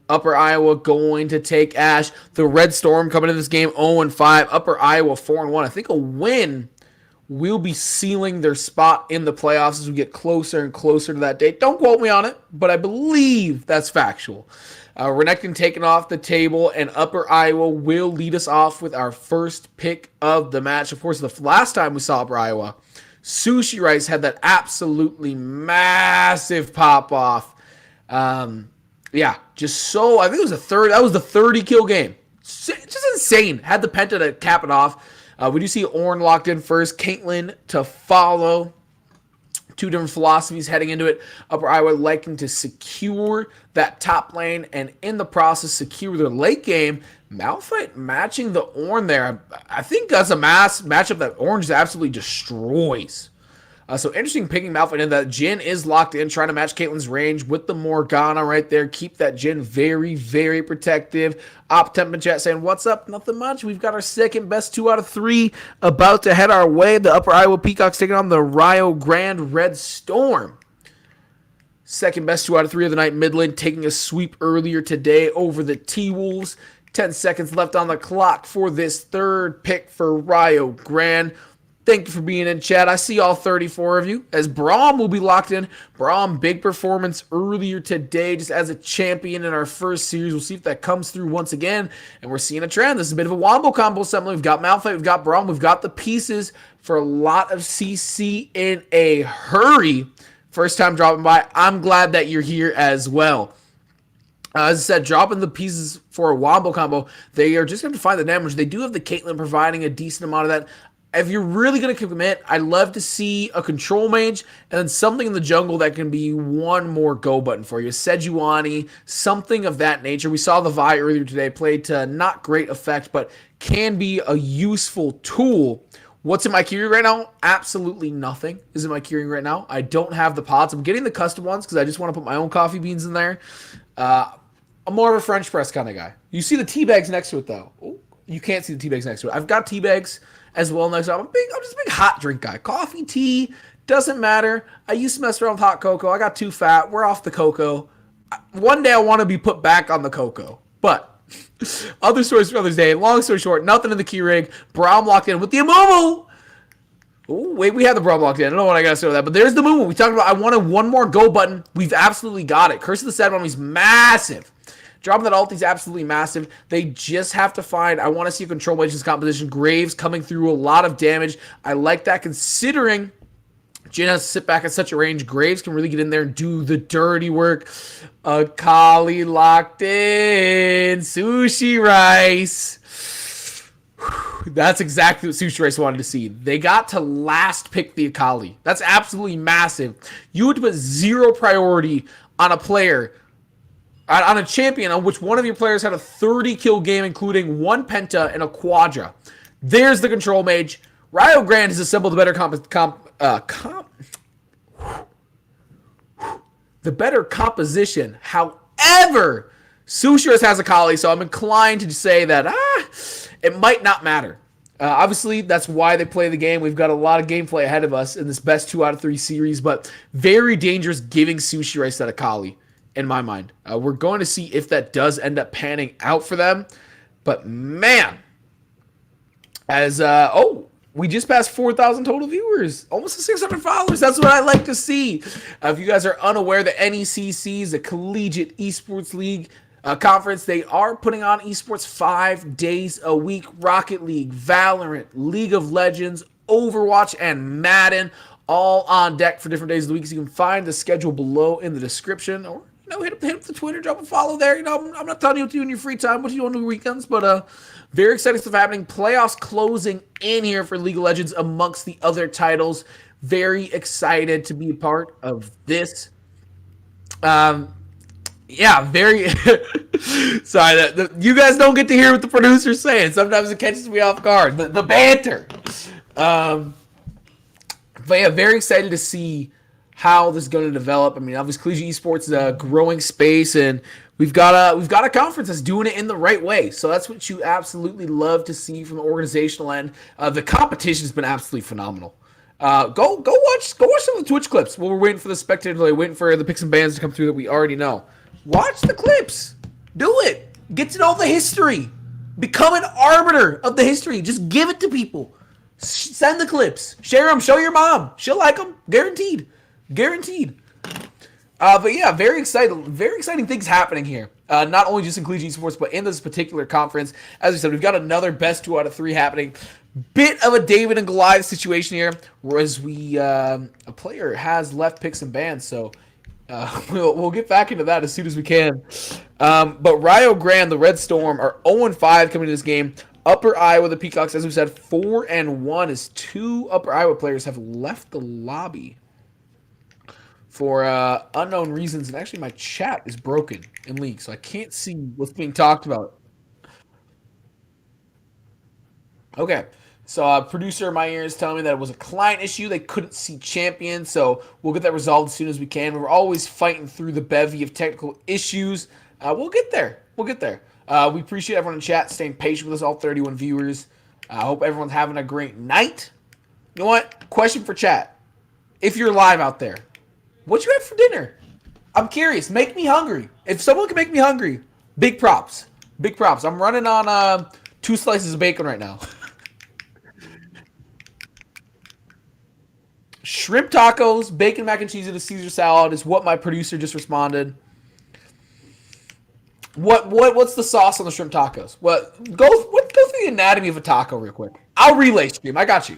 Speaker 2: Upper Iowa going to take Ash. The Red Storm coming into this game 0-5. Upper Iowa 4-1. I think a win will be sealing their spot in the playoffs as we get closer and closer to that date. Don't quote me on it, but I believe that's factual. Renekton taking off the table, and Upper Iowa will lead us off with our first pick of the match. Of course, the last time we saw Upper Iowa, Sushi Rice had that absolutely massive pop-off. Yeah, just so, I think it was that was the 30 kill game. Just insane. Had the Penta to cap it off. We do see Ornn locked in first, Caitlyn to follow. Two different philosophies heading into it. Upper Iowa liking to secure that top lane and in the process secure their late game. Malphite matching the Ornn there. I think that's a matchup that Ornn just absolutely destroys. So interesting picking Malphite in that. Jhin is locked in, trying to match Caitlyn's range with the Morgana right there. Keep that Jhin very, very protective. Temp in chat saying, what's up? Nothing much. We've got our second best 2 out of 3 about to head our way. The Upper Iowa Peacocks taking on the Rio Grande Red Storm. Second best 2 out of 3 of the night. Midland taking a sweep earlier today over the T-Wolves. 10 seconds left on the clock for this third pick for Rio Grande. Thank you for being in chat. I see all 34 of you. As Braum will be locked in. Braum, big performance earlier today just as a champion in our first series. We'll see if that comes through once again. And we're seeing a trend. This is a bit of a wombo combo assembly. We've got Malphite, we've got Braum, we've got the pieces for a lot of CC in a hurry. First time dropping by. I'm glad that you're here as well. As I said, dropping the pieces for a wombo combo. They are just going to find the damage. They do have the Caitlyn providing a decent amount of that. If you're really going to commit, I'd love to see a control mage and then something in the jungle that can be one more go button for you. Sejuani, something of that nature. We saw the Vi earlier today, played to not great effect, but can be a useful tool. What's in my queuing right now? Absolutely nothing is in my queuing right now. I don't have the pots. I'm getting the custom ones because I just want to put my own coffee beans in there. I'm more of a French press kind of guy. You see the tea bags next to it, though. Ooh, you can't see the tea bags next to it. I've got tea bags as well next to it. I'm just a big hot drink guy. Coffee, tea, doesn't matter. I used to mess around with hot cocoa. I got too fat. We're off the cocoa. One day I want to be put back on the cocoa. But other stories for Other's Day. Long story short, nothing in the key rig. Braum locked in with the Amumu. Oh, wait, we had the Braum locked in. I don't know what I got to say with that. But there's the Amumu. We talked about I wanted one more go button. We've absolutely got it. Curse of the Sad One is massive. Dropping that ult is absolutely massive. They just have to find, I want to see a control mage's composition. Graves coming through a lot of damage. I like that considering Jhin has to sit back at such a range. Graves can really get in there and do the dirty work. Akali locked in. Sushi Rice. That's exactly what Sushi Rice wanted to see. They got to last pick the Akali. That's absolutely massive. You would put zero priority on a player, on a champion on which one of your players had a 30 kill game, including 1 penta and a quadra. There's the control mage. Rio Grande has assembled a better the better composition. However, Sushi has Akali, so I'm inclined to say that it might not matter. Obviously, that's why they play the game. We've got a lot of gameplay ahead of us in this best 2 out of 3 series, but very dangerous giving Sushi Rice that Akali. In my mind, we're going to see if that does end up panning out for them. But man, as we just passed 4,000 total viewers, almost to 600 followers. That's what I like to see. If you guys are unaware, the NECC is a collegiate esports league conference. They are putting on esports 5 days a week. Rocket League, Valorant, League of Legends, Overwatch, and Madden, all on deck for different days of the week. So you can find the schedule below in the description, or hit up the Twitter, drop a follow there. I'm not telling you what to do in your free time, what you want to do weekends, but very exciting stuff happening. Playoffs closing in here for League of Legends amongst the other titles. Very excited to be a part of this. Yeah, very sorry that you guys don't get to hear what the producer's saying. Sometimes it catches me off guard. The banter. But yeah, very excited to see how this is going to develop. I mean, obviously, collegiate esports is a growing space, and we've got a conference that's doing it in the right way. So that's what you absolutely love to see from the organizational end. The competition has been absolutely phenomenal. Go watch some of the Twitch clips while we're waiting for the spectators, waiting for the picks and bans to come through that we already know. Watch the clips. Do it. Get to know the history. Become an arbiter of the history. Just give it to people. Send the clips. Share them. Show your mom. She'll like them. Guaranteed. Guaranteed. But yeah, very exciting things happening here. Not only just in collegiate esports, but in this particular conference. As we said, we've got another best 2 out of 3 happening. Bit of a David and Goliath situation here, whereas a player has left picks and bans, so we'll get back into that as soon as we can. But Rio Grande, the Red Storm, are 0-5 coming to this game. Upper Iowa, the Peacocks, as we said, 4-1 as 2 Upper Iowa players have left the lobby for unknown reasons. And actually, my chat is broken in League, so I can't see what's being talked about. Okay. So producer in my ear is telling me that it was a client issue. They couldn't see champion, so we'll get that resolved as soon as we can. We're always fighting through the bevy of technical issues. We'll get there. We'll get there. We appreciate everyone in chat staying patient with us, all 31 viewers. I hope everyone's having a great night. You know what? Question for chat. If you're live out there, what you have for dinner? I'm curious. Make me hungry. If someone can make me hungry, big props. Big props. I'm running on 2 slices of bacon right now. Shrimp tacos, bacon mac and cheese, and a Caesar salad is what my producer just responded. What's the sauce on the shrimp tacos? Go through the anatomy of a taco real quick. I'll relay stream. I got you.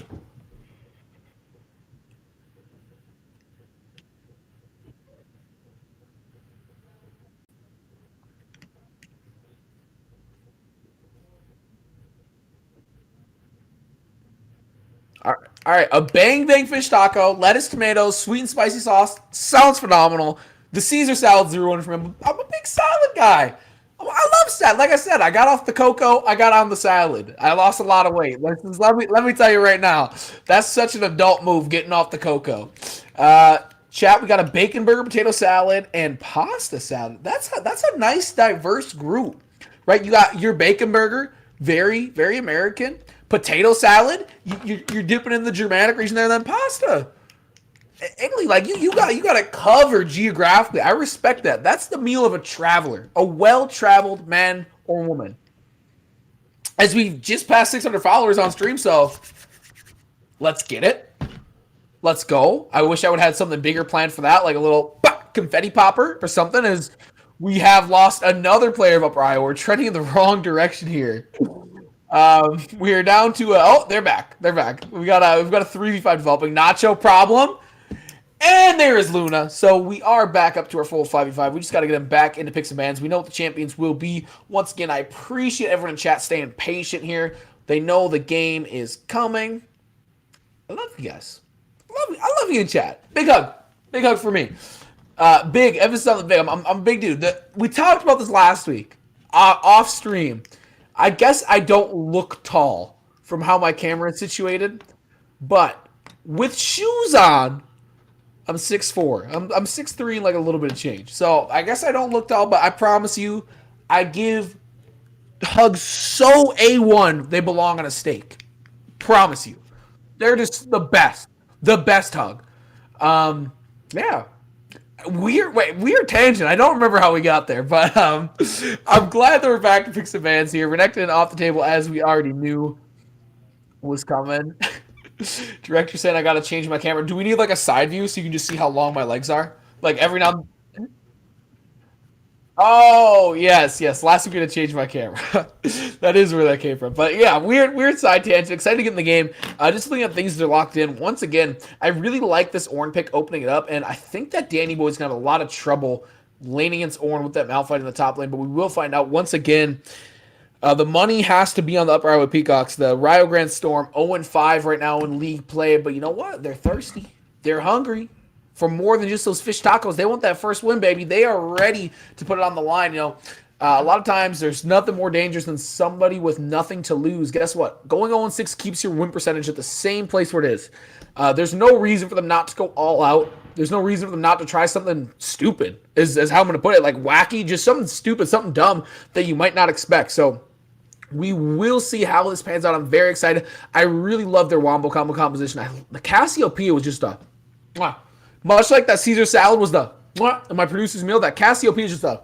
Speaker 2: All right, a bang bang fish taco, lettuce, tomatoes, sweet and spicy sauce. Sounds phenomenal. The Caesar salad's 0-1 for me. I'm a big salad guy. I love salad. Like I said, I got off the cocoa. I got on the salad. I lost a lot of weight. Let me tell you right now, that's such an adult move, getting off the cocoa. Chat, we got a bacon burger, potato salad, and pasta salad. That's a nice, diverse group, right? You got your bacon burger, very, very American. Potato salad, you're dipping in the Germanic region there, and then pasta. Italy, like you got it covered geographically. I respect that. That's the meal of a traveler, a well-traveled man or woman. As we just passed 600 followers on stream, so let's get it. Let's go. I wish I would have had something bigger planned for that, like a little confetti popper or something, as we have lost another player of Upper Iowa. We're trending in the wrong direction here. We are down to oh, they're back. They're back. We've got a 3v5 developing. Nacho problem. And there is Luna. So we are back up to our full 5v5. We just got to get them back into picks and bans. We know what the champions will be. Once again, I appreciate everyone in chat staying patient here. They know the game is coming. I love you guys. I love you in chat. Big hug. Big hug for me. Big emphasis on the big. I'm a big dude. We talked about this last week off stream. I guess I don't look tall from how my camera is situated, but with shoes on, I'm 6'4". I'm 6'3" and like a little bit of change. So I guess I don't look tall, but I promise you, I give hugs so A1 they belong on a steak. Promise you. They're just the best. The best hug. Yeah. Weird tangent. I don't remember how we got there, but I'm glad that we're back to picks and bans here. Renekton off the table as we already knew was coming. Director said I gotta change my camera. Do we need like a side view so you can just see how long my legs are? Like every now. Oh yes. Last week I had to change my camera. That is where that came from. But yeah, weird side tangent. Excited to get in the game. Just looking at things that are locked in. Once again, I really like this Ornn pick opening it up, and I think that Danny Boy's gonna have a lot of trouble laning against Ornn with that Malphite in the top lane. But we will find out once again. The money has to be on the Upper Iowa Peacocks. The Rio Grande Storm 0-5 right now in league play. But you know what? They're thirsty. They're hungry for more than just those fish tacos. They want that first win, baby. They are ready to put it on the line. You know, A lot of times, there's nothing more dangerous than somebody with nothing to lose. Guess what? Going 0-6 keeps your win percentage at the same place where it is. There's no reason for them not to go all out. There's no reason for them not to try something stupid, is how I'm going to put it. Like wacky, just something stupid, something dumb that you might not expect. So we will see how this pans out. I'm very excited. I really love their wombo combo composition. The Cassiopeia was just a... much like that Caesar salad was the... in my producer's meal, that Cassiopeia is just a...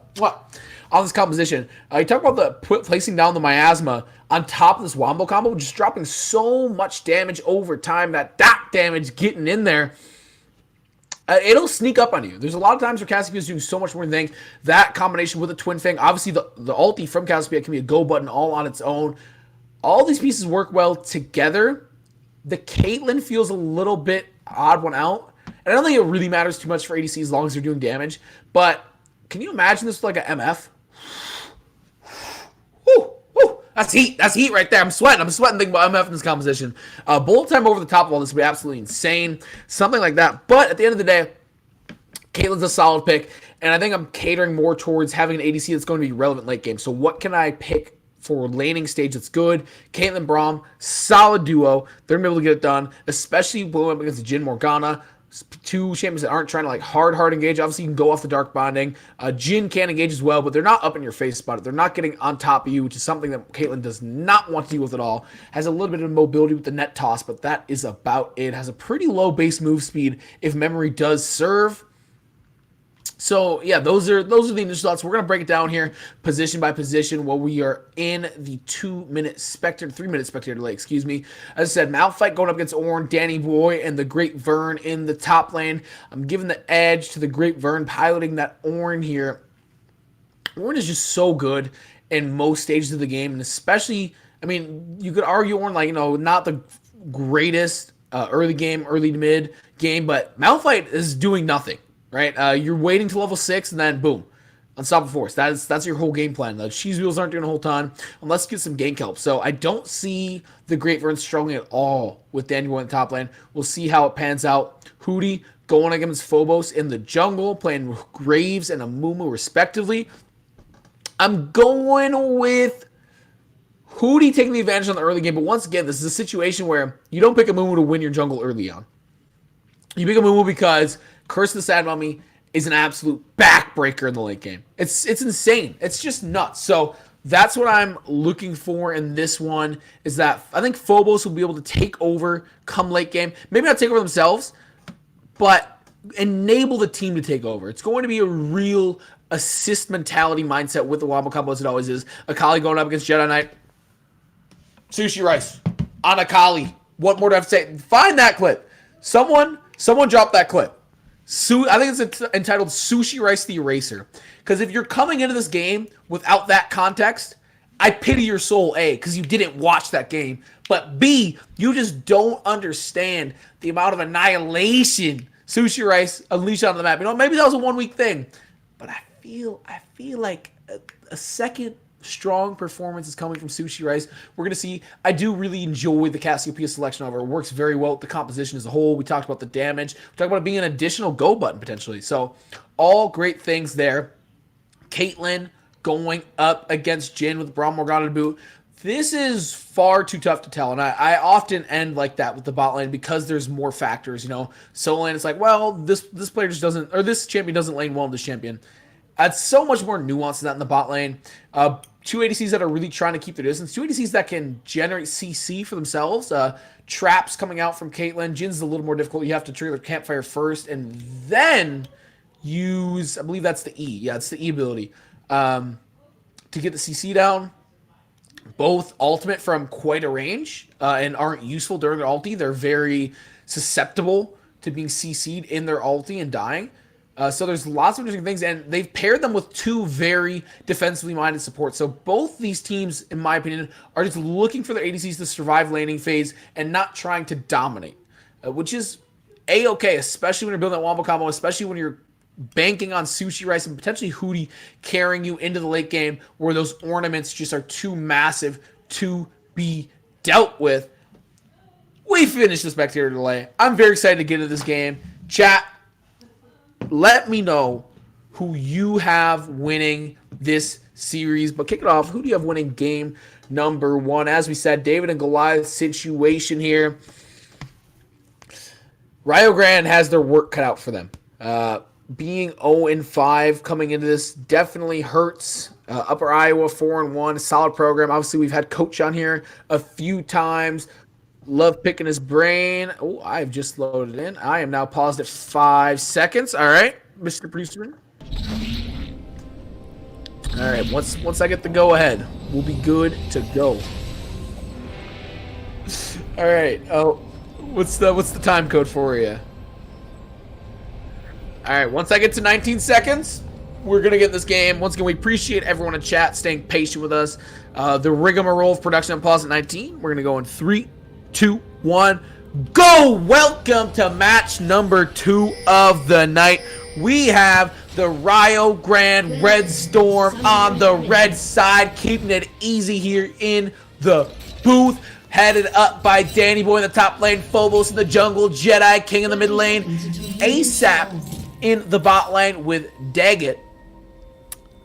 Speaker 2: on this composition. You talk about the placing down the miasma on top of this wombo combo, just dropping so much damage over time, that damage getting in there. It'll sneak up on you. There's a lot of times where Cassiopeia is doing so much more than thing. That combination with a Twin Fang, obviously the ulti from Cassiopeia can be a go button all on its own. All these pieces work well together. The Caitlyn feels a little bit odd one out. And I don't think it really matters too much for ADC as long as they're doing damage. But can you imagine this with like an MF? That's heat. That's heat right there. I'm sweating thinking about MF in this composition. Bullet time over the top of all this would be absolutely insane. Something like that. But at the end of the day, Caitlyn's a solid pick. And I think I'm catering more towards having an ADC that's going to be relevant late game. So what can I pick for laning stage that's good? Caitlyn, Braum, solid duo. They're going to be able to get it done. Especially going up against Jhin, Morgana. Two champions that aren't trying to like hard engage. Obviously, you can go off the dark bonding. Jhin can engage as well, but they're not up in your face about it. They're not getting on top of you, which is something that Caitlyn does not want to deal with at all. Has a little bit of mobility with the net toss, but that is about it. Has a pretty low base move speed if memory does serve. So yeah, those are the initial thoughts. We're gonna break it down here, position by position, while we are in the 3-minute spectator delay. Excuse me. As I said, Malphite going up against Ornn, Danny Boy, and the Great Vern in the top lane. I'm giving the edge to the Great Vern, piloting that Ornn here. Ornn is just so good in most stages of the game, and especially, I mean, you could argue Ornn, like, not the greatest early game, early to mid game, but Malphite is doing nothing. Right, you're waiting to level 6, and then boom, unstoppable force. That's your whole game plan. The cheese wheels aren't doing a whole ton unless you get some gank help. So I don't see the Great Vern struggling at all with Daniel in the top lane. We'll see how it pans out. Hootie going against Phobos in the jungle, playing Graves and Amumu respectively. I'm going with Hootie taking the advantage on the early game, but once again, this is a situation where you don't pick Amumu to win your jungle early on. You pick Amumu because Curse of the Sad Mummy is an absolute backbreaker in the late game. It's insane. It's just nuts. So that's what I'm looking for in this one, is that I think Phobos will be able to take over come late game. Maybe not take over themselves, but enable the team to take over. It's going to be a real assist mentality mindset with the wombo combo as it always is. Akali going up against Jedi Knight. Sushi Rice on Akali. What more do I have to say? Find that clip. Someone drop that clip. I think it's entitled Sushi Rice the Eraser. Because if you're coming into this game without that context, I pity your soul, A, because you didn't watch that game. But B, you just don't understand the amount of annihilation Sushi Rice unleashed on the map. Maybe that was a one-week thing. But I feel like a second strong performance is coming from Sushi Rice. We're going to see. I do really enjoy the Cassiopeia selection over. It works very well with the composition as a whole. We talked about the damage. We talked about it being an additional go button potentially. So all great things there. Caitlyn going up against Jhin with Braum Morgana to boot. This is far too tough to tell, and I often end like that with the bot lane because there's more factors. Solo lane, it's like, well, this player just doesn't, or this champion doesn't lane well in this champion. It's so much more nuanced than that in the bot lane. Two ADCs that are really trying to keep their distance. Two ADCs that can generate CC for themselves. Traps coming out from Caitlyn. Jin's a little more difficult. You have to trigger Campfire first and then use, I believe that's the E. Yeah, it's the E ability. To get the CC down. Both ultimate from quite a range and aren't useful during their ulti. They're very susceptible to being CC'd in their ulti and dying. So there's lots of interesting things, and they've paired them with two very defensively minded supports. So both these teams, in my opinion, are just looking for their ADCs to survive laning phase and not trying to dominate, which is A-okay, especially when you're building that wombo combo, especially when you're banking on Sushi Rice and potentially Hootie carrying you into the late game where those ornaments just are too massive to be dealt with. We finished the spectator delay. I'm very excited to get into this game. Chat, let me know who you have winning this series. But kick it off. Who do you have winning game number 1? As we said, David and Goliath situation here. Rio Grande has their work cut out for them. Being 0-5 coming into this definitely hurts. Upper Iowa 4-1, solid program. Obviously, we've had Coach on here a few times. Love picking his brain. Oh, I've just loaded in. I am now paused at 5 seconds. All right, Mr. Producer. All right, once I get the go ahead, we'll be good to go. All right. Oh, what's the time code for you? All right, once I get to 19 seconds, we're going to get this game. Once again, we appreciate everyone in chat staying patient with us. The rigmarole of production on pause at 19. We're going to go in 3, 2, 1, go! Welcome to match number 2 of the night. We have the Rio Grande Red Storm on the red side, keeping it easy here in the booth. Headed up by Danny Boy in the top lane, Phobos in the jungle, Jedi King in the mid lane, ASAP in the bot lane with Daggett.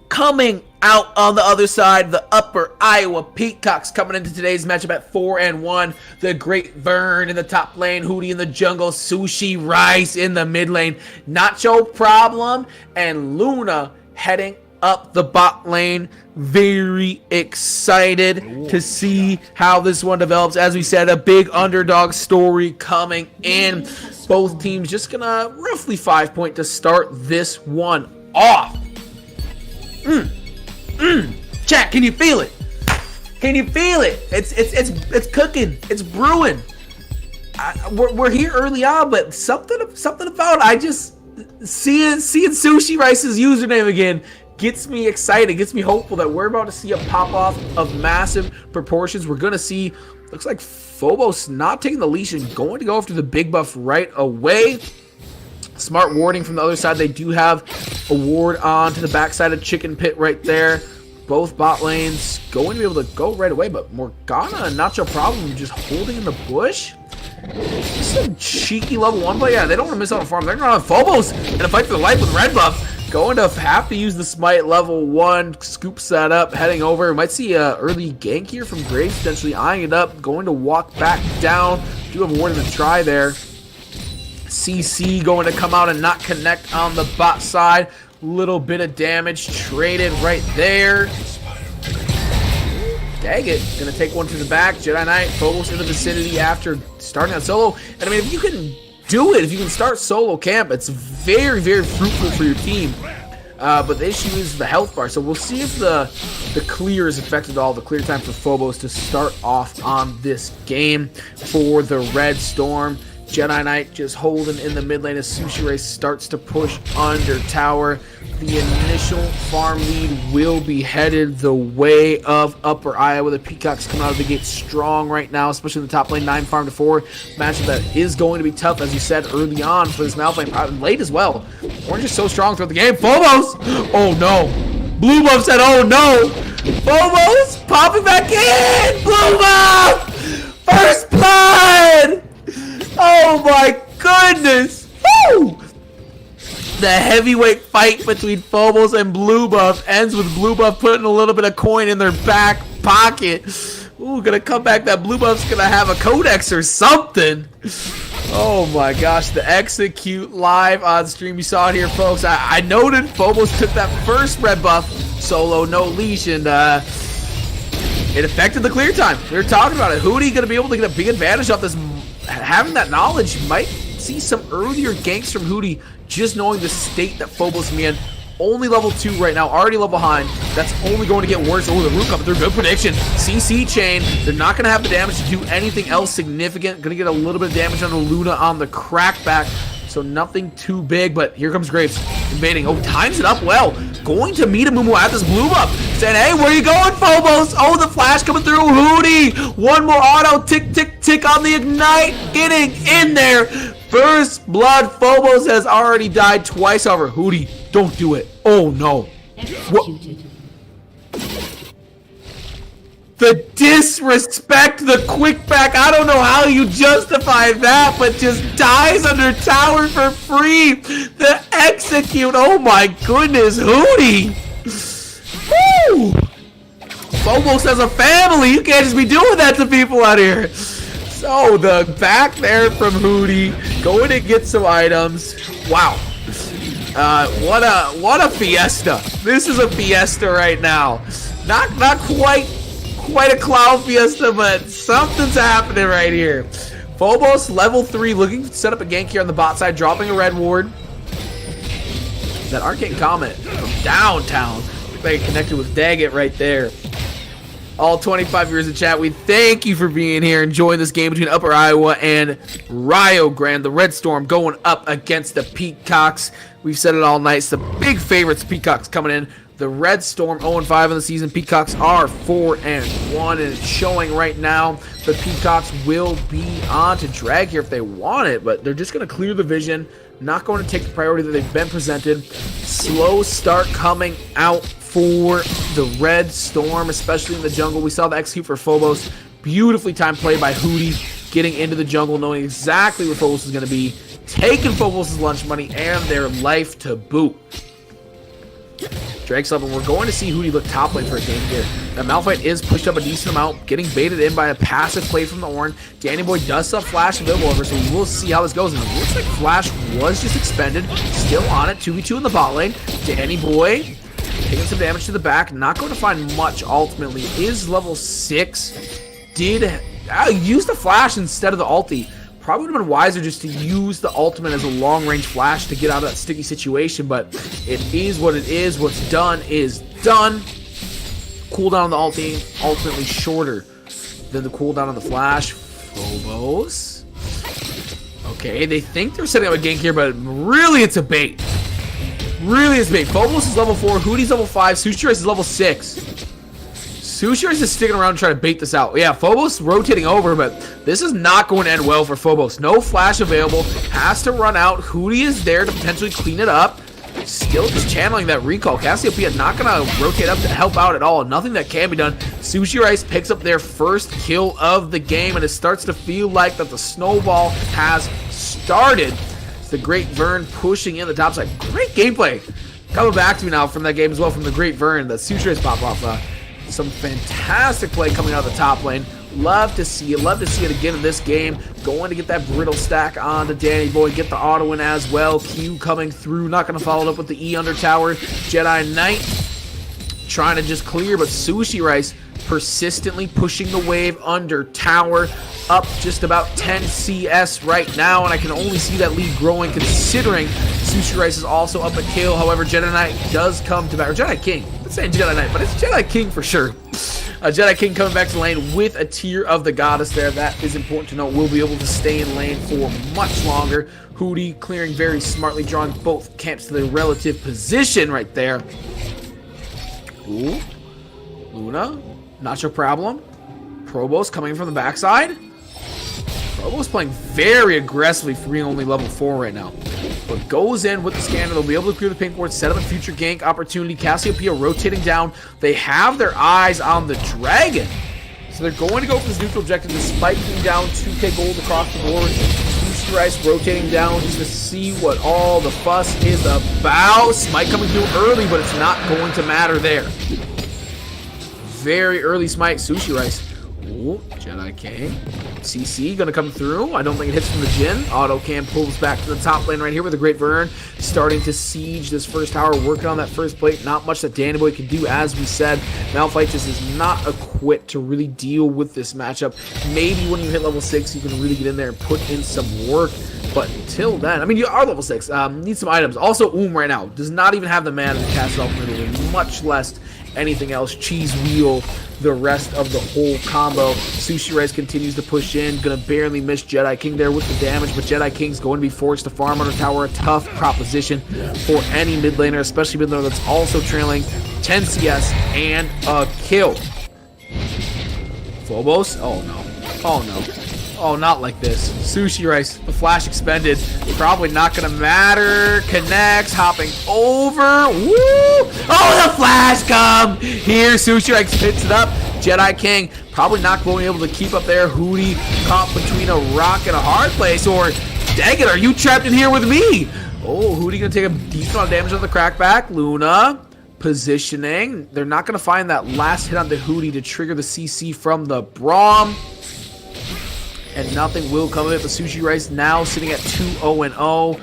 Speaker 2: Coming out on the other side, the Upper Iowa Peacocks coming into today's matchup at 4-1. The Great Vern in the top lane, Hootie in the jungle, Sushi Rice in the mid lane, Nacho Problem, and Luna heading up the bot lane. Very excited to see how this one develops. As we said, a big underdog story coming in. Both teams just gonna roughly 5 point to start this one off. Chat, can you feel it? Can you feel it? It's cooking. It's brewing. We're here early on, but something about I just seeing Sushi Rice's username again gets me excited, gets me hopeful that we're about to see a pop off of massive proportions. We're gonna see, looks like Phobos not taking the leash and going to go after the big buff right away. Smart warding from the other side. They do have a ward on to the backside of Chicken Pit right there. Both bot lanes going to be able to go right away, but Morgana and Nacho Problem just holding in the bush. Just some cheeky level 1 play. Yeah, they don't want to miss out on farm. They're going to have Phobos in a fight for the life with red buff. Going to have to use the smite level 1. Scoops that up, heading over. Might see a early gank here from Graves, potentially eyeing it up. Going to walk back down. Do have a ward in the try there. CC going to come out and not connect on the bot side. Little bit of damage traded right there. Daggett gonna take one to the back. Jedi Knight, Phobos in the vicinity after starting on solo. And I mean, if you can do it, if you can start solo camp, it's very, very fruitful for your team. But the issue is the health bar. So we'll see if the clear is affected at all. The clear time for Phobos to start off on this game for the Red Storm. Jedi Knight just holding in the mid lane as Sushi Race starts to push under tower. The initial farm lead will be headed the way of Upper Iowa. The Peacocks come out of the gate strong right now, especially in the top lane, 9 farm to 4. Matchup that is going to be tough, as you said, early on for this Malphite, late as well. Orange is so strong throughout the game. Phobos! Oh no! Blue buff said, oh no! Phobos popping back in! Blue buff! First blood! Oh my goodness! Woo! The heavyweight fight between Phobos and Blue Buff ends with Blue Buff putting a little bit of coin in their back pocket. Ooh, gonna come back. That Blue Buff's gonna have a codex or something. Oh my gosh, the execute live on stream. You saw it here, folks. I noted Phobos took that first red buff solo, no leash, and it affected the clear time. We were talking about it. Hootie gonna be able to get a big advantage off this. Having that knowledge, might see some earlier ganks from Hootie, just knowing the state that Phobos is in. Only level 2 right now, already level behind. That's only going to get worse. Oh, the root coming through. Good prediction. CC chain. They're not going to have the damage to do anything else significant. Going to get a little bit of damage on the Luna on the crackback. So nothing too big, but here comes Graves invading. Oh, times it up well. Going to meet a Mumu at this blue buff. Saying, hey, where you going, Phobos? Oh, the flash coming through. Hootie. One more auto. Tick, tick, tick on the ignite. Getting in there. First blood. Phobos has already died twice over. Hootie, don't do it. Oh, no. What? The disrespect, the quick back. I don't know how you justify that, but just dies under tower for free. The execute. Oh my goodness, Hootie. Woo! Phobos as a family. You can't just be doing that to people out here. So the back there from Hootie, going to get some items. Wow. What a fiesta. This is a fiesta right now. Not quite a cloud fiesta, but something's happening right here. Phobos level 3 looking to set up a gank here on the bot side, dropping a red ward. That arcane comment from downtown. They connected with Daggett right there. All 25 viewers in chat, we thank you for being here, enjoying this game between Upper Iowa and Rio Grande. The Red Storm going up against the Peacocks. We've said it all night. It's the big favorites, Peacocks coming in. The Red Storm 0-5 in the season. Peacocks are 4-1, and it's showing right now. The Peacocks will be on to drag here if they want it, but they're just going to clear the vision. Not going to take the priority that they've been presented. Slow start coming out for the Red Storm, especially in the jungle. We saw the execute for Phobos. Beautifully timed play by Hootie, getting into the jungle, knowing exactly where Phobos is going to be, taking Phobos' lunch money and their life to boot. Drake's up, and we're going to see Hootie look top lane for a game here. That Malphite is pushed up a decent amount, getting baited in by a passive play from the Ornn. Danny Boy does have Flash available over, so we will see how this goes. And it looks like Flash was just expended, still on it, 2v2 in the bot lane. Danny Boy taking some damage to the back, not going to find much ultimately. Is level 6. Did use the Flash instead of the ulti. Probably would have been wiser just to use the ultimate as a long-range flash to get out of that sticky situation, but it is what it is. What's done is done. Cooldown on the ulti, ultimately shorter than the cooldown on the flash. Phobos. Okay, they think they're setting up a gank here, but really it's a bait. Really it's a bait. Phobos is level 4, Hootie's level 5, Sushi Rice is level 6. Sushi Rice is sticking around to try to bait this out. Yeah, Phobos rotating over, but this is not going to end well for Phobos. No flash available. Has to run out. Hootie is there to potentially clean it up. Still just channeling that recall. Cassiopeia not going to rotate up to help out at all. Nothing that can be done. Sushi Rice picks up their first kill of the game, and it starts to feel like that the snowball has started. It's the Great Vern pushing in the top side. Great gameplay. Coming back to me now from that game as well, from the Great Vern. The Sushi Rice pop off. Some fantastic play coming out of the top lane. Love to see it. Love to see it again in this game. Going to get that brittle stack on to Danny Boy. Get the auto in as well. Q coming through. Not going to follow it up with the E under tower. Jedi Knight trying to just clear, but Sushi Rice persistently pushing the wave under tower. Up just about 10 CS right now, and I can only see that lead growing considering Sushi Rice is also up a kill. However, Jedi Knight does come to back, or Jedi King. Let's say Jedi Knight, but it's Jedi King for sure. Jedi King coming back to lane with a Tear of the Goddess there. That is important to note. We'll be able to stay in lane for much longer. Hootie clearing very smartly, drawing both camps to their relative position right there. Ooh. Luna, not your problem. Probos coming from the backside. Probos playing very aggressively for being only level 4 right now. But goes in with the scanner. They'll be able to clear the pink ward, set up a future gank opportunity. Cassiopeia rotating down. They have their eyes on the dragon. So they're going to go for this neutral objective despite being down 2k gold across the board. Sushi Rice rotating down just to see what all the fuss is about. Smite coming through early, but it's not going to matter there. Very early smite. Sushi Rice. Ooh, Jedi King. CC gonna come through. I don't think it hits from the Jhin. Auto cam pulls back to the top lane right here with the Great Vern starting to siege this first tower, working on that first plate. Not much that Danny Boy can do, as we said. Malphite just is not equipped to really deal with this matchup. Maybe when you hit level 6, you can really get in there and put in some work. But until then, I mean, you are level 6. Need some items. Also, right now does not even have the mana to cast it off, much less anything else. Cheese wheel the rest of the whole combo. Sushi Rice continues to push in. Gonna barely miss Jedi King there with the damage, but Jedi King's going to be forced to farm under tower. A tough proposition for any mid laner, especially mid laner that's also trailing 10 CS and a kill. Phobos? Oh no. Oh no. Oh, not like this. Sushi Rice, the flash expended. Probably not going to matter. Connects, hopping over. Woo! Oh, the flash come! Here, Sushi Rice picks it up. Jedi King probably not going to be able to keep up there. Hootie caught between a rock and a hard place. Or, dang it, are you trapped in here with me? Oh, Hootie going to take a decent amount of damage on the crackback. Luna positioning. They're not going to find that last hit on the Hootie to trigger the CC from the Braum. And nothing will come of it. But Sushi Rice now sitting at 2-0-0.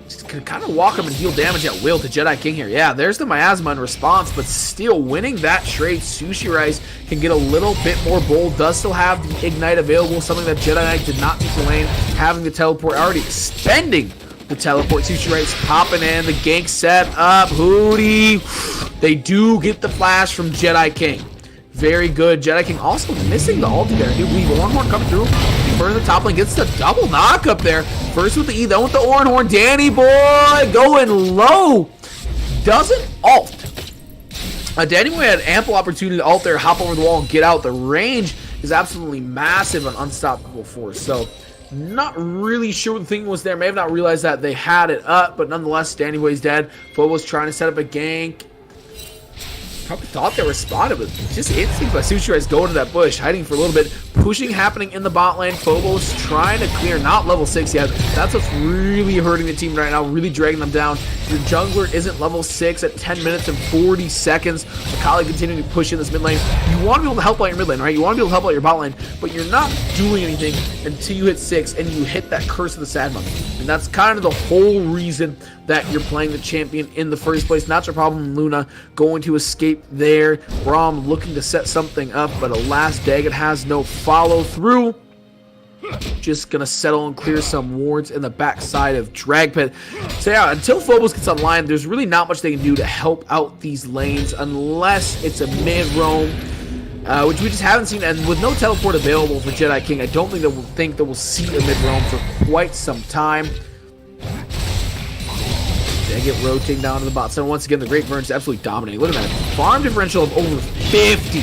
Speaker 2: Just can kind of walk him and deal damage at will to Jedi King here. Yeah, there's the miasma in response, but still winning that trade. Sushi Rice can get a little bit more bold. Does still have the Ignite available, something that Jedi Knight did not take the lane. Having the teleport, already expending the teleport. Sushi Rice popping in. The gank set up. Hootie. They do get the flash from Jedi King. Very good. Jedi King also missing the ulti there. We Oranhorn coming through. Further the top lane gets the double knock up there. First with the E, then with the Oranhorn. Danny boy going low. Doesn't ult. Danny boy had ample opportunity to ult there, hop over the wall and get out. The range is absolutely massive and unstoppable force. So not really sure what the thing was there. May have not realized that they had it up, but nonetheless, Danny boy's dead. Bobo's trying to set up a gank. Probably thought they were spotted, but just instinct by Sushi Rice going to that bush, hiding for a little bit. Pushing happening in the bot lane. Phobos trying to clear, not level 6 yet. That's what's really hurting the team right now, really dragging them down. Your jungler isn't level 6 at 10 minutes and 40 seconds. Akali continuing to push in this mid lane. You want to be able to help out your mid lane, right? You want to be able to help out your bot lane, but you're not doing anything until you hit 6 and you hit that Curse of the Sad Monk. And that's kind of the whole reason that you're playing the champion in the first place. Not your problem. Luna going to escape there. Braum looking to set something up, but alas, Daggett has no follow through. Just gonna settle and clear some wards in the backside of Drag Pit. So yeah, until Phobos gets online, there's really not much they can do to help out these lanes unless it's a mid roam, which we just haven't seen. And with no teleport available for Jedi King, I don't think that we'll see a mid roam for quite some time. Daggett rotating down to the bot. So once again, the Great Vern's absolutely dominating. Look at that farm differential of over 50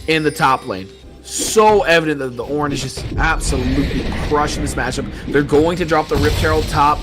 Speaker 2: in the top lane. So evident that the Orange is just absolutely crushing this matchup. They're going to drop the Rift Herald top.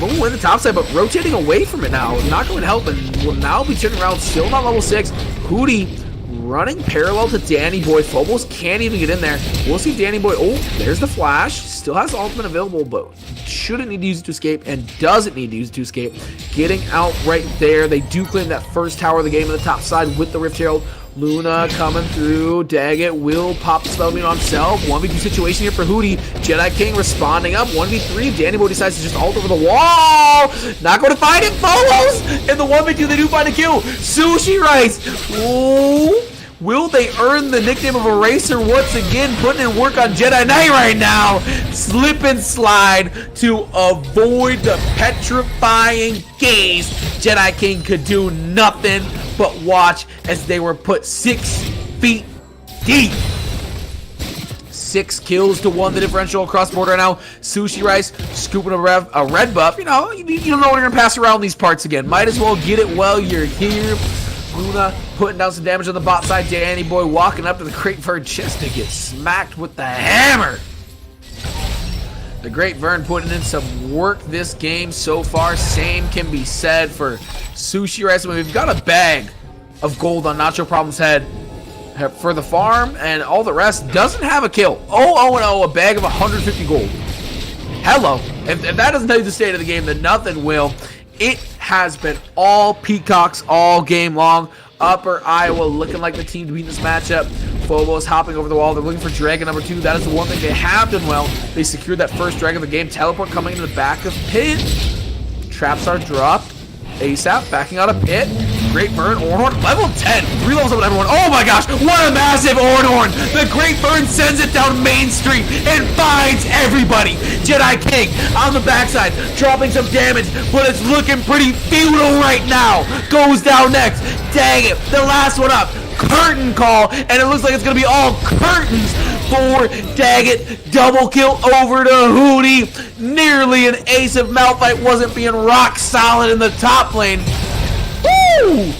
Speaker 2: Will win the top side, but rotating away from it now. Not going to help, and will now be turning around. Still not level 6. Hootie running parallel to Danny Boy. Phobos can't even get in there. We'll see Danny Boy. Oh, there's the flash. Still has the ultimate available, but shouldn't need to use it to escape and doesn't need to use it to escape. Getting out right there. They do claim that first tower of the game on the top side with the Rift Herald. Luna coming through. Daggett will pop the spell on himself. 1v2 situation here for Hootie. Jedi King responding up. 1v3. Danny Boy decides to just ult over the wall. Not going to find him. Follows. In the 1v2, they do find a kill. Sushi Rice. Ooh. Will they earn the nickname of Eraser once again? Putting in work on Jedi Knight right now. Slip and slide to avoid the petrifying gaze. Jedi King could do nothing but watch as they were put 6 feet deep. 6 kills to 1, the differential across the board right now. Sushi Rice scooping a red buff. You know, you don't know when you're going to pass around these parts again. Might as well get it while you're here. Luna putting down some damage on the bot side. Danny Boy walking up to the Great Vern just to get smacked with the hammer. The Great Vern putting in some work this game so far. Same can be said for Sushi Rice. I mean, we've got a bag of gold on Nacho Problem's head for the farm, and all the rest doesn't have a kill. 0-0-0, a bag of 150 gold. Hello. If that doesn't tell you the state of the game, then nothing will. It has been all peacocks all game long. Upper Iowa looking like the team to beat this matchup. Phobos hopping over the wall. They're looking for Dragon number 2. That is the one thing they have done well. They secured that first Dragon of the game. Teleport coming into the back of Pit. Traps are dropped. ASAP backing out of Pit. Great Vern, Oranhorn, level 10. 3 levels up with everyone. Oh my gosh, what a massive Oranhorn. The Great Vern sends it down Main Street and finds everybody. Jedi King on the backside, dropping some damage, but it's looking pretty futile right now. Goes down next. Dang it, the last one up. Curtain call, and it looks like it's going to be all curtains for Daggett. Double kill over to Hootie. Nearly an ace if Malphite wasn't being rock solid in the top lane. Woo!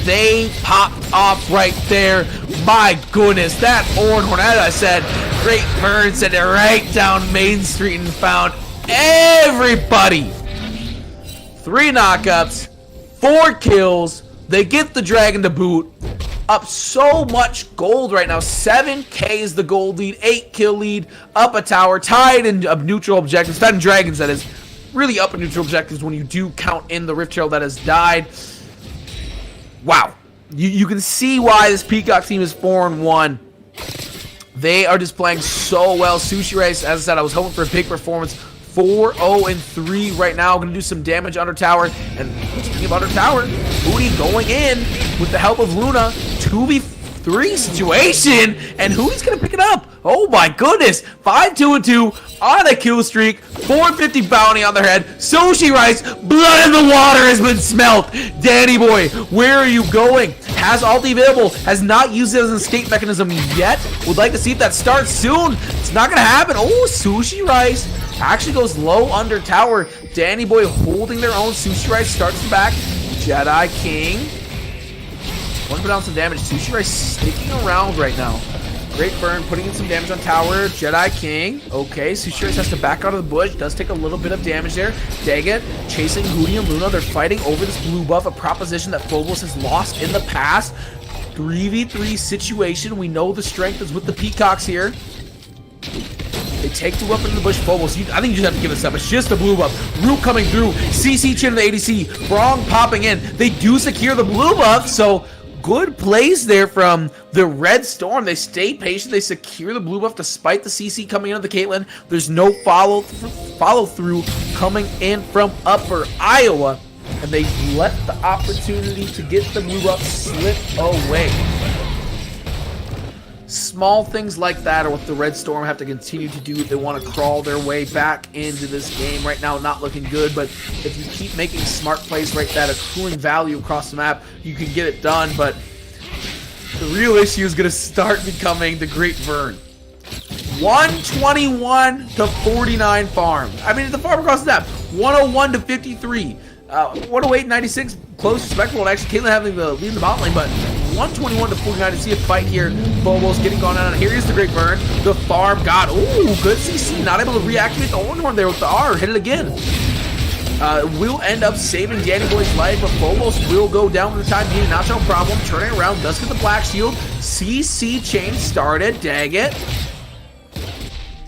Speaker 2: They popped off right there. My goodness, that Oranhorn, as I said, Great Vern sent it right down Main Street and found everybody. 3 knockups, 4 kills. They get the Dragon to boot. Up so much gold right now. 7K is the gold lead. 8 kill lead. Up a tower. Tied in neutral objectives. Tied in dragons, that is. Really up in neutral objectives when you do count in the Rift Herald that has died. wow. You can see why this Peacock team is 4-1. They are just playing so well. Sushi Rice, as I said, I was hoping for a big performance. 4-0-3 right now. Going to do some damage under tower. And speaking of under tower, Hootie going in with the help of Luna. 2v3 situation. And Hootie's going to pick it up. Oh my goodness. 5-2-2 on a kill streak. 450 bounty on their head. Sushi Rice, blood in the water has been smelt. Danny boy, where are you going? Has ulti available. Has not used it as an escape mechanism yet. Would like to see if that starts soon. It's not going to happen. Oh, Sushi Rice actually goes low under tower. Danny boy holding their own. Sushi Rice starts the back. Jedi King. Want to put down some damage. Sushi Rice sticking around right now. Great burn, putting in some damage on tower. Jedi King. Okay, Sushi Rice has to back out of the bush. Does take a little bit of damage there. Daggett chasing Hootie and Luna. They're fighting over this blue buff, a proposition that Phobos has lost in the past. 3v3 situation. We know the strength is with the Peacocks here. They take the weapon in the bush. Phobos, I think you just have to give this up. It's just a blue buff. Root coming through. CC chin to the ADC. Brong popping in. They do secure the blue buff, so good plays there from the Red Storm. They stay patient. They secure the blue buff despite the CC coming into the Caitlyn. There's no follow through coming in from Upper Iowa. And they let the opportunity to get the blue buff slip away. Small things like that are what the Red Storm have to continue to do if they want to crawl their way back into this game. Right now, not looking good, but if you keep making smart plays like that, accruing value across the map, you can get it done. But the real issue is going to start becoming the Great Vern. 121 to 49 farm. I mean, the farm across the map, 101 to 53. 108, 96, close, respectable, and actually Caitlyn having the lead in the bot lane, but 121 to 49 to see a fight here. Phobos getting gone on. Here is the Great Burn. The farm got, ooh, good CC. Not able to reactivate the Ornhorn there with the R. Hit it again. Will end up saving Danny Boy's life, but Phobos will go down for the time being. Not no problem. Turning around, does get the Black Shield. CC chain started. Daggett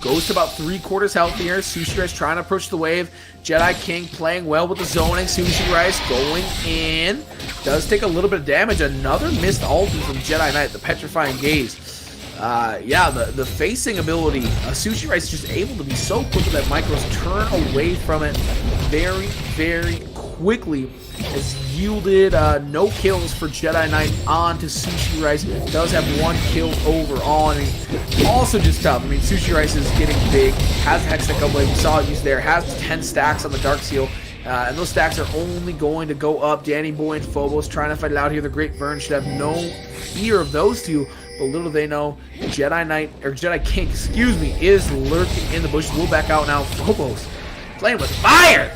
Speaker 2: goes to about 3/4 health here. Sushi Rice trying to approach the wave. Jedi King playing well with the zoning. Sushi Rice going in. Does take a little bit of damage. Another missed ulti from Jedi Knight, the Petrifying Gaze. Yeah, the facing ability. Sushi Rice is just able to be so quick with that micros. Turn away from it very, very quickly. Has yielded no kills for Jedi Knight onto Sushi Rice. Does have 1 kill overall. I mean, also just tough. I mean, Sushi Rice is getting big. Has Hextech Blade. We saw it used there. Has 10 stacks on the Dark Seal. And those stacks are only going to go up. Danny Boy and Phobos trying to fight it out here. The Great Vern should have no fear of those two. But little they know, Jedi Knight, or Jedi King, excuse me, is lurking in the bushes. We'll back out now. Phobos playing with fire.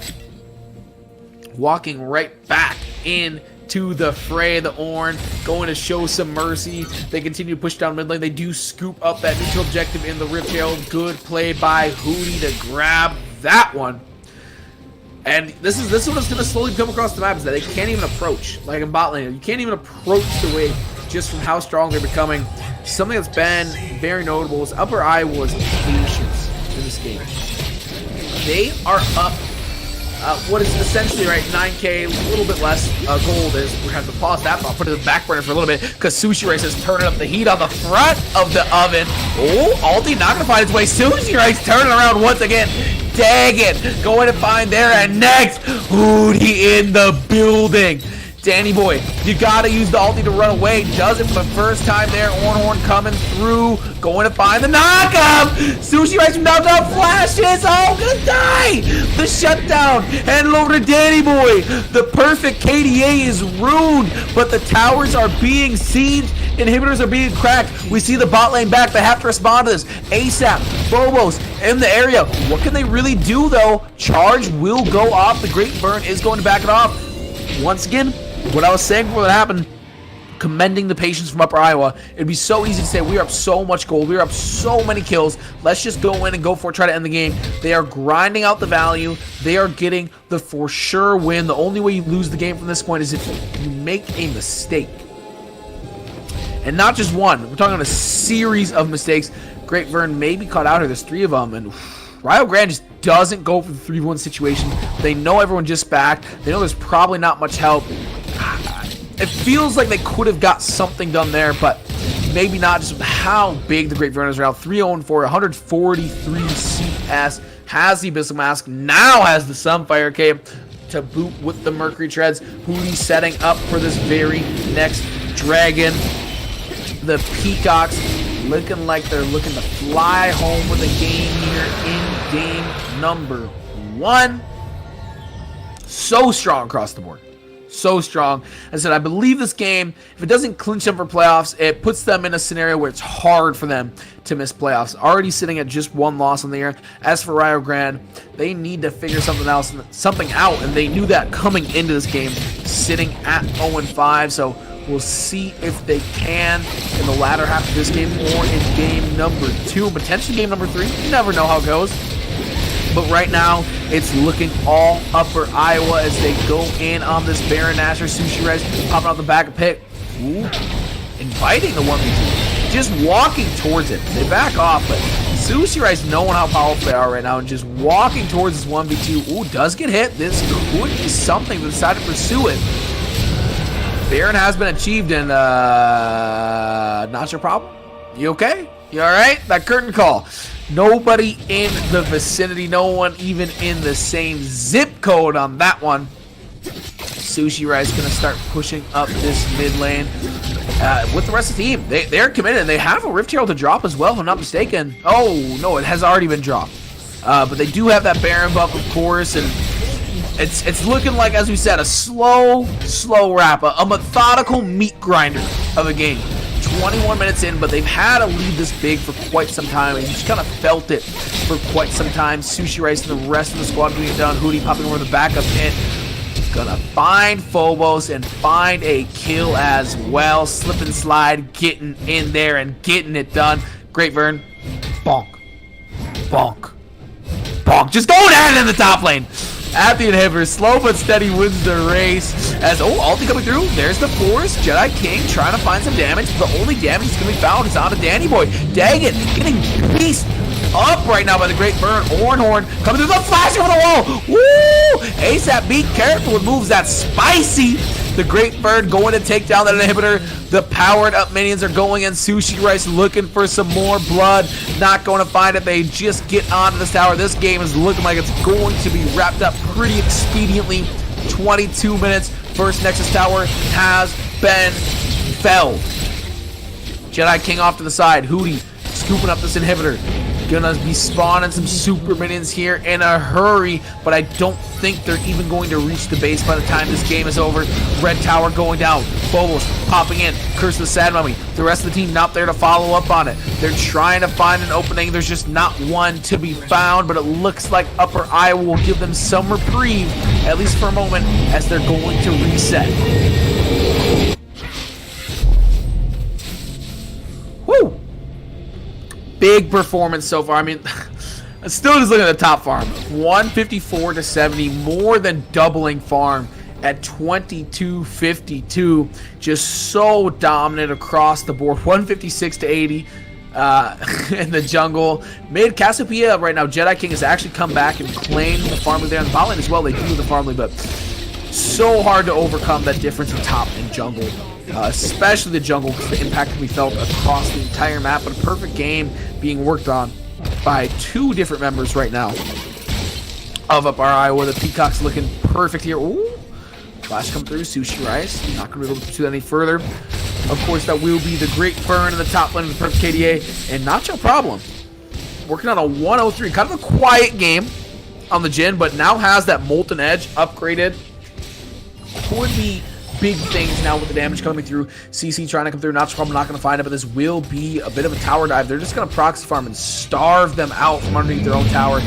Speaker 2: Walking right back into the fray. The Ornn going to show some mercy. They continue to push down mid lane. They do scoop up that neutral objective in the Riptail. Good play by Hootie to grab that one. And this is what is going to slowly come across the map, is that they can't even approach. Like in bot lane, you can't even approach the wave just from how strong they're becoming. Something that's been very notable is Upper Iowa's patience in this game. They are up what is essentially, right, 9k, a little bit less gold. Is we're going to have to pause that, but I'll put it in the back burner for a little bit because Sushi Rice is turning up the heat on the front of the oven. Oh, ulti not going to find its way. Sushi Rice turning around once again. Daggett going to find there, and next, Hootie in the building. Danny Boy, you gotta use the ulti to run away. Does it for the first time there. Ornhorn coming through, going to find the knockup. Sushi Rice from downtown flashes. Oh, gonna die. The shutdown. Handed over to Danny Boy. The perfect KDA is ruined, but the towers are being sieged. Inhibitors are being cracked. We see the bot lane back. They have to respond to this. ASAP. Phobos in the area. What can they really do though? Charge will go off. The Great Burn is going to back it off. Once again, what I was saying before that happened, commending the patience from Upper Iowa. It'd be so easy to say, we're up so much gold, we're up so many kills, let's just go in and go for it, try to end the game. They are grinding out the value. They are getting the for sure win. The only way you lose the game from this point is if you make a mistake. And not just one. We're talking about a series of mistakes. Great Vern may be caught out here. There's 3 of them, and Rio Grande just doesn't go for the 3v1 situation. They know everyone just backed. They know there's probably not much help. it feels like they could have got something done there, but maybe not, just how big the Great Vern is right now. 3-0-4, 143 CS, has the Abyssal Mask, now has the Sunfire Cape to boot with the Mercury Treads. Hootie setting up for this very next dragon. The Peacocks looking like they're looking to fly home with a game here in game number 1. So strong across the board. So strong. I said, I believe this game, if it doesn't clinch them for playoffs, it puts them in a scenario where it's hard for them to miss playoffs. Already sitting at just 1 loss on the year. As for Rio Grande, they need to figure something out, and they knew that coming into this game, sitting at 0-5. So we'll see if they can in the latter half of this game or in game number 2, potentially game number 3. You never know how it goes. But right now, it's looking all Upper Iowa as they go in on this Baron Nashor. Sushi Rice popping out the back of pit. Ooh, inviting the 1v2. Just walking towards it. They back off, but Sushi Rice knowing how powerful they are right now and just walking towards this 1v2. Ooh, does get hit. This could be something. They decided to pursue it. Baron has been achieved, and not your problem. You okay? You alright? That curtain call. Nobody in the vicinity, no one even in the same zip code on that one. Sushi Rice gonna start pushing up this mid lane with the rest of the team. They're committed, and they have a Rift Herald to drop as well, if I'm not mistaken. Oh, no, it has already been dropped. But they do have that Baron buff, of course, and it's looking like, as we said, a slow wrap, a methodical meat grinder of a game. 21 minutes in, but they've had a lead this big for quite some time, and you just kind of felt it for quite some time. Sushi Rice and the rest of the squad being done. Hootie popping over the backup pit. Gonna find Phobos and find a kill as well. Slip and slide, getting in there and getting it done. Great Vern. Bonk. Bonk. Bonk. Just going at it in the top lane. At the inhibitor, slow but steady wins the race. As, ulti coming through, there's the Force, Jedi King trying to find some damage. The only damage that's going to be found is on a Danny Boy. Daggett getting beast up right now by the Great Vern. Ornhorn coming through the flash over the wall. Woo! ASAP, be careful with moves that spicy. The Great Vern going to take down that inhibitor. The powered up minions are going in. Sushi Rice looking for some more blood. Not going to find it. They just get onto this tower. This game is looking like it's going to be wrapped up pretty expediently. 22 minutes. First Nexus tower has been felled. Jedi King off to the side. Hootie scooping up this inhibitor. Gonna be spawning some super minions here in a hurry, but I don't think they're even going to reach the base by the time this game is over. Red tower going down. Phobos popping in. Curse of the Sad Mummy. The rest of the team not there to follow up on it. They're trying to find an opening. There's just not one to be found, but it looks like Upper Iowa will give them some reprieve, at least for a moment, as they're going to reset. Woo! Big performance so far. I mean, still just looking at the top farm. 154 to 70, more than doubling farm at 2252. Just so dominant across the board. 156 to 80 in the jungle. Mid Cassiopeia right now. Jedi King has actually come back and claimed the farm lead there in the bot lane as well. They do the farm lead, but so hard to overcome that difference in top and jungle. Especially the jungle, because the impact can be felt across the entire map. But a perfect game being worked on by 2 different members right now of Upper Iowa. The Peacock's looking perfect here. Ooh, flash come through. Sushi Rice not going to be able to pursue that any further. Of course, that will be the Great Vern in the top lane of the perfect KDA, and not your problem. Working on a 103, kind of a quiet game on the Jhin, but now has that Molten Edge upgraded. Could be big things now with the damage coming through. CC trying to come through. Not going to find it, but this will be a bit of a tower dive. They're just going to proxy farm and starve them out from underneath their own tower.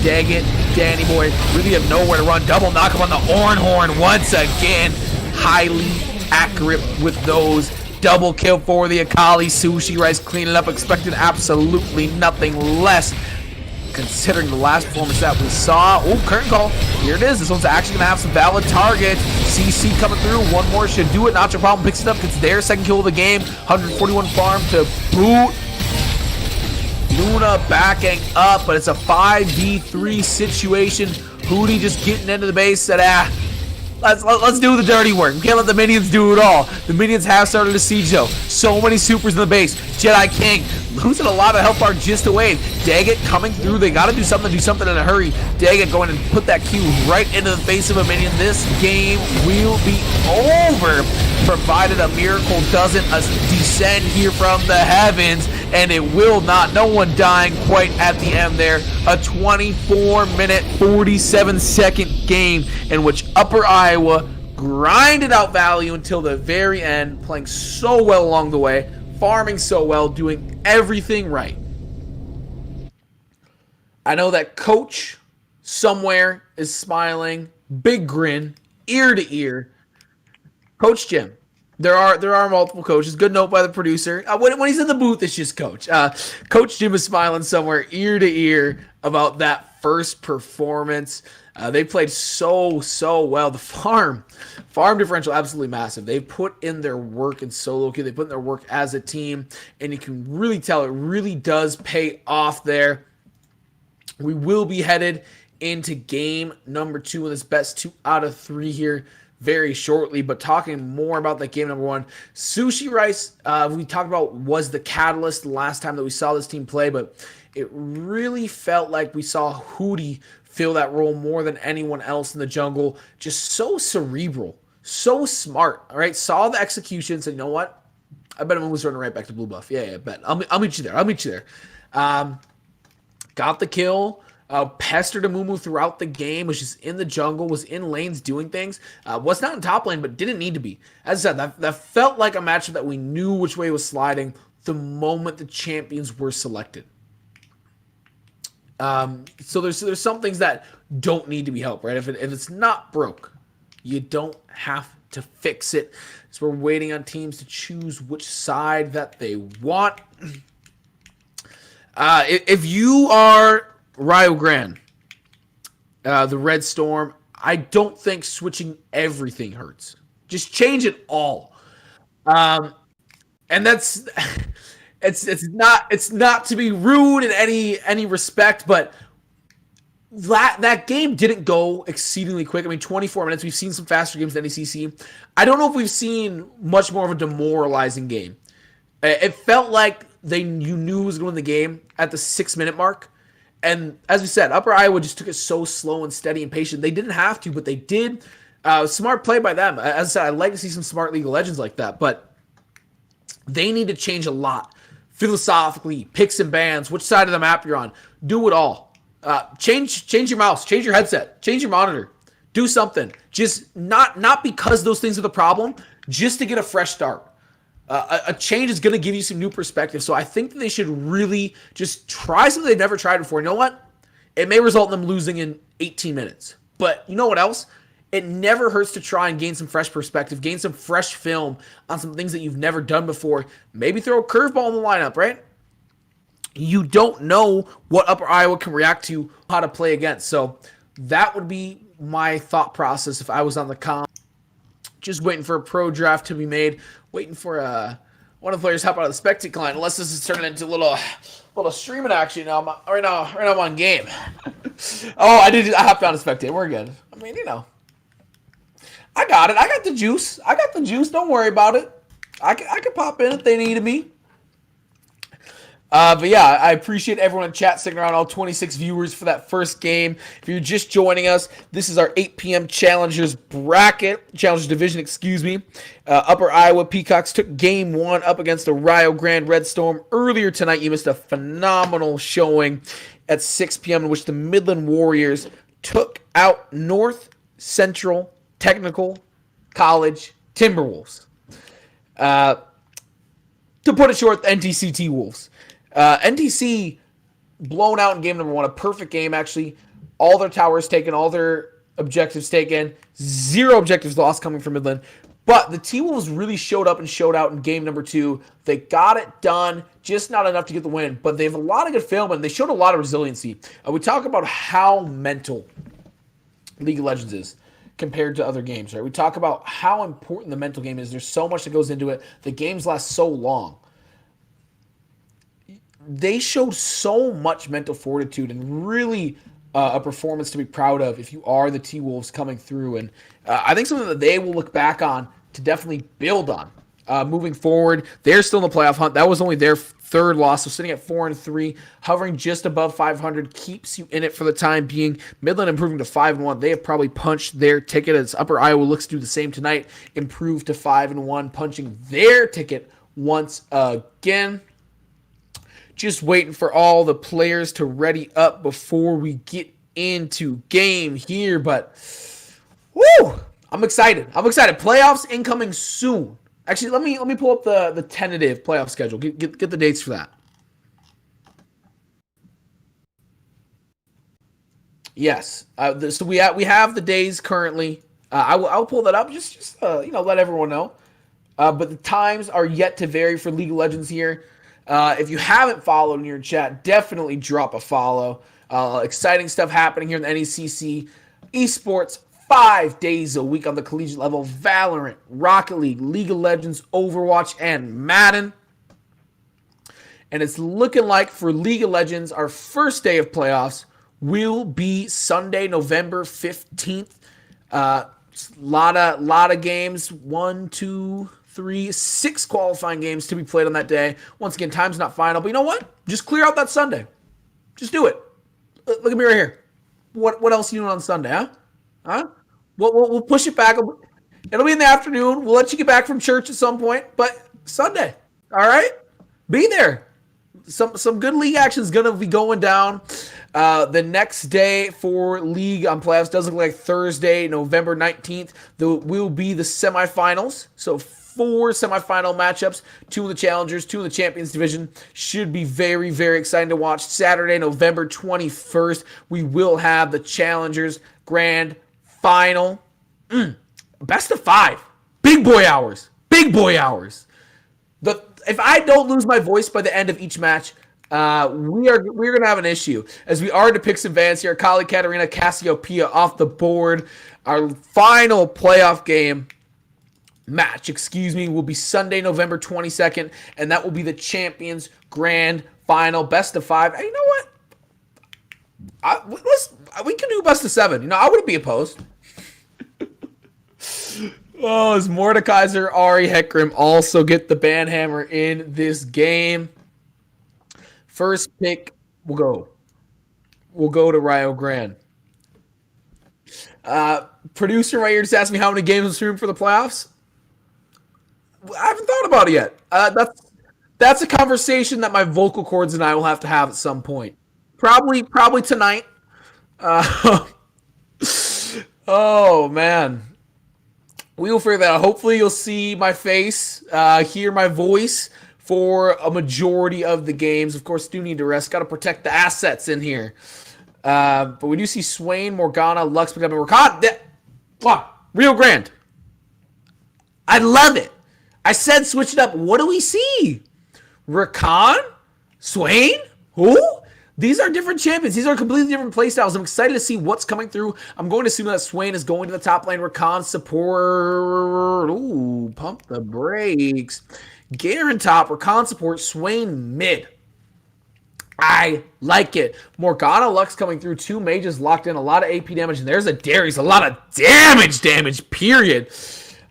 Speaker 2: Daggett, Danny Boy really have nowhere to run. Double knock him on the Ornhorn once again. Highly accurate with those. Double kill for the Akali. Sushi Rice cleaning up. Expected absolutely nothing less, considering the last performance that we saw. Oh, curtain call. Here it is. This one's actually going to have some valid targets. CC coming through. One more should do it. Not your problem. Picks it up. Gets their second kill of the game. 141 farm to boot. Luna backing up, but it's a 5v3 situation. Hootie just getting into the base. Said, Let's do the dirty work. We can't let the minions do it all. The minions have started a siege though. So many supers in the base. Jedi King losing a lot of health bar just away. Daggett coming through. They got to do something in a hurry. Daggett going and put that Q right into the face of a minion. This game will be over, provided a miracle doesn't descend here from the heavens, and it will not. No one dying quite at the end there. A 24-minute, 47-second game in which Upper Iowa grinded out value until the very end, playing so well along the way, farming so well, doing everything right. I know that coach somewhere is smiling, big grin, ear to ear. Coach Jim. There are multiple coaches. Good note by the producer. When he's in the booth, it's just Coach. Coach Jim is smiling somewhere ear to ear about that first performance. They played so well. The farm differential absolutely massive. They put in their work in solo queue. They put in their work as a team, and you can really tell it really does pay off there. We will be headed into game number 2 in this best 2 out of 3 here very shortly, but talking more about that game number 1. Sushi Rice, we talked about, was the catalyst the last time that we saw this team play, but it really felt like we saw Hootie fill that role more than anyone else in the jungle. Just so cerebral, so smart, all right? Saw the execution, said, you know what? I bet I'm going to run right back to blue buff. Yeah, bet. I'll meet you there. Got the kill. Pestered Amumu throughout the game, was just in the jungle, was in lanes doing things. Was not in top lane, but didn't need to be. As I said, that felt like a matchup that we knew which way it was sliding the moment the champions were selected. So there's some things that don't need to be helped, right? If it's not broke, you don't have to fix it. So we're waiting on teams to choose which side that they want. If you are Rio Grande, the Red Storm, I don't think switching everything hurts. Just change it all. And that's it's not to be rude in any respect, but that game didn't go exceedingly quick. I mean, 24 minutes. We've seen some faster games than NECC. I don't know if we've seen much more of a demoralizing game. It felt like you knew who was going to win the game at the 6-minute mark. And as we said, Upper Iowa just took it so slow and steady and patient. They didn't have to, but they did. Smart play by them. As I said, I'd like to see some smart League of Legends like that, but they need to change a lot. Philosophically, picks and bans, which side of the map you're on. Do it all. Change your mouse, change your headset, change your monitor. Do something. Just not because those things are the problem, just to get a fresh start. A change is going to give you some new perspective. So I think that they should really just try something they've never tried before. You know what? It may result in them losing in 18 minutes. But you know what else? It never hurts to try and gain some fresh perspective, gain some fresh film on some things that you've never done before. Maybe throw a curveball in the lineup, right? You don't know what Upper Iowa can react to, how to play against. So that would be my thought process if I was on the comp. Just waiting for a pro draft to be made. Waiting for one of the players to hop out of the spectate client. Unless this is turning into a little streaming action now. Right now I'm on game. I hopped out of spectate. We're good. I mean, I got it. I got the juice. Don't worry about it. I can pop in if they needed me. But yeah, I appreciate everyone in chat sticking around, all 26 viewers for that first game. If you're just joining us, this is our 8 p.m. Challengers Division, excuse me. Upper Iowa Peacocks took game 1 up against the Rio Grande Red Storm. Earlier tonight, you missed a phenomenal showing at 6 p.m. in which the Midland Warriors took out Northcentral Technical College Timberwolves. To put it short, the NTCT Wolves. NTC blown out in game number 1. A perfect game, actually. All their towers taken, all their objectives taken. 0 objectives lost coming from Midland. But the T-Wolves really showed up and showed out in game number 2. They got it done, just not enough to get the win. But they have a lot of good film, and they showed a lot of resiliency. We talk about how mental League of Legends is compared to other games, right? We talk about how important the mental game is. There's so much that goes into it. The games last so long. They showed so much mental fortitude and really a performance to be proud of if you are the T-Wolves coming through. And I think something that they will look back on to definitely build on moving forward. They're still in the playoff hunt. That was only their third loss, so sitting at 4-3, hovering just above 500 keeps you in it for the time being. Midland improving to 5-1. They have probably punched their ticket as Upper Iowa looks to do the same tonight, improve to 5-1, punching their ticket once again. Just waiting for all the players to ready up before we get into game here, but woo! I'm excited. Playoffs incoming soon. Actually, let me pull up the tentative playoff schedule. Get the dates for that. Yes. So we have the days currently. I'll pull that up. Just let everyone know. But the times are yet to vary for League of Legends here. If you haven't followed in your chat, definitely drop a follow. Exciting stuff happening here in the NECC esports 5 days a week on the collegiate level. Valorant, Rocket League, League of Legends, Overwatch, and Madden. And it's looking like for League of Legends, our first day of playoffs will be Sunday, November 15th. Lot of games. 1, 2, 3, 6 qualifying games to be played on that day. Once again, time's not final, but you know what? Just clear out that Sunday. Just do it. Look at me right here. What else are you doing on Sunday, huh? Huh? We'll push it back. It'll be in the afternoon. We'll let you get back from church at some point, but Sunday, all right? Be there. Some good league action is going to be going down. The next day for league on playoffs does look like Thursday, November 19th. There will be the semifinals. So 4 semifinal matchups, 2 in the challengers, 2 in the champions division. Should be very, very exciting to watch. Saturday, November 21st, we will have the challengers grand final. Best of 5. Big boy hours. If I don't lose my voice by the end of each match, we're gonna have an issue, as we are to pick some Vans here. Kali Katarina Cassiopeia off the board. Our final playoff game match, will be Sunday, November 22nd, and that will be the Champions Grand Final, best of 5. Hey, you know what? We can do best of 7. I wouldn't be opposed. Oh, as Mordekaiser, Ari Heckrim also get the banhammer in this game. First pick, we'll go to Rio Grande. Producer right here just asked me how many games is room for the playoffs. I haven't thought about it yet. That's a conversation that my vocal cords and I will have to have at some point. Probably tonight. Oh man, we will figure that out. Hopefully, you'll see my face, hear my voice for a majority of the games. Of course, do need to rest. Got to protect the assets in here. But we do see Swain, Morgana, Lux, pick up, and Rakan. Rio Grande. I love it. I said switch it up. What do we see? Rakan? Swain? Who? These are different champions. These are completely different playstyles. I'm excited to see what's coming through. I'm going to assume that Swain is going to the top lane. Rakan support. Ooh, pump the brakes. Garen top. Rakan support. Swain mid. I like it. Morgana Lux coming through. 2 mages locked in. A lot of AP damage. And there's a Darius. A lot of damage, period.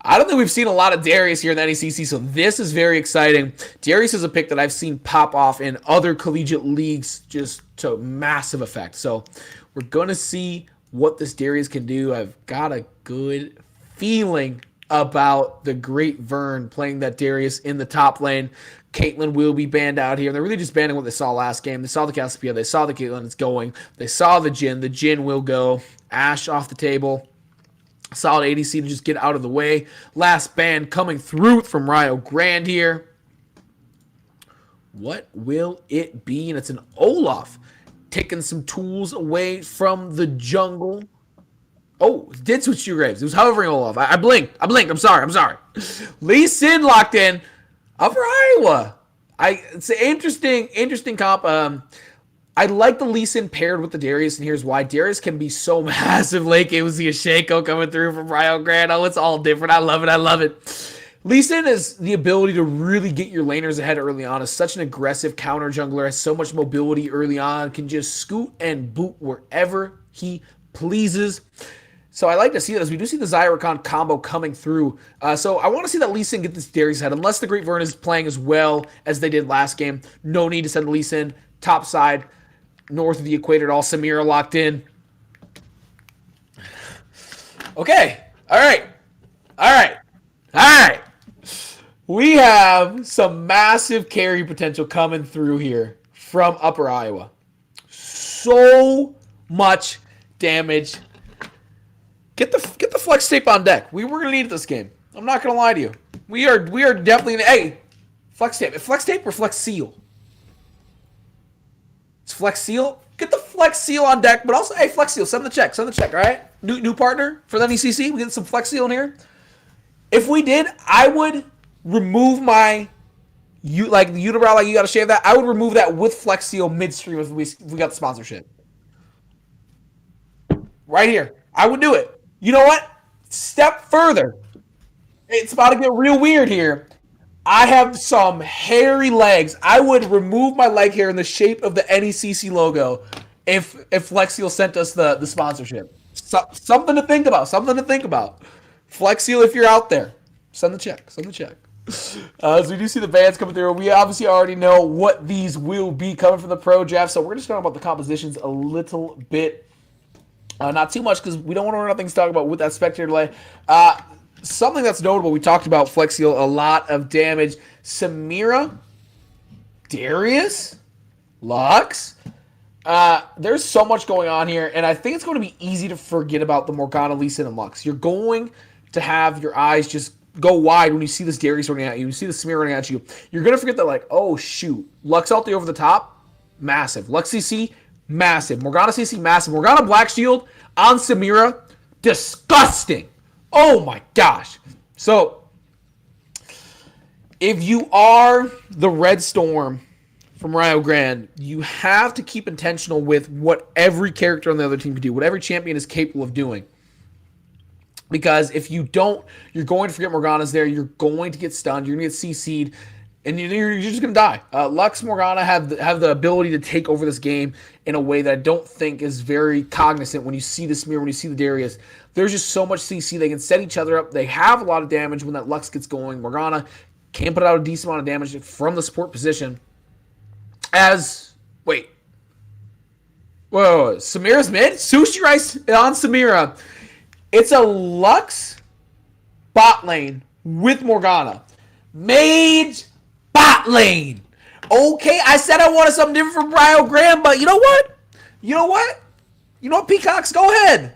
Speaker 2: I don't think we've seen a lot of Darius here in the NECC, so this is very exciting. Darius is a pick that I've seen pop off in other collegiate leagues just to massive effect. So we're going to see what this Darius can do. I've got a good feeling about the Great Vern playing that Darius in the top lane. Caitlyn will be banned out here. They're really just banning what they saw last game. They saw the Cassiopeia. They saw the Caitlyn. It's going. They saw the Jhin. The Jhin will go. Ashe off the table. Solid ADC to just get out of the way. Last ban coming through from Rio Grande here. What will it be? And it's an Olaf taking some tools away from the jungle. Oh, did switch to Graves. It was hovering Olaf. I blinked. I'm sorry. Lee Sin locked in. Upper Iowa. It's an interesting comp. I like the Lee Sin paired with the Darius, and here's why. Darius can be so massive. Late game, we see a Shaco coming through from Rio Grande. Oh, it's all different. I love it. Lee Sin has the ability to really get your laners ahead early on. Is such an aggressive counter jungler, has so much mobility early on, can just scoot and boot wherever he pleases. So I like to see that as we do see the Zyrakan combo coming through. So I want to see that Lee Sin get this Darius head. Unless the Great Vern is playing as well as they did last game, no need to send Lee Sin top side, north of the equator at all. Samira locked in. Okay. All right. All right. All right. We have some massive carry potential coming through here from Upper Iowa. So much damage. Get the flex tape on deck. We're gonna need it this game. I'm not gonna lie to you. We are definitely gonna, hey, flex tape. Flex tape or flex seal? It's flex seal. Get the flex seal on deck, but also, hey, flex seal. Send the check. Send the check. All right. New partner for the NECC. We get some flex seal in here. If we did, I would remove my like the unibrow, like you got to shave that. I would remove that with flex seal midstream if we got the sponsorship. Right here, I would do it. You know what? Step further. It's about to get real weird here. I have some hairy legs. I would remove my leg hair in the shape of the NECC logo if Flex Seal sent us the sponsorship. Something to think about. Something to think about. Flex Seal, if you're out there, send the check. Send the check. So we do see the bands coming through. We obviously already know what these will be coming from the Pro Draft, so we're just talking about the compositions a little bit. Not too much because we don't want to run out things to talk about with that spectator delay. Something that's notable, we talked about Flex Seal, a lot of damage. Samira, Darius, Lux. There's so much going on here, and I think it's going to be easy to forget about the Morgana, Lee Sin, and Lux. You're going to have your eyes just go wide when you see this Darius running at you. You see the Samira running at you. You're going to forget that, like, oh, shoot. Lux out there over the top, massive. Lux CC, massive. Morgana CC, massive. Morgana Black Shield on Samira, disgusting. Oh, my gosh. So, if you are the Red Storm from Rio Grande, you have to keep intentional with what every character on the other team can do, what every champion is capable of doing. Because if you don't, you're going to forget Morgana's there. You're going to get stunned. You're going to get CC'd. And you're just going to die. Lux, Morgana have the ability to take over this game in a way that I don't think is very cognizant when you see the Smear, when you see the Darius. There's just so much CC. They can set each other up. They have a lot of damage when that Lux gets going. Morgana can put out a decent amount of damage from the support position. Whoa, Samira's mid? Sushi Rice on Samira. It's a Lux bot lane with Morgana. Mage bot lane. Okay, I said I wanted something different from Rio Grande, but you know what? You know what, Peacocks? Go ahead.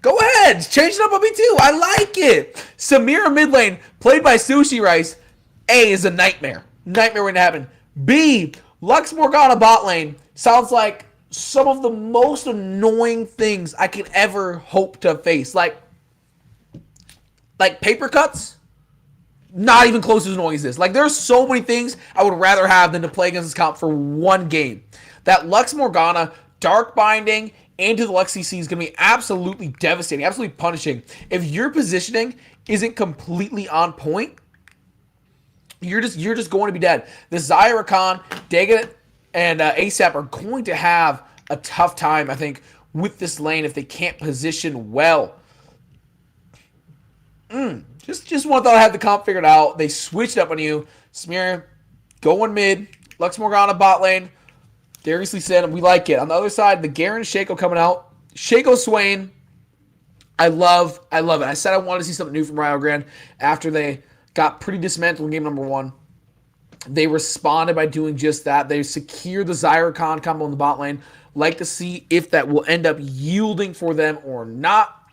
Speaker 2: Go ahead. Change it up on me too. I like it. Samira mid lane, played by Sushi Rice. A is a nightmare. Nightmare waiting to happen. B, Lux Morgana bot lane sounds like some of the most annoying things I could ever hope to face. Like paper cuts, not even close to as annoying as this. Like, there's so many things I would rather have than to play against this comp for one game. That Lux Morgana dark binding into the Lux CC is going to be absolutely devastating, absolutely punishing. If your positioning isn't completely on point, you're just going to be dead. The Zyrakan, Dagon, and ASAP are going to have a tough time, I think, with this lane if they can't position well. Just one thought I had the comp figured out. They switched up on you. Smear going mid. Lux Morgana bot lane. Darius Lee Sin, we like it. On the other side, the Garen Shaco coming out. Shaco Swain. I love it. I said I wanted to see something new from Rio Grande after they got pretty dismantled in game number 1. They responded by doing just that. They secured the Zyrakan combo in the bot lane. Like to see if that will end up yielding for them or not.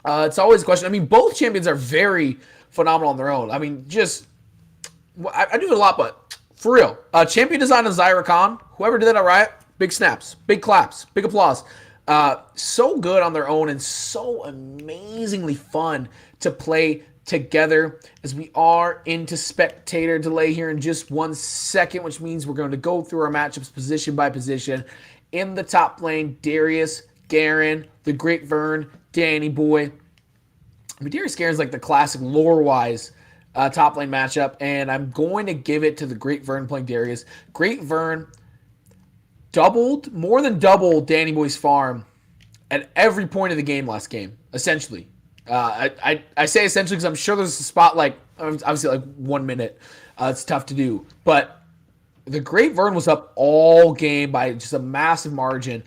Speaker 2: It's always a question. I mean, both champions are very phenomenal on their own. I mean, I do it a lot, but for real. Champion design of Zyrakan, whoever did that all right, big snaps, big claps, big applause. So good on their own and so amazingly fun to play together as we are into spectator delay here in just 1 second, which means we're going to go through our matchups position by position. In the top lane, Darius, Garen, the Great Vern, Danny Boy. I mean, Darius Garen's like the classic lore-wise top lane matchup, and I'm going to give it to the Great Vern playing Darius. Great Vern more than doubled Danny Boy's farm at every point of the game last game, essentially. I say essentially because I'm sure there's a spot like, obviously like 1 minute. It's tough to do. But the Great Vern was up all game by just a massive margin.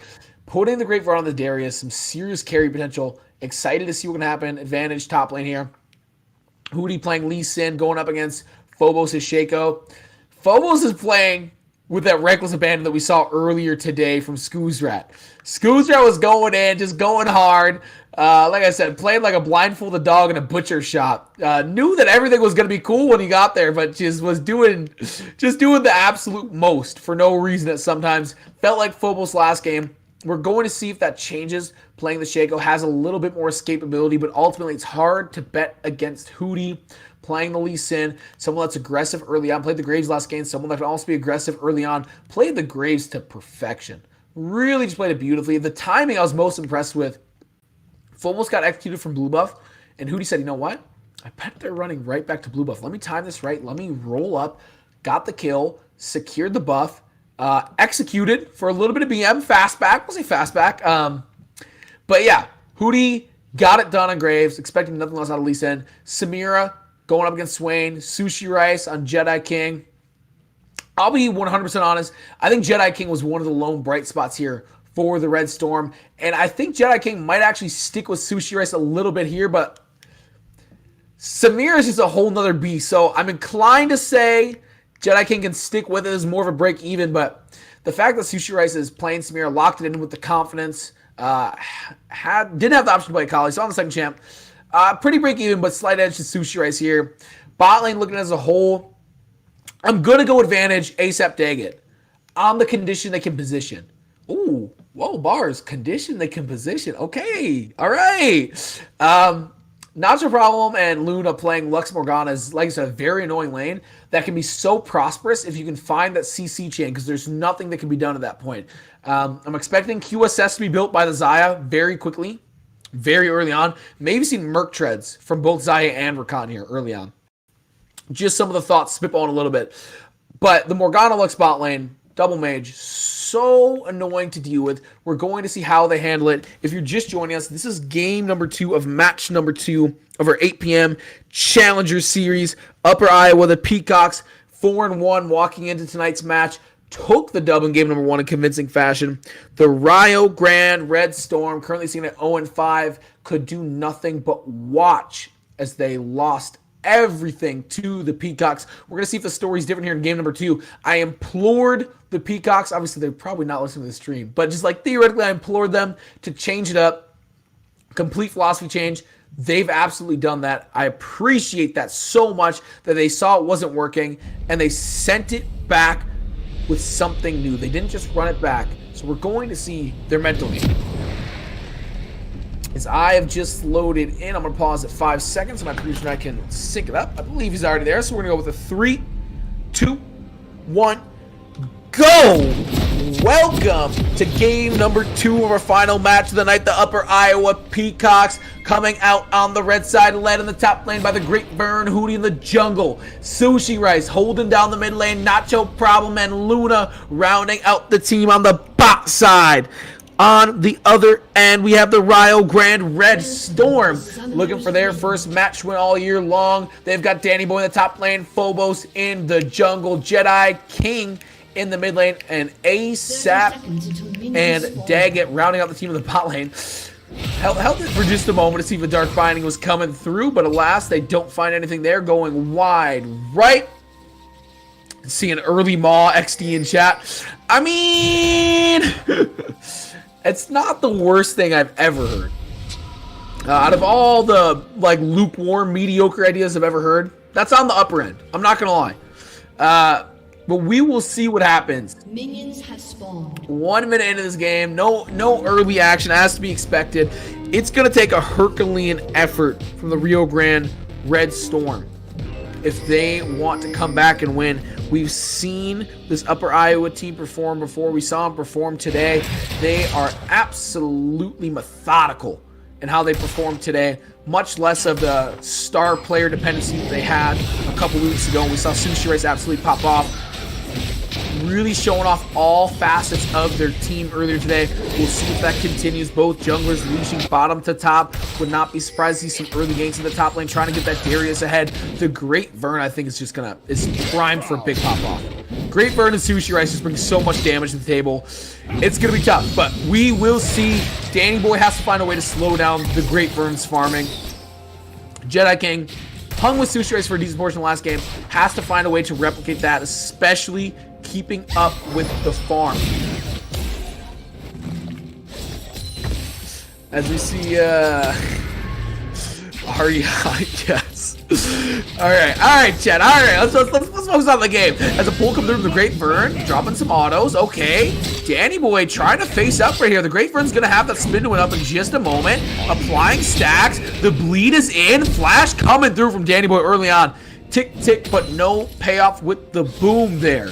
Speaker 2: Putting the Great Vern on the Darius, some serious carry potential. Excited to see what can happen. Advantage top lane here. Hootie playing Lee Sin, going up against Phobos' Shaco. Phobos is playing with that reckless abandon that we saw earlier today from Scoozrat. Scoozrat was going in, just going hard. Like I said, played like a blindfolded dog in a butcher shop. Knew that everything was going to be cool when he got there, but just was doing the absolute most for no reason at sometimes. Felt like Phobos last game. We're going to see if that changes. Playing the Shaco has a little bit more escapability, but ultimately it's hard to bet against Hootie. Playing the Lee Sin, someone that's aggressive early on. Played the Graves last game, someone that can also be aggressive early on. Played the Graves to perfection. Really just played it beautifully. The timing I was most impressed with. Phobos got executed from blue buff, and Hootie said, you know what? I bet they're running right back to blue buff. Let me time this right. Let me roll up. Got the kill. Secured the buff. Executed for a little bit of BM. Fast back. We'll say fast back. But yeah, Hootie got it done on Graves. Expecting nothing less out of Lee Sin. Samira going up against Swain. Sushi Rice on Jedi King. I'll be 100% honest. I think Jedi King was one of the lone bright spots here for the Red Storm. And I think Jedi King might actually stick with Sushi Rice a little bit here, but Samira is just a whole nother beast. So I'm inclined to say Jedi King can stick with it as more of a break even, but the fact that Sushi Rice is playing Samira, locked it in with the confidence, didn't have the option to play Kali, so on the second champ. Pretty break even, but slight edge to Sushi Rice here. Bot lane looking as a whole, I'm going to go advantage ASAP Daggett on the condition they can position. Ooh, whoa, bars. Condition they can position. Okay, all right. Not your problem, and Luna playing Lux Morgana is, like I said, a very annoying lane that can be so prosperous if you can find that CC chain, because there's nothing that can be done at that point. I'm expecting QSS to be built by the Xayah very quickly, very early on. Maybe see Merc treads from both Xayah and Rakan here early on. Just some of the thoughts, spitballing a little bit. But the Morgana Lux bot lane, double mage, so annoying to deal with. We're going to see how they handle it. If you're just joining us, this is game number 2 of match number 2 of our 8 p.m. Challenger Series. Upper Iowa, the Peacocks, 4-1 walking into tonight's match. Took the dub in game number 1 in convincing fashion. The Rio Grande Red Storm, currently sitting at 0-5, could do nothing but watch as they lost everything to the Peacocks. We're going to see if the story's different here in game number 2. I implored the Peacocks, obviously they're probably not listening to the stream, but just like theoretically I implored them to change it up. Complete philosophy change. They've absolutely done that. I appreciate that so much, that they saw it wasn't working and they sent it back with something new. They didn't just run it back. So we're going to see their mental game. As I have just loaded in, I'm going to pause at 5 seconds so my producer and I can sync it up. I believe he's already there, so we're going to go with a 3, 2, 1, go! Welcome to game number 2 of our final match of the night. The Upper Iowa Peacocks coming out on the red side, led in the top lane by the Great Vern, Hootie in the jungle. Sushi Rice holding down the mid lane, Nacho Problem, and Luna rounding out the team on the bot side. On the other end, we have the Rio Grande Red Storm looking for their first match win all year long. They've got Danny Boy in the top lane, Phobos in the jungle, Jedi King in the mid lane, and ASAP and Daggett rounding out the team in the bot lane. Held it for just a moment to see if the Dark Binding was coming through, but alas, they don't find anything there. Going wide right. See an early Maw XD in chat. I mean... It's not the worst thing I've ever heard. Out of all the like lukewarm, mediocre ideas I've ever heard, that's on the upper end. I'm not gonna lie. But we will see what happens.
Speaker 3: Minions have spawned.
Speaker 2: 1 minute into this game, no early action as to be expected. It's gonna take a Herculean effort from the Rio Grande Red Storm if they want to come back and win. We've seen this Upper Iowa team perform before. We saw them perform today. They are absolutely methodical in how they perform today. much less of the star player dependency that they had a couple weeks ago. We saw Sushi Rice absolutely pop off. Really showing off all facets of their team earlier today. We'll see if that continues. Both junglers leashing bottom to top. Would not be surprised to see some early ganks in the top lane, trying to get that Darius ahead. The Great Vern, I think, is primed for a big pop off. Great Vern and Sushi Rice just bring so much damage to the table. It's going to be tough, but we will see. Danny Boy has to find a way to slow down the Great Vern's farming. Jedi King hung with Sushi Rice for a decent portion of the last game. Has to find a way to replicate that, especially keeping up with the farm. As we see, yes. All right, Chad. All right, let's focus on the game. As a pull comes through from the Great Vern, dropping some autos. Okay, Danny Boy trying to face up right here. The Great Vern's gonna have that spin to win up in just a moment. Applying stacks. The bleed is in. Flash coming through from Danny Boy early on. Tick, tick, but no payoff with the boom there.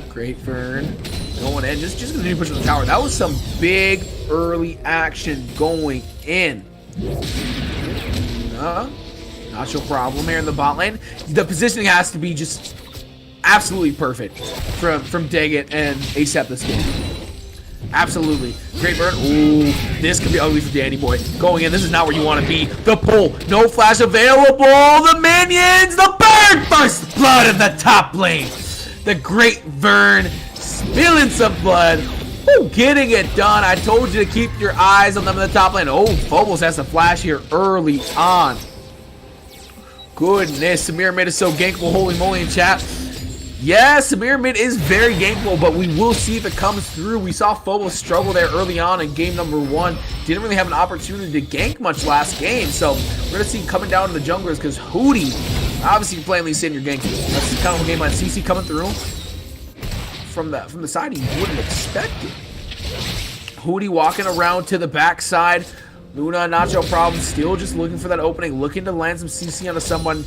Speaker 2: Great Vern going in. Just gonna push on the tower. That was some big early action going in. Not your problem here in the bot lane. The positioning has to be just absolutely perfect from Daggett and ASAP this game. Absolutely. Great Vern. Ooh, this could be ugly for Danny Boy. Going in, this is not where you want to be. The pull. No flash available. The minions. The burn. First blood in the top lane. The Great Vern spilling some blood. Ooh, getting it done. I told you to keep your eyes on them in the top lane. Oh, Phobos has the flash here early on. Goodness, Samir Mid is so gankable. Holy moly in chat. Yeah, Samir Mid is very gankable, but we will see if it comes through. We saw Phobos struggle there early on in game number 1. Didn't really have an opportunity to gank much last game, so we're going to see coming down to the junglers because Hootie, obviously you're playing Lee Sin, you're ganking. That's the kind of game like CC coming through from the side you wouldn't expect it. Hootie walking around to the backside. Luna, Nacho Problem, still just looking for that opening, looking to land some CC onto someone.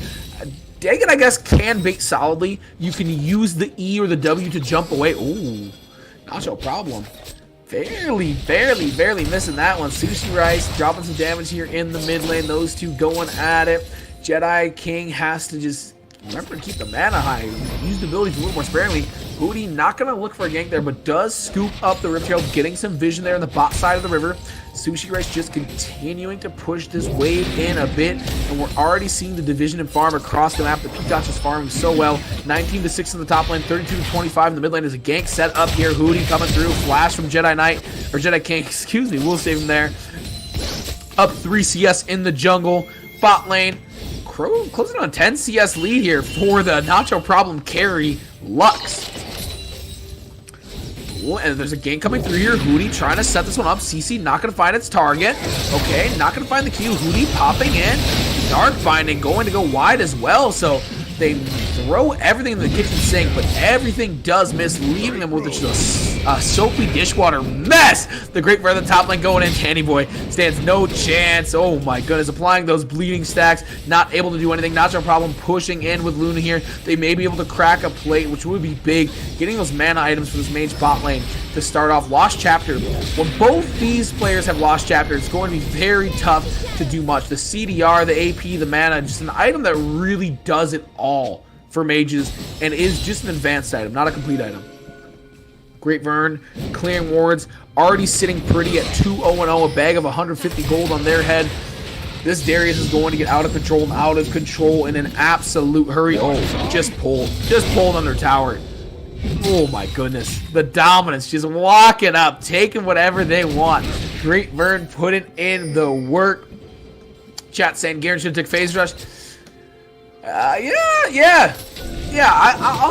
Speaker 2: Daggett, I guess, can bait solidly. You can use the E or the W to jump away. Ooh, Nacho Problem. Barely missing that one. Sushi Rice dropping some damage here in the mid lane. Those two going at it. Jedi King has to just remember to keep the mana high. Use the abilities a little more sparingly. Hootie not going to look for a gank there, but does scoop up the river trail, getting some vision there on the bot side of the river. Sushi Rice just continuing to push this wave in a bit, and we're already seeing the division and farm across the map. The Peacock is farming so well. 19-6 in the top lane, 32-25 in the mid lane. There's a gank set up here. Hootie coming through. Flash from Jedi Knight, or Jedi King, excuse me. We'll save him there. Up 3 CS in the jungle. Bot lane. Crow closing on a 10 CS lead here for the Nacho Problem carry, Lux. Ooh, and there's a gank coming through here. Hootie trying to set this one up. CC not going to find its target. Okay, not going to find the Q. Hootie popping in. Dark Binding going to go wide as well. So they throw everything in the kitchen sink, but everything does miss, leaving them with just a soapy dishwater mess. The Great Vern at the top lane going in. Danny Boy stands no chance. Oh my goodness, applying those bleeding stacks, not able to do anything. Nacho Problem pushing in with Luna here. They may be able to crack a plate, which would be big. Getting those mana items for this mage bot lane to start off. Lost Chapter. When both these players have Lost Chapter, it's going to be very tough to do much. The CDR, the AP, the mana, just an item that really does it all for mages and is just an advanced item, not a complete item. Great Vern clearing wards, already sitting pretty at 2-0-0, a bag of 150 gold on their head. This Darius is going to get out of control in an absolute hurry. Oh, just pulled under tower. Oh my goodness, the dominance, just walking up, taking whatever they want. Great Vern putting in the work. Chat saying Garen should take phase rush. I'll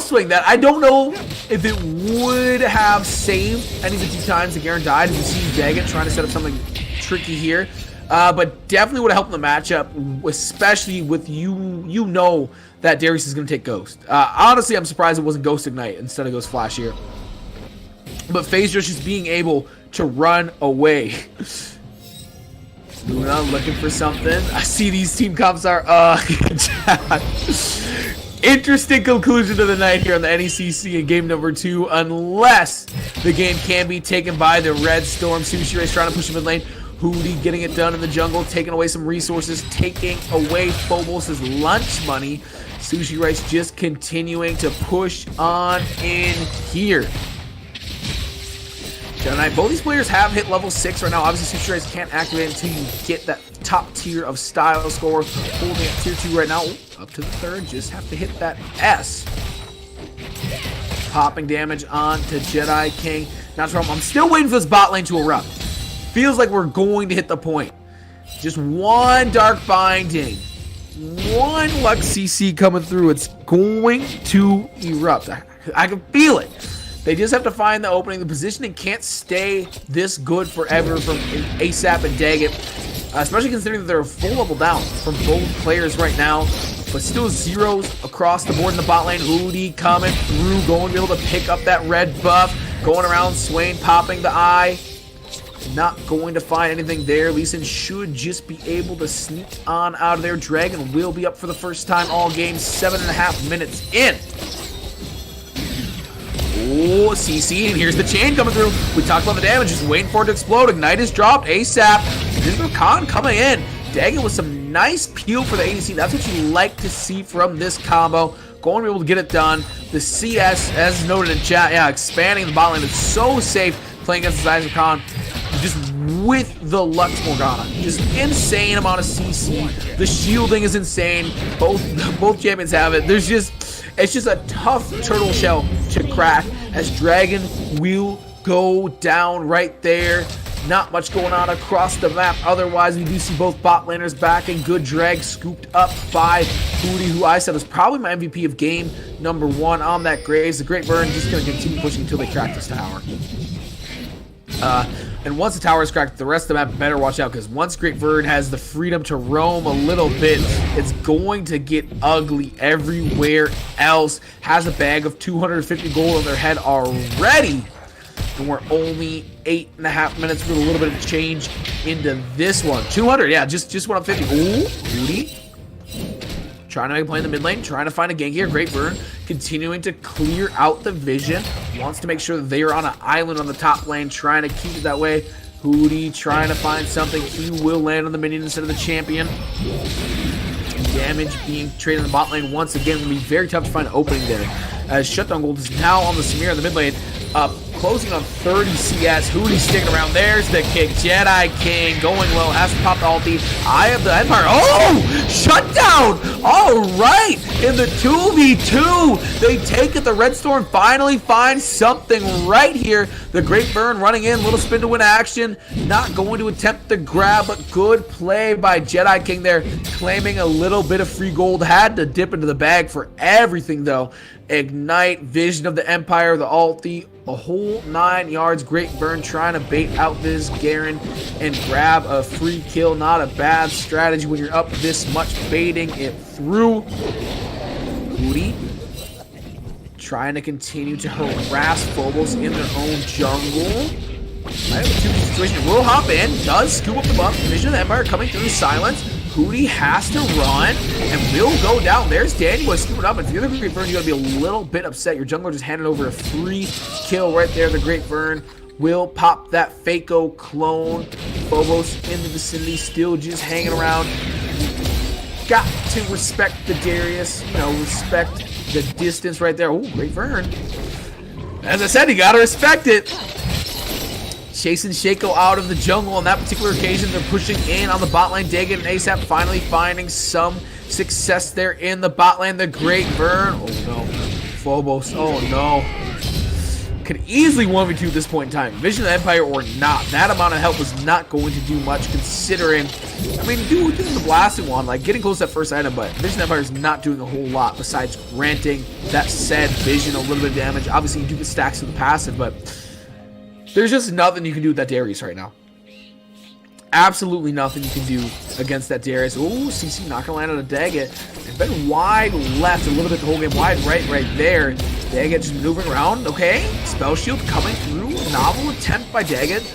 Speaker 2: swing that. I don't know if it would have saved any of the 2 times that Garen died. You see Daggett trying to set up something tricky here, but definitely would have helped the matchup, especially with you know that Darius is going to take Ghost. Honestly, I'm surprised it wasn't Ghost Ignite instead of Ghost Flash here. But phase rush is being able to run away. Luna looking for something. I see these team comps are interesting conclusion to the night here on the NECC in game number 2, unless the game can be taken by the Red Storm. Sushi Race trying to push him in lane. Hootie getting it done in the jungle, taking away some resources, taking away Phobos' lunch money. Sushi Rice just continuing to push on in here. Jedi, both these players have hit level 6 right now. Obviously, Sushi Rice can't activate until you get that top tier of style score. Holding at tier 2 right now. Ooh, up to the 3rd. Just have to hit that S. Popping damage on to Jedi King. Not sure. I'm still waiting for this bot lane to erupt. Feels like we're going to hit the point. Just one Dark Binding. One Lux CC coming through. It's going to erupt. I can feel it. They just have to find the opening. The positioning can't stay this good forever from ASAP and Daggett. Especially considering that they're a full level down from both players right now. But still zeros across the board in the bot lane. Hootie coming through, going to be able to pick up that red buff. Going around, Swain popping the eye. Not going to find anything there. Lee Sin should just be able to sneak on out of there. Dragon will be up for the first time all game. 7.5 minutes in. Oh, CC, and here's the chain coming through. We talked about the damage, just waiting for it to explode. Ignite is dropped ASAP. Mr. Khan coming in. Daggett with some nice peel for the ADC. That's what you like to see from this combo. Going to be able to get it done. The CS, as noted in chat, yeah, expanding the bot lane is so safe playing against the Isaac Khan. Just with the Lux Morgana. Just insane amount of CC. The shielding is insane. Both champions have it. It's just a tough turtle shell to crack as Dragon will go down right there. Not much going on across the map. Otherwise, we do see both bot laners back and good drag scooped up by Hootie, who I said was probably my MVP of game number 1 on that Graves. The Great Burn just going to continue pushing until they crack this tower. And once the tower is cracked, the rest of the map better watch out, because once Great Vern has the freedom to roam a little bit, it's going to get ugly everywhere else. Has a bag of 250 gold on their head already. And we're only 8.5 minutes with a little bit of change into this one. 200, yeah, just went up 50. Ooh, Hootie. Trying to make a play in the mid lane, trying to find a gank here. Great Burn continuing to clear out the vision. Wants to make sure that they are on an island on the top lane, trying to keep it that way. Hootie trying to find something. He will land on the minion instead of the champion. Damage being traded in the bot lane once again. Will be very tough to find an opening there. As Shutdown Gold is now on the Samir in the mid lane. Closing on 30 CS. Hootie sticking around. There's the kick. Jedi King going low. Has to pop the ulti. Eye of the Empire. Oh! Shutdown! All right! In the 2v2, they take it. The Red Storm finally finds something right here. The Great Burn running in. Little spin to win action. Not going to attempt the grab, but good play by Jedi King there. Claiming a little bit of free gold. Had to dip into the bag for everything, though. Ignite, Vision of the Empire, the ulti, a whole 9 yards. Great Burn trying to bait out this Garen and grab a free kill. Not a bad strategy when you're up this much, baiting it through. Hootie trying to continue to harass Phobos in their own jungle. Might have a 2v situation. Will hop in, does scoop up the buff. Vision of the Empire coming through silence. Hootie has to run and will go down. There's Daniel scooping up. If you're the Great Burn, you gotta be a little bit upset. Your jungler just handed over a free kill right there. The Great Burn will pop that Fako clone. Phobos in the vicinity, still just hanging around. Got to respect the Darius, respect the distance right there. Oh, Great Burn. As I said, you gotta respect it. Chasing Shaco out of the jungle on that particular occasion. They're pushing in on the bot lane. Daggett and ASAP finally finding some success there in the bot lane. The Great Burn. Oh no. Phobos. Oh no. Could easily 1v2 at this point in time. Vision of the Empire or not. That amount of help was not going to do much considering. I mean, doing the blasting one, like getting close to that first item, but Vision of the Empire is not doing a whole lot besides granting that said Vision a little bit of damage. Obviously, you do get stacks of the passive, but there's just nothing you can do with that Darius right now. Absolutely nothing you can do against that Darius. Ooh, CC not gonna land on a Daggett. It's been wide left a little bit the whole game. Wide right there. Daggett just maneuvering around. Okay, Spell Shield coming through. Novel attempt by Daggett.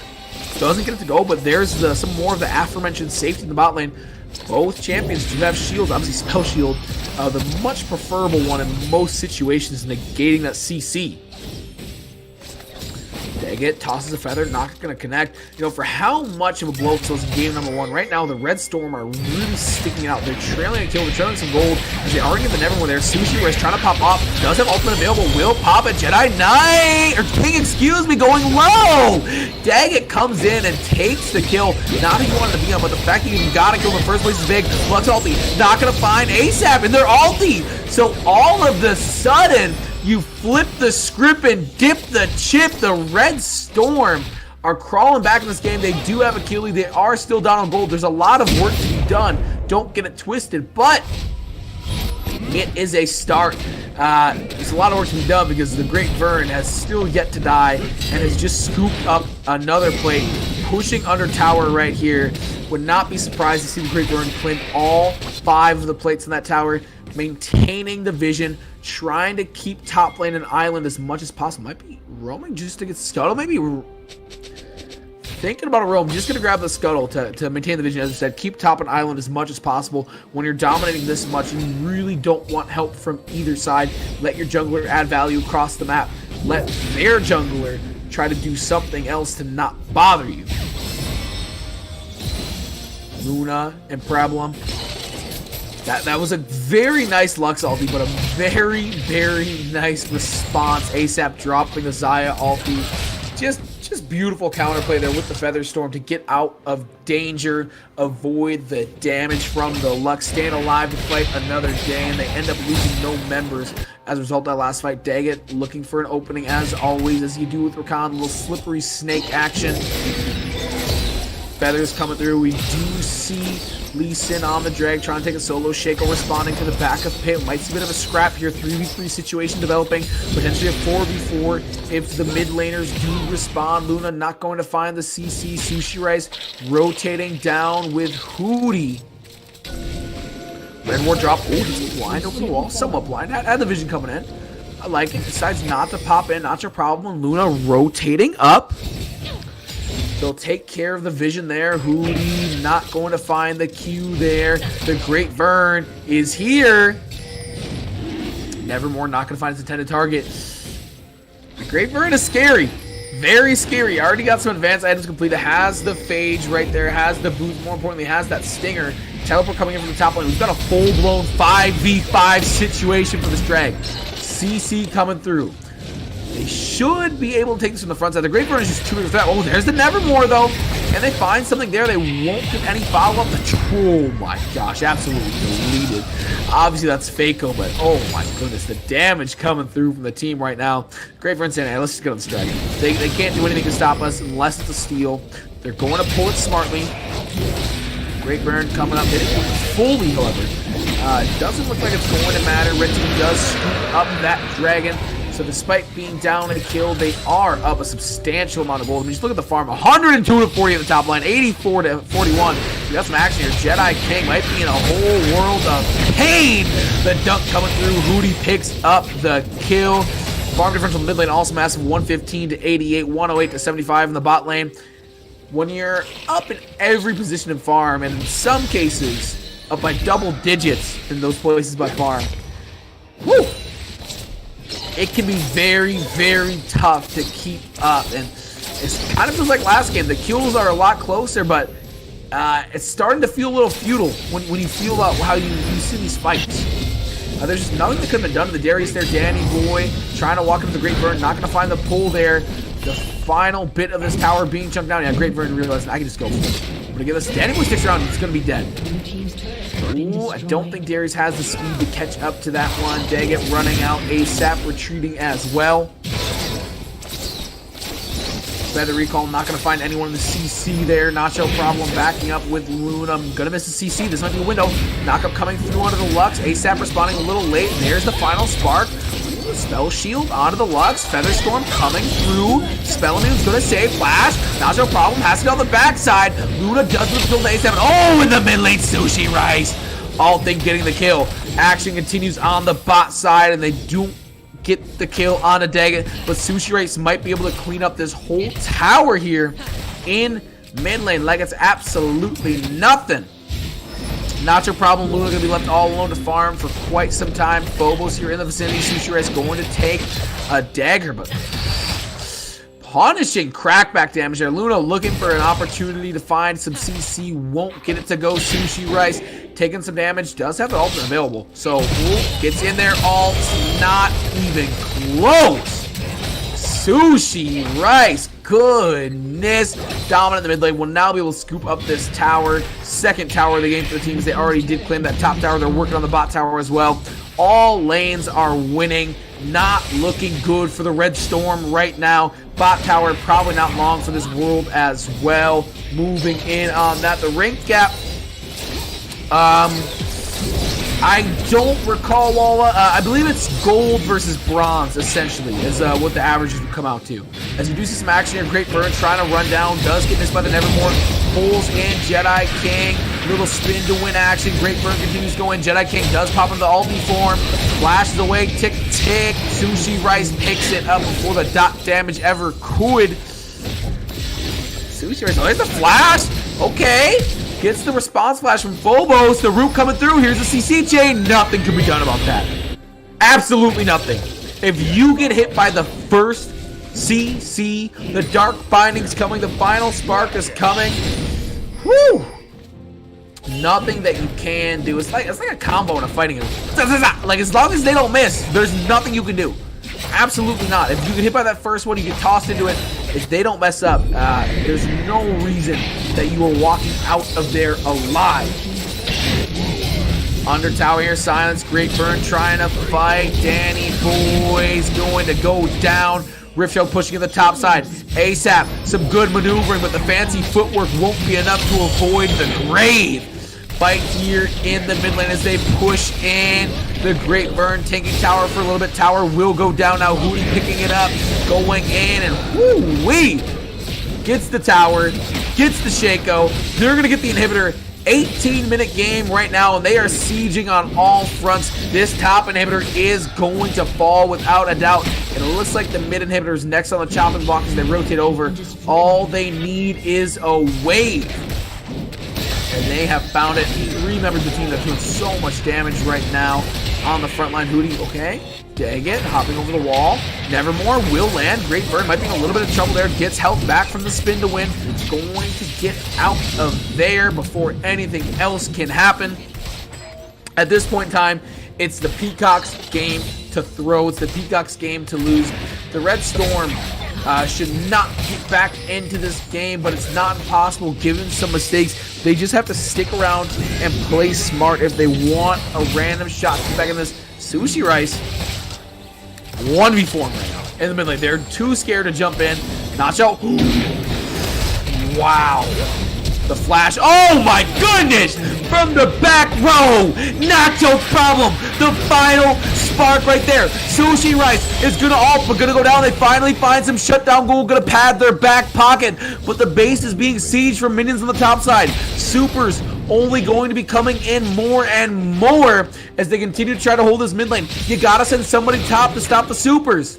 Speaker 2: Doesn't get it to go, but there's some more of the aforementioned safety in the bot lane. Both champions do have shields. Obviously, Spell Shield, the much preferable one in most situations, negating that CC. Daggett tosses a feather, not going to connect. You know, for how much of a blow close in game number 1, right now the Red Storm are really sticking out. They're trailing a kill, they're trailing some gold, as they already have the Nevermore there. Sushi Rice trying to pop off, does have ultimate available, will pop a Jedi Knight, or King, excuse me, going low! Daggett comes in and takes the kill. Not who you wanted to be on, but the fact that you even got a kill in the first place is big. Lux ulti, not going to find ASAP in their ulti! So all of the sudden, you flip the script and dip the chip. The Red Storm are crawling back in this game. They do have a kill lead. They are still down on gold. There's a lot of work to be done. Don't get it twisted, but it is a start. There's a lot of work to be done because the Great Vern has still yet to die and has just scooped up another plate, pushing under tower right here. Would not be surprised to see the Great Vern claim all 5 of the plates in that tower, maintaining the vision, trying to keep top lane and island as much as possible. Might be roaming just to get scuttle. Maybe thinking about a roam. Just going to grab the scuttle to maintain the vision. As I said, keep top and island as much as possible. When you're dominating this much, you really don't want help from either side. Let your jungler add value across the map. Let their jungler try to do something else to not bother you. Luna and Problem. That was a very nice Lux ulti, but a very, very nice response. ASAP dropping the Xayah ulti. Just beautiful counterplay there with the Feather Storm to get out of danger, avoid the damage from the Lux, staying alive to fight another day, and they end up losing no members as a result of that last fight. Daggett looking for an opening as always, as you do with Rakan, a little slippery snake action. Feathers coming through. We do see Lee Sin on the drag, trying to take a solo. Shaco responding to the back of pit. Might see a bit of a scrap here. 3v3 situation developing. Potentially a 4v4 if the mid laners do respond. Luna not going to find the CC. Sushi Rice rotating down with Hootie. Red Ward drop. Oh, he's blind over the wall. Somewhat blind. Had the vision coming in. I like it. Decides not to pop in. Not your problem. Luna rotating up. They'll take care of the vision there. Hootie not going to find the Q there. The Great Vern is here. Nevermore not going to find its intended target. The Great Vern is scary. Very scary. Already got some advanced items completed. Has the Phage right there. Has the boost. More importantly, has that Stinger. Teleport coming in from the top lane. We've got a full-blown 5v5 situation for this drag. CC coming through. They should be able to take this from the front side. The Great Vern is just too big of a threat. Oh, there's the Nevermore, though. And they find something there. They won't get any follow-up. Oh, my gosh. Absolutely deleted. Obviously, that's Faco, but oh, my goodness. The damage coming through from the team right now. Great Vern saying, hey, let's just get on the dragon. They can't do anything to stop us unless it's a steal. They're going to pull it smartly. Great Vern coming up. Hitting it fully, however. Doesn't look like it's going to matter. Red team does scoop up that dragon. So despite being down and killed, they are up a substantial amount of gold. I mean, just look at the farm. 102 to 40 at the top line, 84 to 41. We got some action here. Jedi King might be in a whole world of pain. The dunk coming through. Hootie picks up the kill. Farm differential mid lane also massive, 115 to 88, 108 to 75 in the bot lane. When you're up in every position in farm, and in some cases, up by double digits in those places by farm, woo! It can be very, very tough to keep up, and it kind of feels like last game. The kills are a lot closer, but it's starting to feel a little futile when you feel about how you see these fights. There's just nothing that could have been done to the Darius there. Danny Boy trying to walk into the Great Vern, not going to find the pull there. The final bit of this tower being chunked down. Yeah, Great Vern realized I can just go for it. I'm going to give this. Danny Boy sticks around, it's going to be dead. Ooh, I don't think Darius has the speed to catch up to that one. Daggett running out ASAP, retreating as well. Feather Recall, not going to find anyone in the CC there. Nacho Problem backing up with Luna. I'm going to miss the CC. This might be a window. Knockup coming through onto the Lux. ASAP responding a little late. There's the final spark. Ooh, Spell Shield onto the Lux. Feather Storm coming through. Spell Immune's going to save. Flash. Nacho Problem has to go on the backside. Luna does with the kill to ASAP. Oh, in the mid lane, Sushi Rice. All thing getting the kill. Action continues on the bot side, and they do get the kill on a Daggett, but Sushi Rice might be able to clean up this whole tower here in mid lane like it's absolutely nothing. Not your problem. Luna going to be left all alone to farm for quite some time. Phobos here in the vicinity. Sushi Rice going to take a dagger, but punishing crackback damage there. Luna looking for an opportunity to find some CC. Won't get it to go. Sushi Rice taking some damage. Does have the ultimate available. So gets in there. Ult. Not even close. Sushi Rice. Goodness. Dominant in the mid lane. Will now be able to scoop up this tower. Second tower of the game for the teams. They already did claim that top tower. They're working on the bot tower as well. All lanes are winning. Not looking good for the Red Storm right now. Bot tower probably not long for this world as well. Moving in on that. The rank gap. I don't recall, Walla. I believe it's gold versus bronze, essentially, is what the averages would come out to. As we do see some action here, Great Burn trying to run down, does get missed by the Nevermore. Pulls in Jedi King, little spin to win action. Great Burn continues going. Jedi King does pop into the ulti form, flashes away, tick, tick. Sushi Rice picks it up before the dot damage ever could. Sushi Rice, oh, there's a flash. Okay. Gets the response flash from Phobos. The root coming through. Here's the CC chain. Nothing can be done about that. Absolutely nothing. If you get hit by the first CC, the Dark Binding's coming. The final spark is coming. Whew. Nothing that you can do. It's like a combo in a fighting game. Like, as long as they don't miss, there's nothing you can do. Absolutely not. If you get hit by that first one, you get tossed into it. If they don't mess up, there's no reason that you are walking out of there alive. Under tower here, Silence. Great Burn trying to fight. Danny Boy's going to go down. Rift Shell pushing to the top side. ASAP, some good maneuvering, but the fancy footwork won't be enough to avoid the grave. Fight here in the mid lane as they push in. The Great Burn taking tower for a little bit. Tower will go down now. Hootie picking it up, going in, and whoo-wee! Gets the tower, gets the Shaco. They're going to get the inhibitor. 18-minute game right now, and they are sieging on all fronts. This top inhibitor is going to fall without a doubt. And it looks like the mid inhibitor is next on the chopping block as they rotate over. All they need is a wave. And they have found it. 3 members of the team that are doing so much damage right now on the front line. Hootie, okay. Dang it, hopping over the wall. Nevermore will land. Great Burn might be in a little bit of trouble there. Gets health back from the spin to win. It's going to get out of there before anything else can happen. At this point in time, it's the Peacock's game to throw. It's the Peacock's game to lose. The Red Storm should not get back into this game, but it's not impossible given some mistakes. They just have to stick around and play smart if they want a random shot to get back in this. Sushi Rice 1v4 right now in the mid lane. They're too scared to jump in. Nacho. Wow. The flash. Oh my goodness! From the back row. Nacho problem. The final spark right there. Sushi Rice is gonna ult, but gonna go down. They finally find some shutdown goal. Gonna pad their back pocket. But the base is being sieged from minions on the top side. Supers only going to be coming in more and more as they continue to try to hold this mid lane. You gotta send somebody top to stop the supers.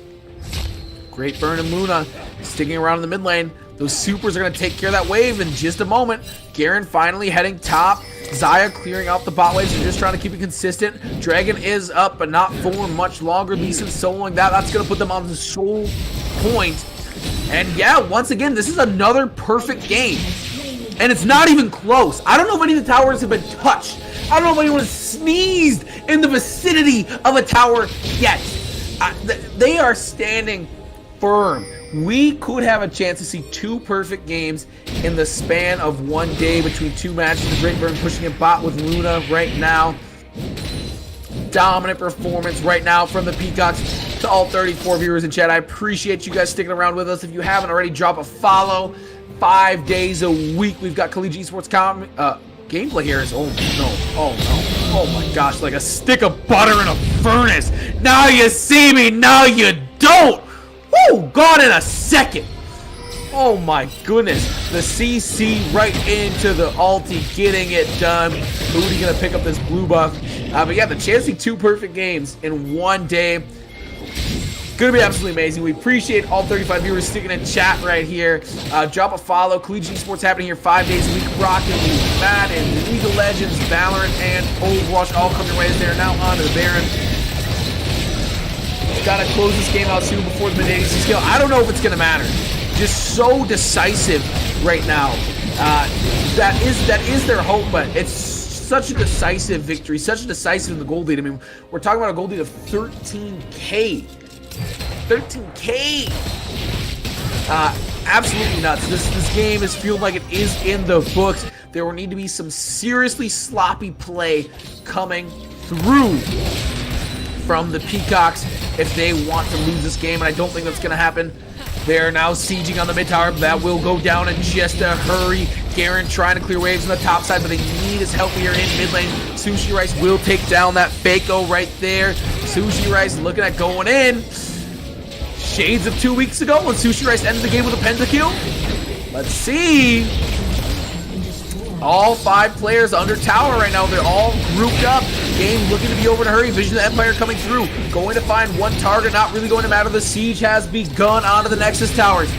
Speaker 2: Great Burn and Luna sticking around in the mid lane. Those supers are going to take care of that wave in just a moment. Garen finally heading top. Xayah clearing out the bot waves and just trying to keep it consistent. Dragon is up, but not for much longer. Lee Sin soloing that. That's going to put them on the soul point. And yeah, once again, this is another perfect game. And it's not even close. I don't know if any of the towers have been touched. I don't know if anyone has sneezed in the vicinity of a tower yet. They are standing firm. We could have a chance to see 2 perfect games in the span of one day between 2 matches. The Great Burn pushing a bot with Luna right now. Dominant performance right now from the Peacocks. To all 34 viewers in chat, I appreciate you guys sticking around with us. If you haven't already, drop a follow. 5 days a week. We've got Collegiate Esports gameplay here. Oh no, oh my gosh, like a stick of butter in a furnace. Now you see me, now you don't. Woo! Gone in a second. Oh my goodness. The CC right into the ulti, getting it done. Booty gonna pick up this blue buff. But yeah, the chance to see 2 perfect games in one day. Gonna be absolutely amazing. We appreciate all 35 viewers sticking in chat right here. Drop a follow. Collegiate Esports happening here 5 days a week. Rocket League, Madden, League of Legends, Valorant, and Overwatch all come your way as they are now on to the Baron. Gotta close this game out soon before the mid-80s scale. I don't know if it's gonna matter. just so decisive right now. That is their hope, but it's such a decisive victory, such a decisive in the gold lead. I mean, we're talking about a gold lead of 13K. 13K! Absolutely nuts. This game is feeling like it is in the books. There will need to be some seriously sloppy play coming through from the Peacocks if they want to lose this game, and I don't think that's going to happen. They're now sieging on the mid tower. That will go down in just a hurry. Garen trying to clear waves on the top side, but they need his help here in mid lane. Sushi Rice will take down that Fako right there. Sushi Rice looking at going in. Shades of 2 weeks ago when Sushi Rice ended the game with a pentakill. Let's see. All 5 players under tower right now. They're all grouped up. Game looking to be over in a hurry. Vision of the Empire coming through. Going to find one target. Not really going to matter. The siege has begun onto the Nexus towers.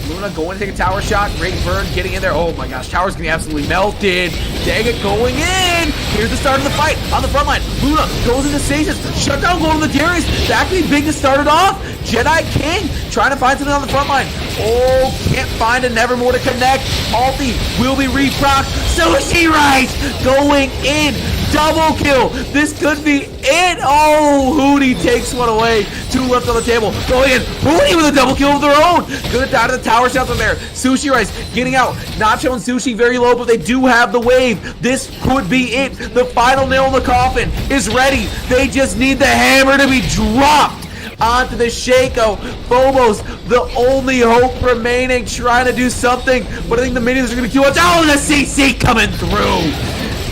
Speaker 2: Luna going to take a tower shot. Great burn getting in there. Oh my gosh. Tower's getting absolutely melted. Daggett going in. Here's the start of the fight on the front line. Luna goes into stasis. Shutdown going to the Darius. That could be big to start it off. Jedi King trying to find something on the front line. Oh, can't find a Nevermore to connect. Alti will be reprocced. Sushi Rice going in. Double kill. This could be it. Oh, Hootie takes one away. 2 left on the table. Going in. Hootie with a double kill of their own. Good out of the tower shots on there. Sushi Rice getting out. Nacho and Sushi very low, but they do have the wave. This could be it. The final nail in the coffin is ready. They just need the hammer to be dropped onto the Shaco. Phobos, the only hope remaining, trying to do something, but I think the minions are going to be too much. Oh, the CC coming through.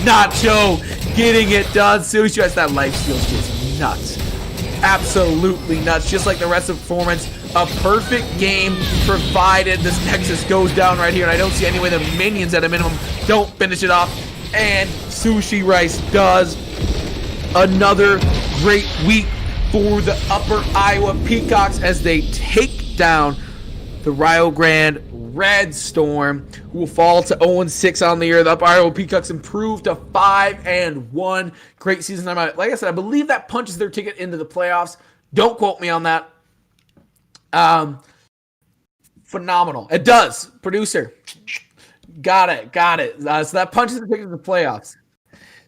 Speaker 2: Nacho getting it done. Sushi Rice, that life steal is just nuts. Absolutely nuts. Just like the rest of the performance, a perfect game provided this Nexus goes down right here, and I don't see any way the minions at a minimum don't finish it off, and Sushi Rice does. Another great week for the Upper Iowa Peacocks as they take down the Rio Grande Red Storm, who will fall to 0-6 on the year. The Upper Iowa Peacocks improved to 5-1. Great season. Like I said, I believe that punches their ticket into the playoffs. Don't quote me on that. Phenomenal. It does. Producer. Got it. So that punches their ticket into the playoffs.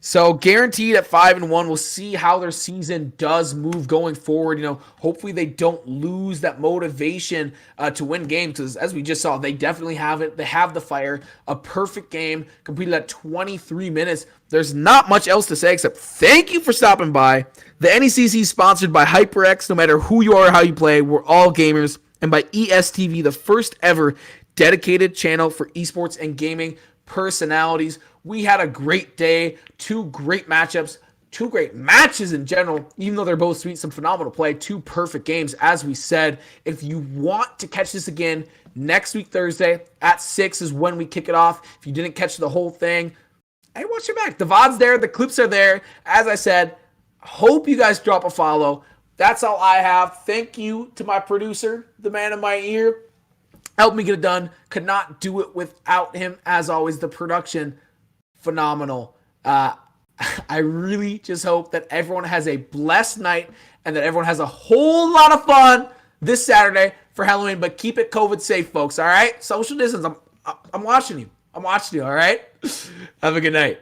Speaker 2: So guaranteed at 5-1. We'll see how their season does move going forward. You know, hopefully they don't lose that motivation to win games, because as we just saw, they definitely have it. They have the fire. A perfect game completed at 23 minutes. There's not much else to say except thank you for stopping by. The NECC is sponsored by HyperX. No matter who you are or how you play, we're all gamers. And by ESTV, the first ever dedicated channel for esports and gaming personalities. We had a great day, 2 great matchups, 2 great matches in general, even though they're both sweet, some phenomenal play, 2 perfect games. As we said, if you want to catch this again, next week, Thursday at 6 is when we kick it off. If you didn't catch the whole thing, hey, watch your back. The VOD's there, the clips are there. As I said, hope you guys drop a follow. That's all I have. Thank you to my producer, the man in my ear. Helped me get it done. Could not do it without him. As always, the production, phenomenal. I really just hope that everyone has a blessed night and that everyone has a whole lot of fun this Saturday for Halloween. But keep it COVID safe, folks, all right? Social distance. I'm watching you. I'm watching you, all right? Have a good night.